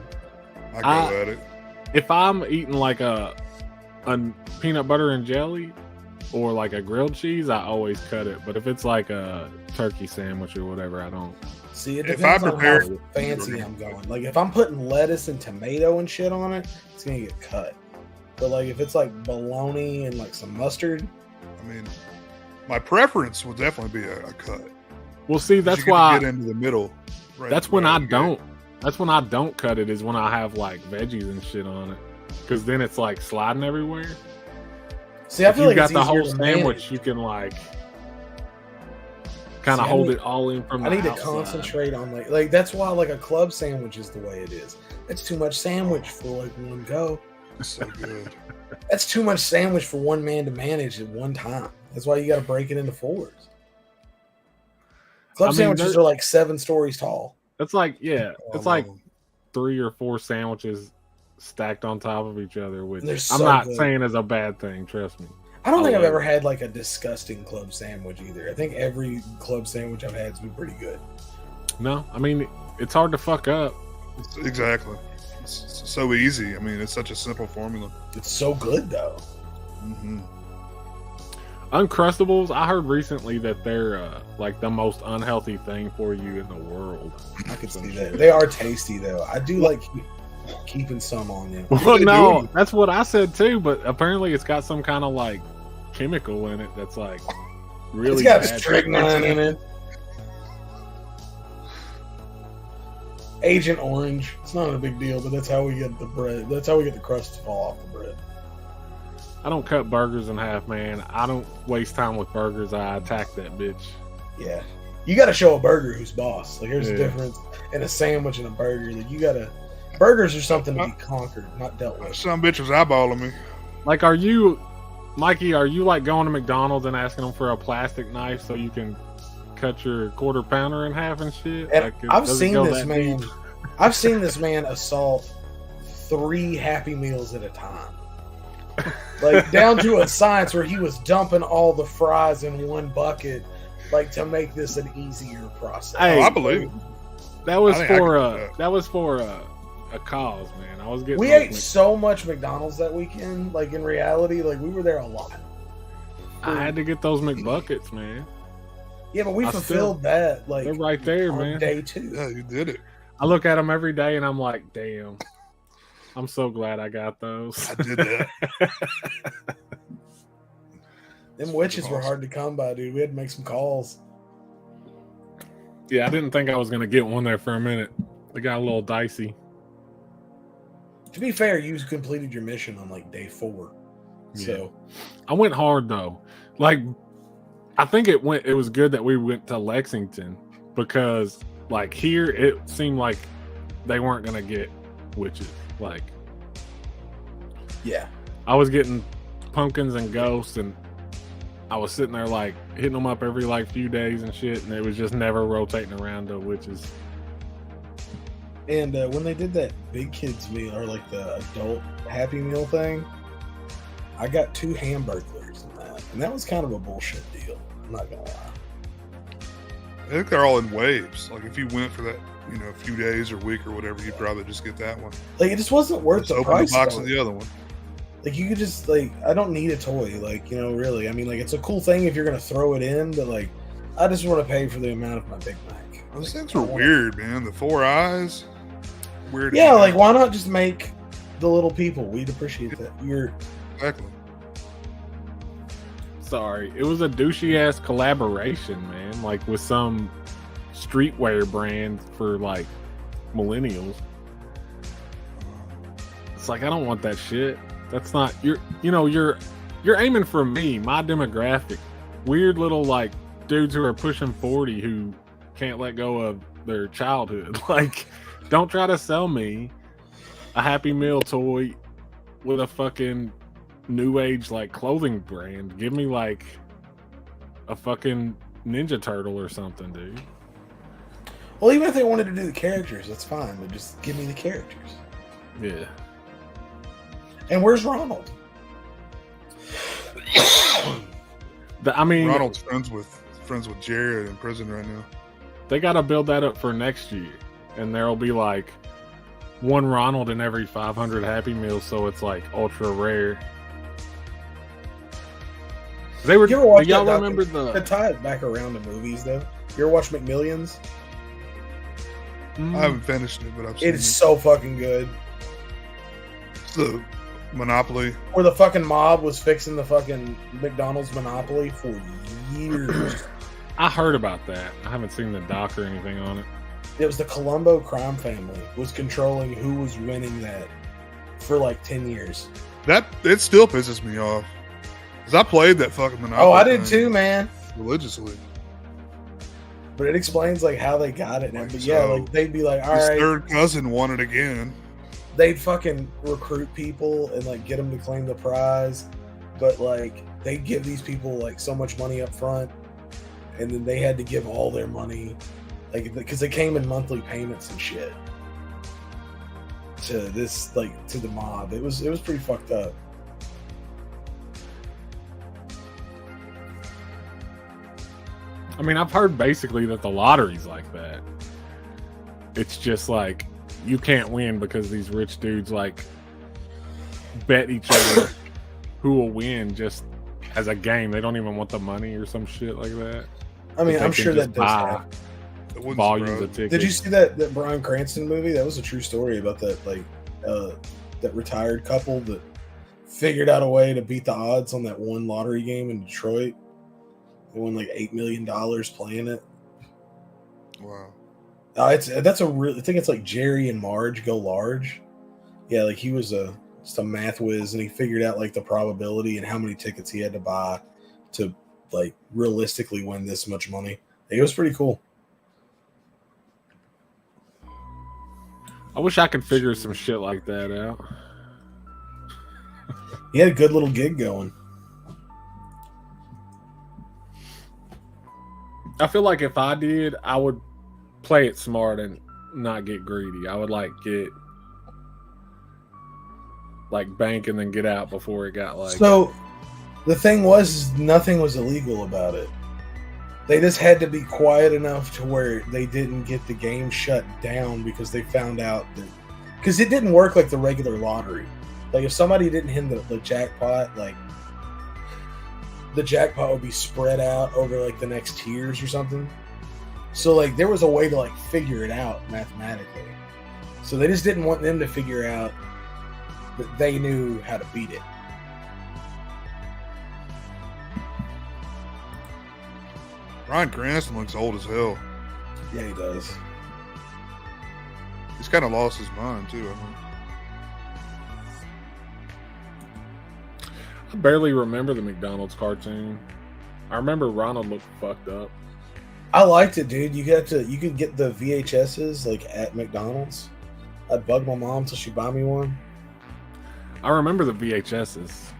I go at it. fancy. If I'm eating like a peanut butter and jelly or like a grilled cheese, I always cut it. But if it's like a turkey sandwich or whatever, I don't. See, it If depends I on prepare- how fancy I'm going. Like if I'm putting lettuce and tomato and shit on it, it's gonna get cut. But like if it's like bologna and like some mustard, I mean, my preference would definitely be a cut. Well, see, 'Cause that's you get to why. get into the middle. Right, That's when right I out the don't. gate. That's when I don't cut it. Is when I have like veggies and shit on it, because then it's like sliding everywhere. see, I If feel you like got it's the easier whole to sandwich, manage. you can like kind See, of I hold need- it all in from I the need to outside. concentrate on like that's why like a club sandwich is the way it is. That's too much sandwich for like one go. It's so good. That's too much sandwich for one man to manage at one time. That's why you got to break it into fours. Club I mean, sandwiches they're- are like 7 stories tall. It's like it's I like love 'em. 3 or 4 sandwiches stacked on top of each other, which They're I'm so not good. saying is a bad thing. Trust me. I don't think I've love ever it. had like a disgusting club sandwich either. I think every club sandwich I've had has been pretty good. No, I mean it's hard to fuck up. Exactly. It's so easy. I mean, it's such a simple formula. It's so good though. Mm-hmm. Uncrustables. I heard recently that they're like the most unhealthy thing for you in the world. I could Some see shit. that. They are tasty though. I do like keeping some on them. Well, they no, do. that's what I said too. But apparently, it's got some kind of like chemical in it that's like really It's got bad. strychnine in it. Agent Orange. It's not a big deal, but that's how we get the bread. That's how we get the crust to fall off the bread. I don't cut burgers in half, man. I don't waste time with burgers. I attack that bitch. Yeah. You got to show a burger who's boss. Like, there's a Yeah. difference in a sandwich and a burger. Like, you got to. Burgers are something to be conquered, not dealt with. Some bitch was eyeballing me. Like, are you, Mikey? Are you like going to McDonald's and asking them for a plastic knife so you can cut your quarter pounder in half and shit? And Like, I've does it seen go this that man. deep? I've seen this man assault 3 Happy Meals at a time. like down to a science where he was dumping all the fries in one bucket, like to make this an easier process. Hey, I believe it. That was I think I for can do a cause, man. I was getting. We ate so much McDonald's that weekend. Like in reality, like we were there a lot. I had to get those McBuckets, man. Yeah, but we fulfilled that. Like they're right there, on man. day 2. Yeah, you did it. I look at them every day, and I'm like, damn. I'm so glad I got those. I did that. Them witches were hard to come by, dude. We had to make some calls. Yeah, I didn't think I was gonna get one there for a minute. They got a little dicey. To be fair, you completed your mission on like day 4. Yeah. So I went hard though. Like I think it was good that we went to Lexington because like here it seemed like they weren't gonna get witches. Like yeah. I was getting pumpkins and ghosts, and I was sitting there like hitting them up every like few days and shit, and it was just never rotating around to witches. And when they did that big kids meal or like the adult Happy Meal thing, I got 2 hamburglars in that, and that was kind of a bullshit deal. I'm not gonna lie. I think they're all in waves. Like if you went for that, a few days or week or whatever, you'd probably just get that one. Like it just wasn't worth the open price. The box though. of the other one. Like you could just like, I don't need a toy. Like really, I mean, like it's a cool thing if you're gonna throw it in, but like I just want to pay for the amount of my Big Mac. Those things were weird, man. The 4 eyes. Weird. Yeah, like why not just make the little people? We'd appreciate that. Exactly. Sorry, it was a douchey ass collaboration, man. Like with some streetwear brand for like millennials. It's like I don't want that shit. That's not you're aiming for me, my demographic. Weird little like dudes who are pushing 40 who can't let go of their childhood. Like, don't try to sell me a Happy Meal toy with a fucking new age like clothing brand. Give me like a fucking Ninja Turtle or something, dude. Well, even if they wanted to do the characters, that's fine, but just give me the characters. Yeah. And where's Ronald? Ronald's friends with Jared in prison right now. They got to build that up for next year, and there'll be like one Ronald in every 500 Happy Meals, so it's like ultra rare. They were. You ever watch y'all that remember to tie it back around to movies though? You ever watch McMillions? I haven't finished it, but I've seen it. It's so fucking good. It's the Monopoly. Where the fucking mob was fixing the fucking McDonald's Monopoly for years. I heard about that. I haven't seen the doc or anything on it. It was the Colombo crime family was controlling who was winning that for like 10 years. It still pisses me off. Because I played that fucking Monopoly. Oh, I did too, man. Religiously. But it explains like how they got it. But So, yeah, like they'd be like, all his right. third cousin won it again. They'd fucking recruit people and like get them to claim the prize. But like they'd give these people like so much money up front. And then they had to give all their money. Like, because they came in monthly payments and shit. To this, like, to the mob. It was pretty fucked up. I mean, I've heard basically that the lottery's like that. It's just like you can't win because these rich dudes like bet each other who will win just as a game. They don't even want the money or some shit like that. I mean, I'm sure that does happen. Volumes of tickets. Did you see that Bryan Cranston movie? That was a true story about that that retired couple that figured out a way to beat the odds on that one lottery game in Detroit. They won like $8 million playing it. Wow. I think it's like Jerry and Marge Go Large. Yeah, like he was just a math whiz, and he figured out like the probability and how many tickets he had to buy to like realistically win this much money. It was pretty cool. I wish I could figure some shit like that out. He had a good little gig going. I feel like if I did, I would play it smart and not get greedy. I would like like bank and then get out before it got like. So the thing was, nothing was illegal about it. They just had to be quiet enough to where they didn't get the game shut down because they found out that because it didn't work like the regular lottery. Like if somebody didn't hit the jackpot, like the jackpot would be spread out over like the next tiers or something. So like there was a way to like figure it out mathematically. So they just didn't want them to figure out that they knew how to beat it. Bryan Cranston looks old as hell. Yeah, he does. He's kind of lost his mind too, I think. I barely remember the McDonald's cartoon. I remember Ronald looked fucked up. I liked it, dude. You could get the VHSs like at McDonald's. I'd bug my mom till she'd buy me one. I remember the VHSs.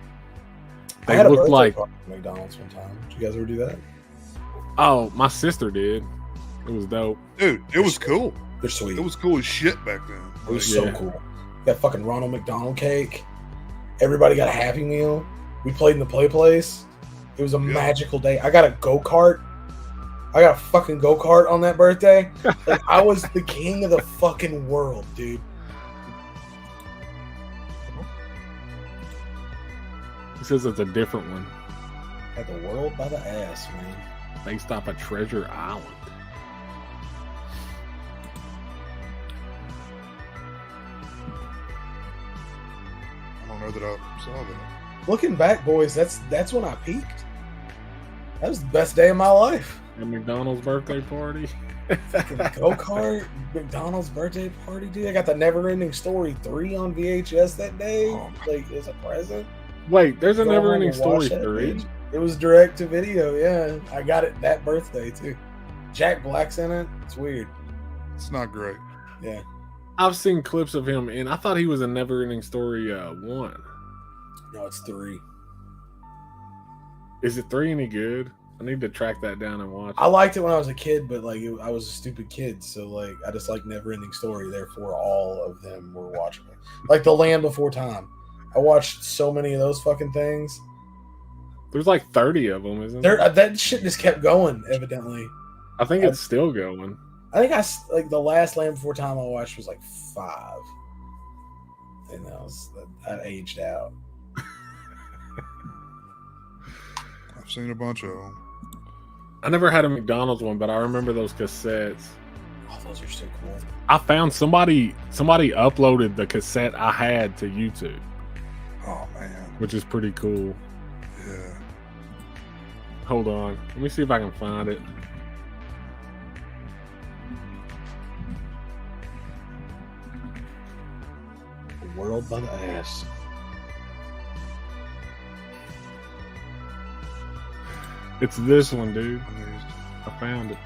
I They had a looked birthday like party at McDonald's one time. Did you guys ever do that? oh, my sister did. It was dope. Dude, it was cool. They're sweet. It was cool as shit back then. It was Yeah. so cool. Got fucking Ronald McDonald cake. Everybody got a Happy Meal. We played in the play place. It was a magical day. I got a go-kart. I got a fucking go-kart on that birthday. Like I was the king of the fucking world, dude. He says it's a different one. Had the world by the ass, man. They stop at Treasure Island. I don't know that I saw that. Looking back, boys, that's when I peaked. That was the best day of my life. At McDonald's birthday party. Fucking go-kart, McDonald's birthday party, dude. I got the Never Ending Story 3 on VHS that day. Like as a present. Wait, there's a Go Never home Ending and Story watch that 3. bitch. It was direct to video, yeah. I got it that birthday too. Jack Black's in it. It's weird. It's not great. Yeah. I've seen clips of him, and I thought he was a Never Ending Story 1. No, it's 3. Is it 3 any good? I need to track that down and watch. I liked it when I was a kid, but like I was a stupid kid, so like I just like Never Ending Story. Therefore, all of them were watchable. Like The Land Before Time. I watched so many of those fucking things. There's like 30 of them, isn't there? That shit just kept going. Evidently, I think it's still going. I think like the last Land Before Time I watched was like 5, and that aged out. I've seen a bunch of them. I never had a McDonald's one, but I remember those cassettes. Oh, those are so cool. I found somebody uploaded the cassette I had to YouTube, Oh man. which is pretty cool. Yeah. Hold on. Let me see if I can find it. The world by the ass. It's this one, dude. Amazed. I found it.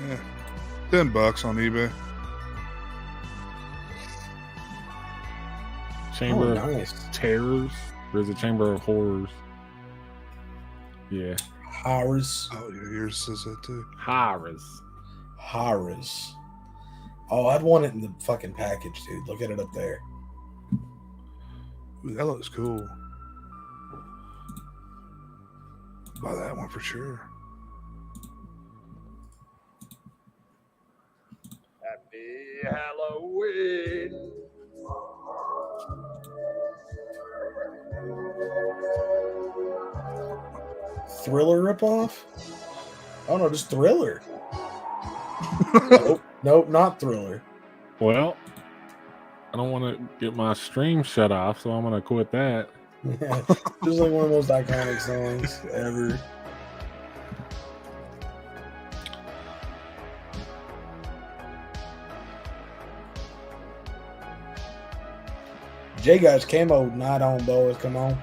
Yeah. $10 on eBay. Chamber Oh, nice. of Terrors? Or is it Chamber of Horrors? Yeah. Horrors. Oh yeah, yours says that too. Horrors. Horrors. Oh, I'd want it in the fucking package, dude. Look at it up there. Ooh, that looks cool. Buy that one for sure. Happy Halloween. Thriller ripoff? Oh no, just Thriller. Nope, not Thriller. Well, I don't want to get my stream shut off, so I'm going to quit that. Yeah, just like one of the most iconic songs ever. J Guys camo night on, boys. Come on.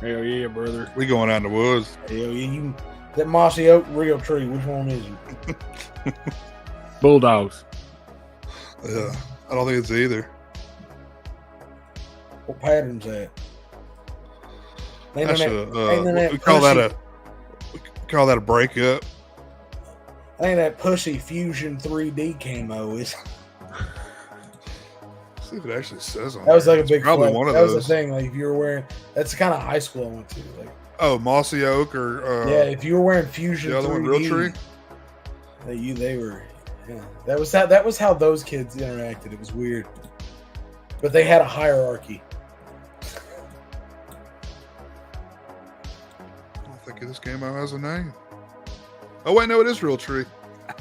Hell yeah, brother. We going out in the woods. Hell yeah, you that mossy oak real tree. Which one is it? Bulldogs. Yeah. I don't think it's either. What pattern's that? That's we call that a breakup. I think that pushy Fusion 3D camo is. See if it actually says on That was there. like a It's big probably flex. one of That those. was the thing. Like if you were wearing, that's the kind of high school I went to. Like, Oh, Mossy Oak or yeah, if you were wearing Fusion the other 3D, one, Real Tree. they were. Yeah, that was how those kids interacted. It was weird, but they had a hierarchy. I don't think this camo has a name. Oh wait, no, it is Real Tree.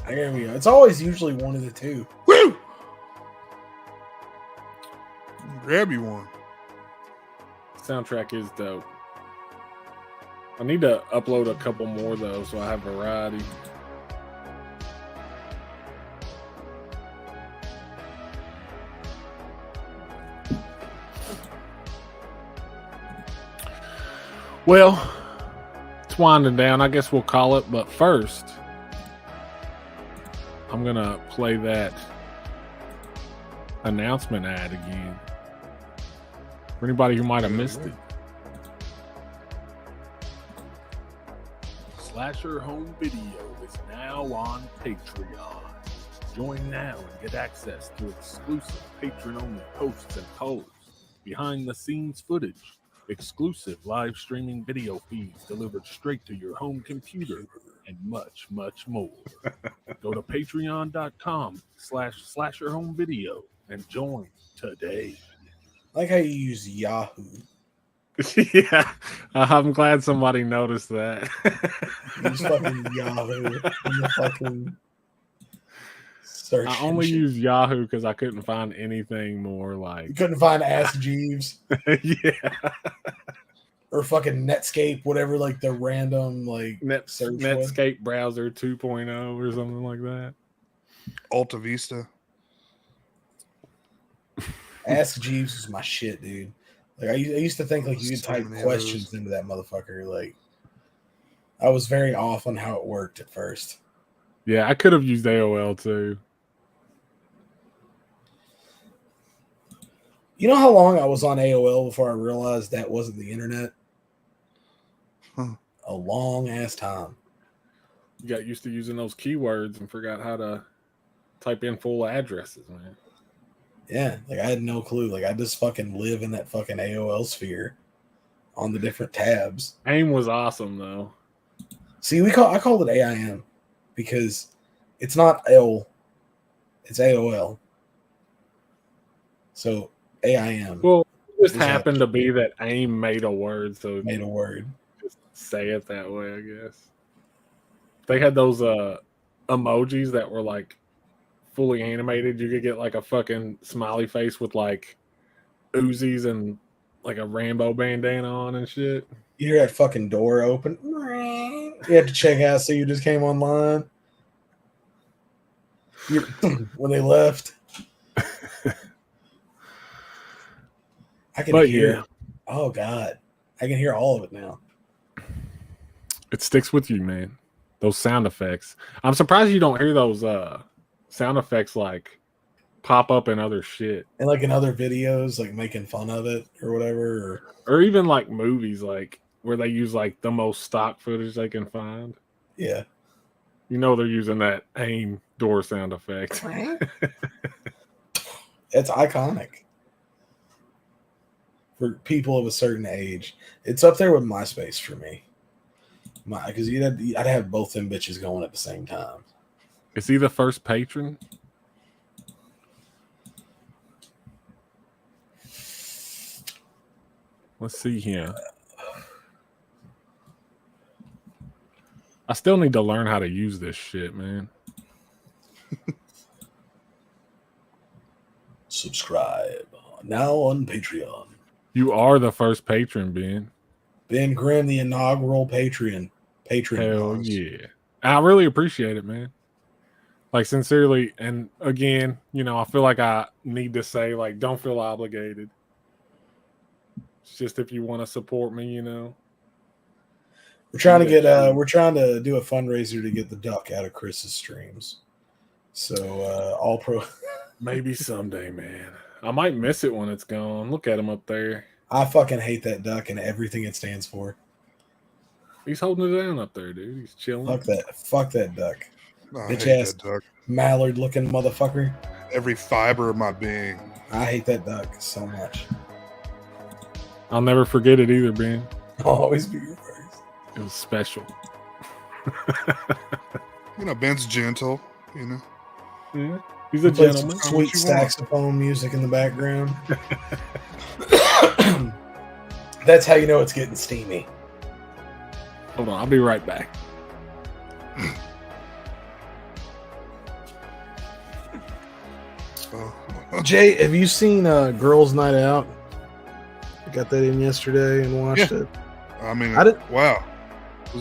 There we go. It's always usually one of the two. Woo! Grab you one. Soundtrack is dope. I need to upload a couple more though, so I have variety. Well, it's winding down. I guess we'll call it. But first, I'm gonna play that announcement ad again for anybody who might have missed it. Slasher Home Video is now on Patreon. Join now and get access to exclusive patron-only posts and polls, behind-the-scenes footage, exclusive live streaming video feeds delivered straight to your home computer, and much, much more. Go to patreon.com/slasherhomevideo and join today. I like how you use Yahoo. Yeah, I'm glad somebody noticed that. Use fucking Yahoo in the fucking search. I only engine. use Yahoo because I couldn't find anything more You like. couldn't find Ask Jeeves Yeah, or fucking Netscape, whatever, like the random like search was. Netscape browser 2.0 or something like that. Alta Vista. Ask Jeeves was my shit, dude. Like I used to think like you could So type many of questions into that motherfucker. Like I was very off on how it worked at first. Yeah, I could have used AOL too. You know how long I was on AOL before I realized that wasn't the internet? Huh. A long ass time. You got used to using those keywords and forgot how to type in full addresses, man. Yeah, like I had no clue. Like I just fucking live in that fucking AOL sphere on the different tabs. AIM was awesome though. See, I called it AIM because it's not L, it's AOL. So AIM Well, it just Is that- happened to be that AIM made a word, so made a word. just say it that way, I guess. They had those emojis that were like fully animated. You could get like a fucking smiley face with like Uzis and like a Rambo bandana on and shit. You hear that fucking door open. You had to check out so you just came online. When they left. I can hear. Yeah, Oh God. I can hear all of it now. it sticks with you, man. Those sound effects. I'm surprised you don't hear those sound effects like pop up in other shit. And like in other videos, like making fun of it or whatever. Or even like movies like where they use like the most stock footage they can find. Yeah. You know they're using that AIM door sound effect. It's iconic. For people of a certain age. It's up there with MySpace for me. Because I'd have both them bitches going at the same time. Is he the first patron? Let's see here. I still need to learn how to use this shit, man. Subscribe now on Patreon. You are the first patron, Ben. Ben Grimm, the inaugural patron. Hell yeah. I really appreciate it, man. Like, sincerely. And again, you know, I feel like I need to say, like, don't feel obligated. It's just if you want to support me, you know. We're trying to get we're trying to do a fundraiser to get the duck out of Chris's streams. So all pro Maybe someday, man. I might miss it when it's gone. Look at him up there. I fucking hate that duck and everything it stands for. He's holding it down up there, dude. He's chilling. Fuck that duck. Bitch ass mallard looking motherfucker. Every fiber of my being. I hate that duck so much. I'll never forget it either, Ben. I'll always be your first. It was special. Ben's gentle, Yeah, he's a gentleman. Sweet saxophone music in the background. That's how you know it's getting steamy. Hold on, I'll be right back. Jay, have you seen Girls Night Out? I got that in yesterday and watched it. I mean, I did, wow.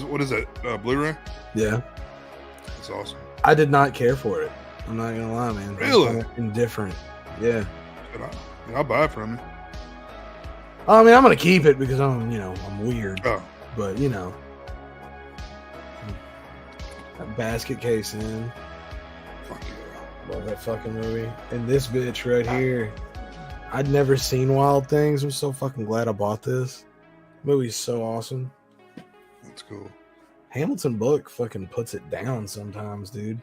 What is that? Blu-ray? Yeah. That's awesome. I did not care for it. I'm not gonna lie, man. Really? Indifferent. Yeah. I'll buy it from you. I mean, I'm gonna keep it because I'm weird. Oh. But that basket case in. Fuck yeah. Love that fucking movie. And this bitch right here. I'd never seen Wild Things. I'm so fucking glad I bought this. Movie's so awesome. That's cool. Hamilton book fucking puts it down sometimes, dude.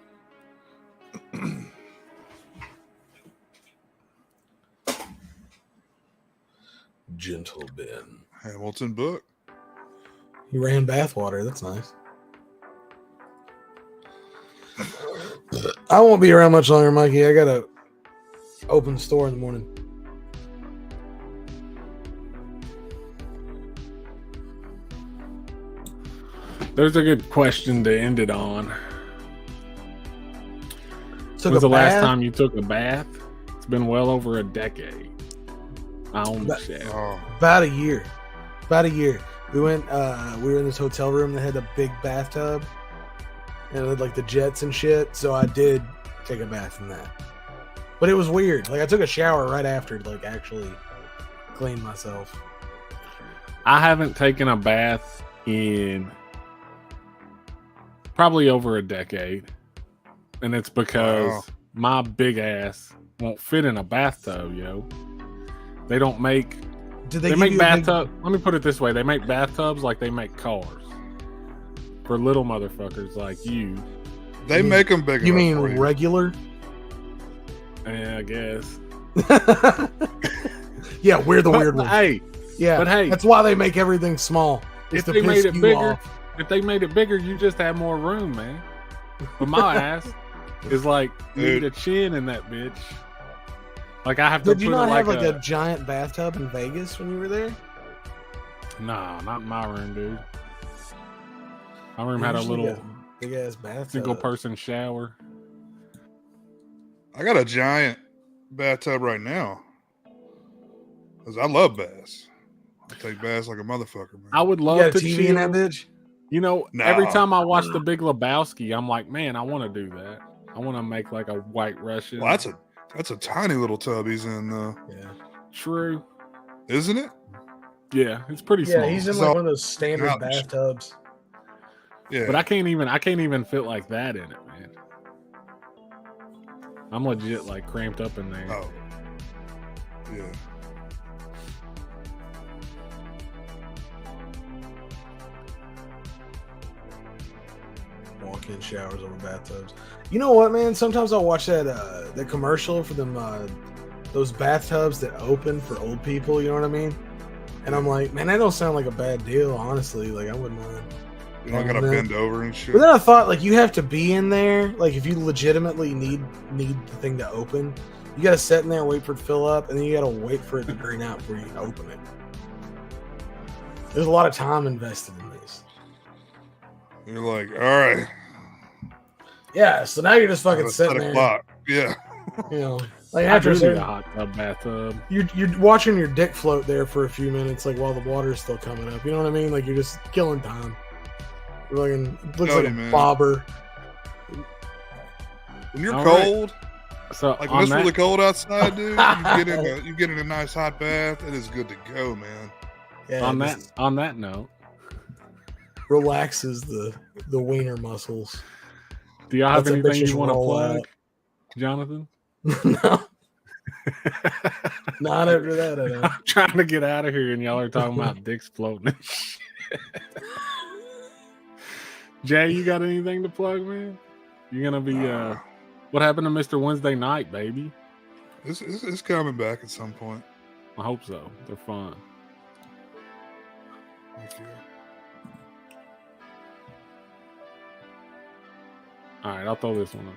Gentle Ben. Hamilton book. He ran bathwater. That's nice. I won't be around much longer, Mikey. I gotta open the store in the morning. There's a good question to end it on. Took When's a the last bath? time you took a bath? It's been well over a decade. I own the shit. Oh, About a year. We went. We were in this hotel room that had a big bathtub, and it had like the jets and shit. So I did take a bath in that. But it was weird. Like I took a shower right after, to, like actually clean myself. I haven't taken a bath in probably over a decade, and it's because my big ass won't fit in a bathtub, yo. They don't make. Did They make bathtub. Let me put it this way: they make bathtubs like they make cars for little motherfuckers like you. they make them big. You enough mean for you. regular? Yeah, I guess. Yeah, we're the weird ones. Hey, Yeah, but hey, that's why they make everything small. It's if to they piss made it you bigger, off. if they made it bigger, you just have more room, man. But my ass is like you need a chin in that bitch. Like I have to Did you put not it have like like a giant bathtub in Vegas when you were there? No, not in my room, dude. My room They had a usually little got big ass bathtub. single person shower. I got a giant bathtub right now. Cause I love baths. I take baths like a motherfucker, man. I would You love got a to TV chill. in that bitch? You know, No. every time I watch The Big Lebowski, I'm like, man, I want to do that. I want to make like a White Russian. Well, that's a tiny little tub he's in, Yeah. True. isn't it? Yeah, it's pretty Yeah, small. he's in So- like one of those standard Ouch. bathtubs. Yeah. But I can't even fit like that in it, man. I'm legit like cramped up in there. Oh. Yeah. Walk-in showers over bathtubs. You know what, man? Sometimes I'll watch that the commercial for them those bathtubs that open for old people. You know what I mean? And I'm like, man, that don't sound like a bad deal, honestly. Like I wouldn't mind. You know, I gotta man. bend over and shit. But then I thought, like, you have to be in there. Like, if you legitimately need the thing to open, you got to sit in there and wait for it to fill up, and then you got to wait for it to drain out before you can open it. There's a lot of time invested in this. You're like, all right. Yeah, so now you're just fucking Let's sitting set a there. clock. Yeah. You know, like I after do a need a certain, hot tub bathtub. you're watching your dick float there for a few minutes, like while the water's still coming up. You know what I mean? Like you're just killing time. You're looking, it looks Tell like you, a man. bobber. When you're All right. cold, So like when on it's that, really cold outside, dude, you get in a nice hot bath. It is good to go, man. Yeah, on it that just on that note, relaxes the wiener muscles. do y'all have Lets the anything bitches you want to roll plug, out. Jonathan? No, not after that. I don't. I'm trying to get out of here, and y'all are talking about dicks floating. and shit. Jay, you got anything to plug, man? You're gonna be what happened to Mr. Wednesday Night, baby? It's coming back at some point. I hope so. They're fun. Thank you. All right, I'll throw this one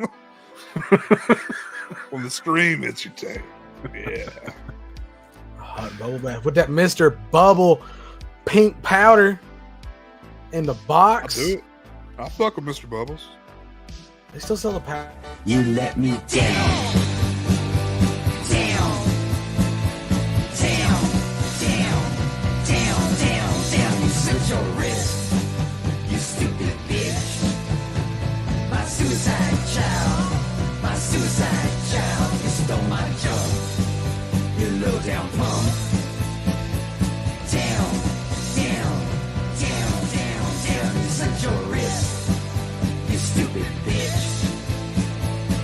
up. On the stream, it's your tape. Yeah. Hot bubble bath with that Mr. Bubble pink powder in the box. I do it. I fuck with Mr. Bubbles. They still sell the powder. You let me down. Down. Down. Down. Down. Down. Down. You slit your wrist. You stupid bitch. My suicide child. My suicide child. You stole my job. You low down punk. Down. Down. Down. Down. Down. You slit your wrist. You stupid bitch.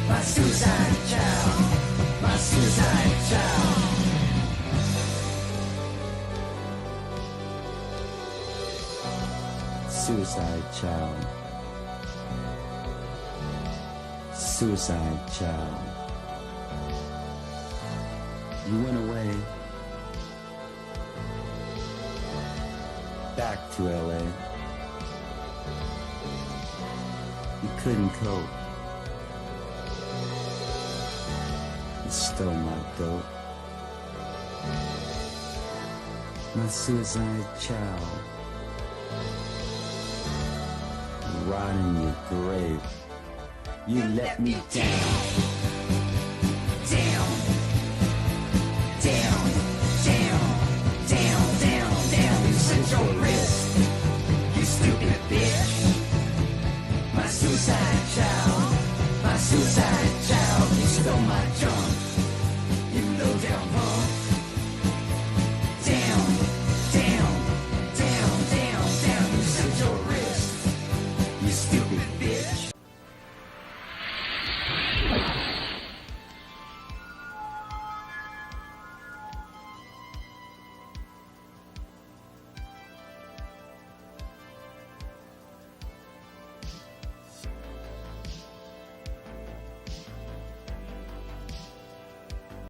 My suicide child. My suicide child. Suicide child. Suicide child. You went away. Back to LA. You couldn't cope. You stole my dope. My suicide child. Rot in your grave. You let me down.